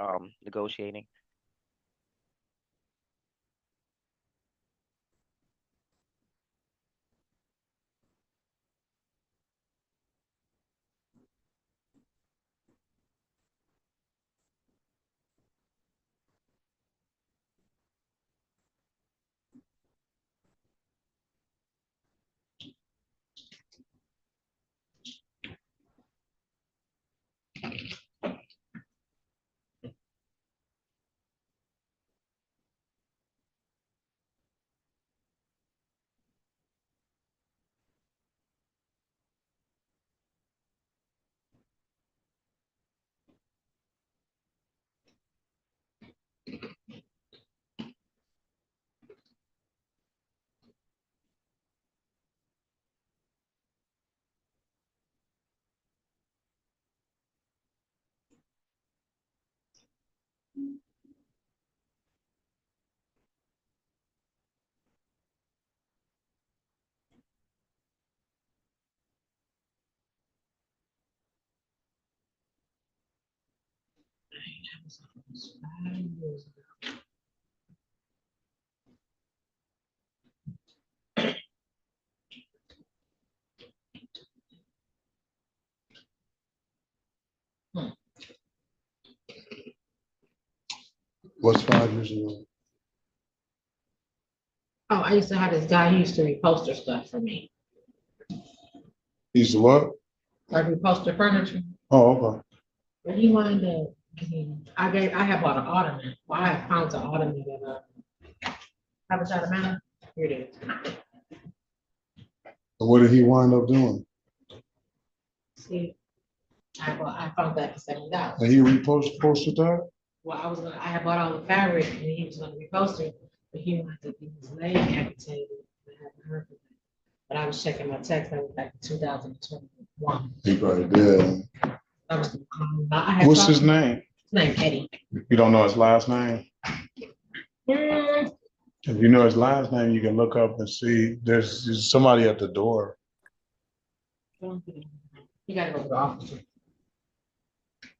negotiating. What's 5 years ago? Oh, I used to have this guy, he used to reposter stuff for me. He's what? Like reposter furniture. Oh, okay. But he wanted to, I had bought an ottoman. Well, I had found an ottoman in have a shot of mana. Here it is. So what did he wind up doing? See, I found that for $70. And he posted that? Well, I had bought all the fabric and he was gonna repost it, but he wanted to get his leg amputated. I haven't heard from him. But I was checking my text, that was back in 2021. He probably did. I was, What's his name? His name Eddie. You don't know his last name? Mm, If you know his last name, you can look up and see there's somebody at the door. You gotta go to the office.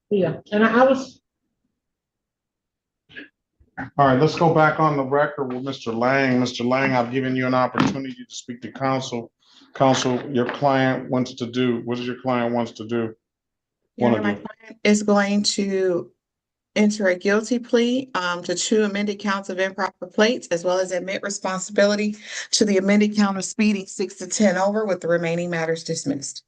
Yeah, and I was. All right, let's go back on the record with Mr. Lang. Mr. Lang, I've given you an opportunity to speak to counsel. Counsel, your client wants to do, what does your client wants to do? Your Honor, my client is going to enter a guilty plea to 2 amended counts of improper plates, as well as admit responsibility to the amended count of speeding 6 to 10 over, with the remaining matters dismissed.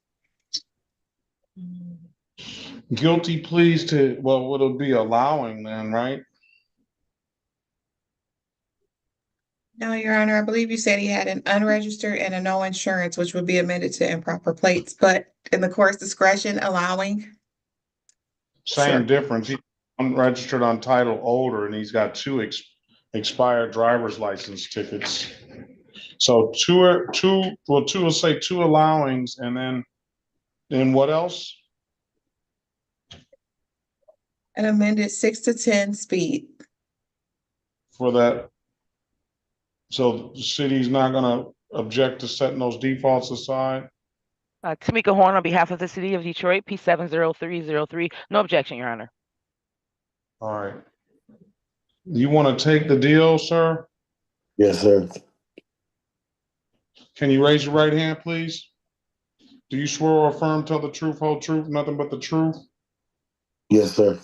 Guilty pleas to, well, what it'll be allowing then, right? No, Your Honor, I believe you said he had an unregistered and a no insurance, which would be amended to improper plates, but in the court's discretion, allowing. Same Sure. difference. He's unregistered, untitled, older, and he's got 2 expired driver's license tickets. So two will say 2 allowings, and then what else? An amended 6 to 10 speed. For that. So the city's not gonna object to setting those defaults aside? Tamika Horn on behalf of the City of Detroit, P70303. No objection, Your Honor. All right. You want to take the deal, sir? Yes, sir. Can you raise your right hand, please? Do you swear or affirm, tell the truth, whole truth, nothing but the truth? Yes, sir.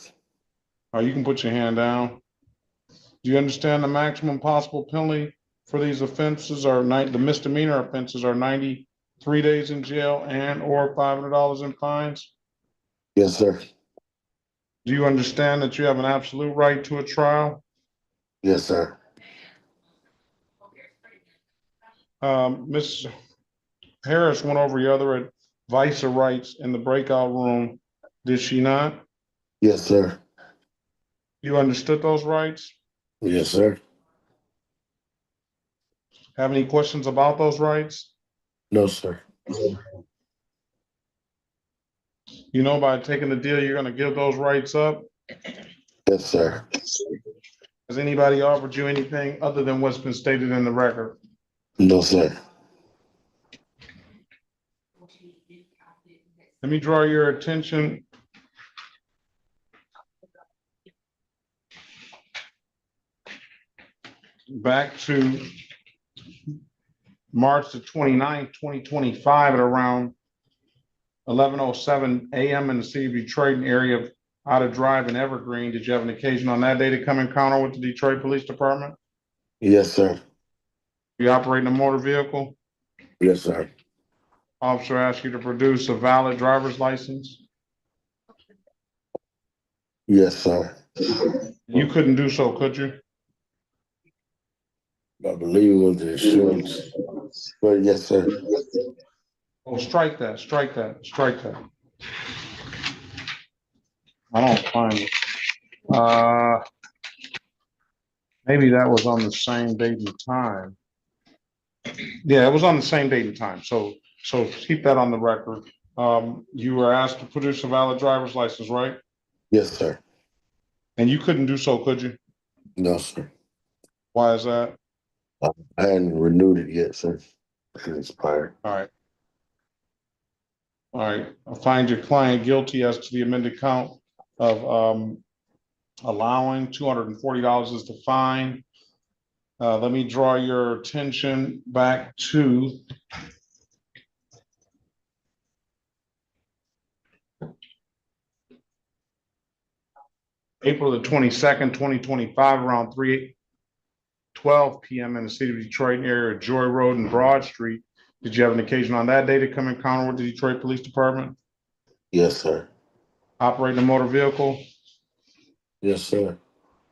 All right, you can put your hand down. Do you understand the maximum possible penalty for these offenses are the misdemeanor offenses are 93 days in jail and or $500 in fines? Yes, sir. Do you understand that you have an absolute right to a trial? Yes, sir. Ms. Harris went over your other advice or rights in the breakout room, did she not? Yes, sir. You understood those rights? Yes, sir. Have any questions about those rights? No, sir. You know, by taking the deal, you're gonna give those rights up? Yes, sir. Has anybody offered you anything other than what's been stated in the record? No, sir. Let me draw your attention. Back to March the 29th, 2025 at around 11:07 a.m. in the city of Detroit, an area of Otter Drive and Evergreen. Did you have an occasion on that day to come encounter with the Detroit Police Department? Yes, sir. You operating a motor vehicle? Yes, sir. Officer asked you to produce a valid driver's license? Yes, sir. You couldn't do so, could you? I believe it was the insurance, but yes, sir. Oh, strike that, strike that, strike that. I don't find it. Maybe that was on the same date and time. Yeah, it was on the same date and time. So keep that on the record. You were asked to produce a valid driver's license, right? Yes, sir. And you couldn't do so, could you? No, sir. Why is that? I hadn't renewed it yet, sir. It expired. All right. All right. I find your client guilty as to the amended count of allowing $240 is the fine. Let me draw your attention back to April the 22nd, 2025, around 3:12 p.m. in the city of Detroit area of Joy Road and Broad Street. Did you have an occasion on that day to come in encounter with the Detroit Police Department? Yes, sir. Operating a motor vehicle? Yes, sir.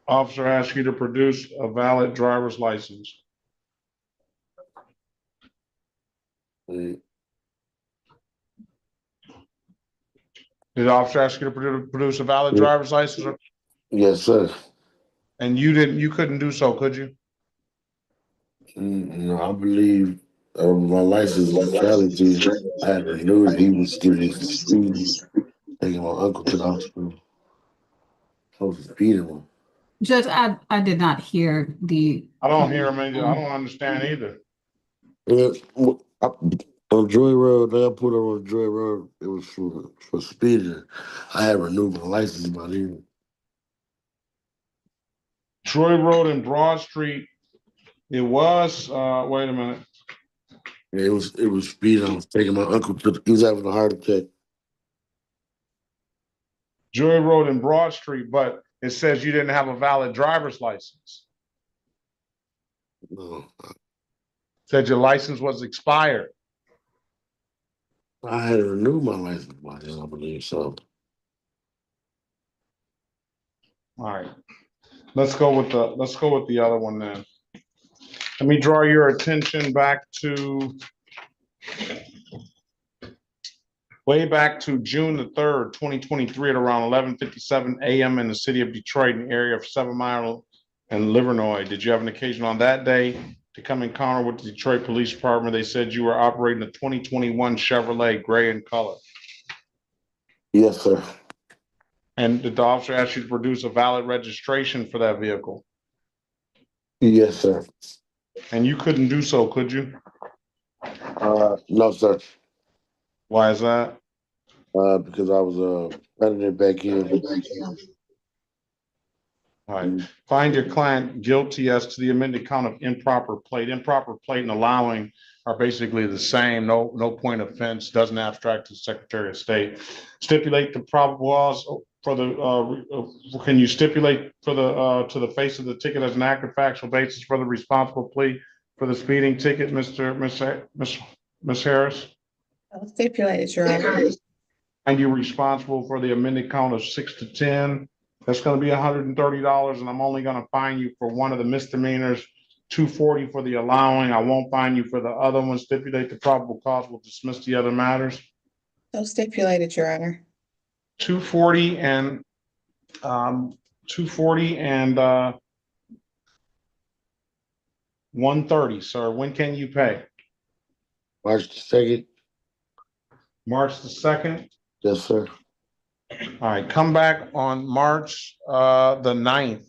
Officer asks you to produce a valid driver's license. Mm, Did the officer ask you to produce a valid driver's license? Yes, sir. And you couldn't do so, could you? No, I believe my license was valid. I had renewed it. He was speeding, taking my uncle to the hospital. I was speeding him. Judge, I did not hear the. I don't hear him either. I don't understand either. Yeah, on Joy Road, I put her on Joy Road. It was for speeding. I had renewed my license by then. Troy Road and Broad Street, it was, wait a minute. Yeah, it was speeding. I was taking my uncle he was having a heart attack. Joy Road and Broad Street, but it says you didn't have a valid driver's license. No, Said your license was expired. I had renewed my license by then, I believe so. All right. Let's go with the other one then. Let me draw your attention back to way back to June the 3rd, 2023 at around 11:57 a.m. in the city of Detroit in the area of 7 Mile and Livernois. Did you have an occasion on that day to come in encounter with the Detroit Police Department? They said you were operating a 2021 Chevrolet gray in color. Yes, sir. And did the officer ask you to produce a valid registration for that vehicle? Yes, sir. And you couldn't do so, could you? No, sir. Why is that? Because I was running it back in. All right. Find your client guilty as to the amended count of improper plate. Improper plate and allowing are basically the same. No point offense, doesn't abstract to the Secretary of State. Stipulate the probable cause for the, can you stipulate for the, to the face of the ticket as an accurate factual basis for the responsible plea for the speeding ticket, Miss Harris? I'll stipulate it, Your Honor. And you're responsible for the amended count of 6 to 10. That's going to be $130, and I'm only going to fine you for one of the misdemeanors, $240 for the allowing. I won't fine you for the other one. Stipulate the probable cause. We'll dismiss the other matters. So stipulated, Your Honor. 240 and 130, sir. When can you pay? March the 2nd. March the 2nd. Yes, sir. All right, come back on March the 9th.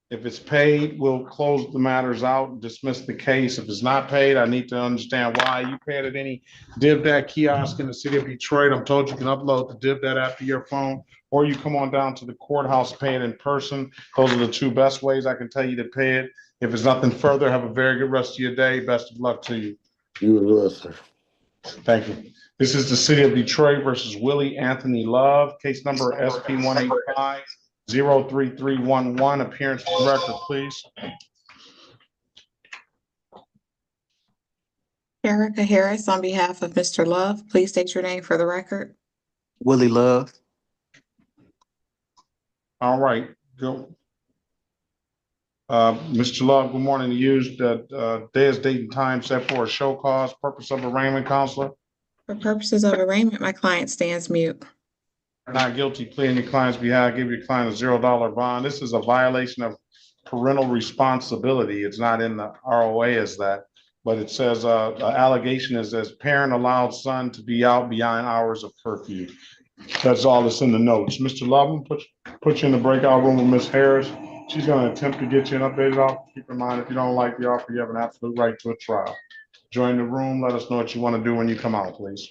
If it's paid, we'll close the matters out and dismiss the case. If it's not paid, I need to understand why. You paid at any DivDat kiosk in the city of Detroit. I'm told you can upload the DivDat app to your phone, or you come on down to the courthouse, pay it in person. Those are the two best ways I can tell you to pay it. If it's nothing further, have a very good rest of your day. Best of luck to you. You as well, sir. Thank you. This is the city of Detroit versus Willie Anthony Love, case number SP 185-03311. Appearance for the record, please. Erica Harris, on behalf of Mr. Love, please state your name for the record. Willie Love. All right, go. Mr. Love, good morning. You used day, date, and time set for a show cause, purpose of arraignment, counselor. For purposes of arraignment, my client stands mute. Not guilty plea on your client's behalf, give your client a $0 bond. This is a violation of parental responsibility. It's not in the ROA as that, but it says the allegation is as parent allowed son to be out beyond hours of curfew. That's all that's in the notes. Mr. Love, put you in the breakout room with Ms. Harris. She's going to attempt to get you an updated offer. Keep in mind, if you don't like the offer, you have an absolute right to a trial. Join the room. Let us know what you want to do when you come out, please.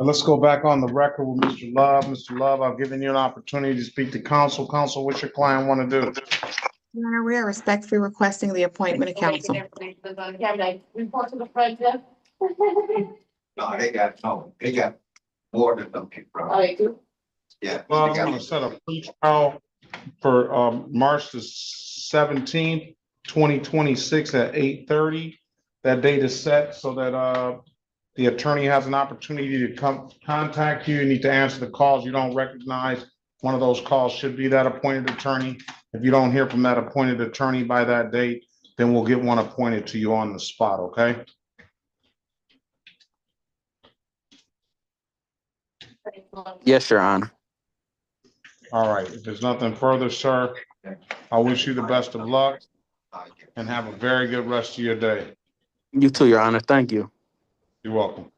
Let's go back on the record with Mr. Love. Mr. Love, I've given you an opportunity to speak to counsel. Counsel, what's your client want to do? Your Honor, we are respectfully requesting the appointment of counsel. Report to the president. No, they got more than them people. Oh, they do? Yeah. Well, I'm gonna set a pre-trial for March the 17th, 2026 at 8:30. That date is set so that the attorney has an opportunity to come contact you. You need to answer the calls you don't recognize. One of those calls should be that appointed attorney. If you don't hear from that appointed attorney by that date, then we'll get one appointed to you on the spot, okay? Yes, Your Honor. All right, if there's nothing further, sir, I wish you the best of luck and have a very good rest of your day. You too, Your Honor. Thank you. You're welcome.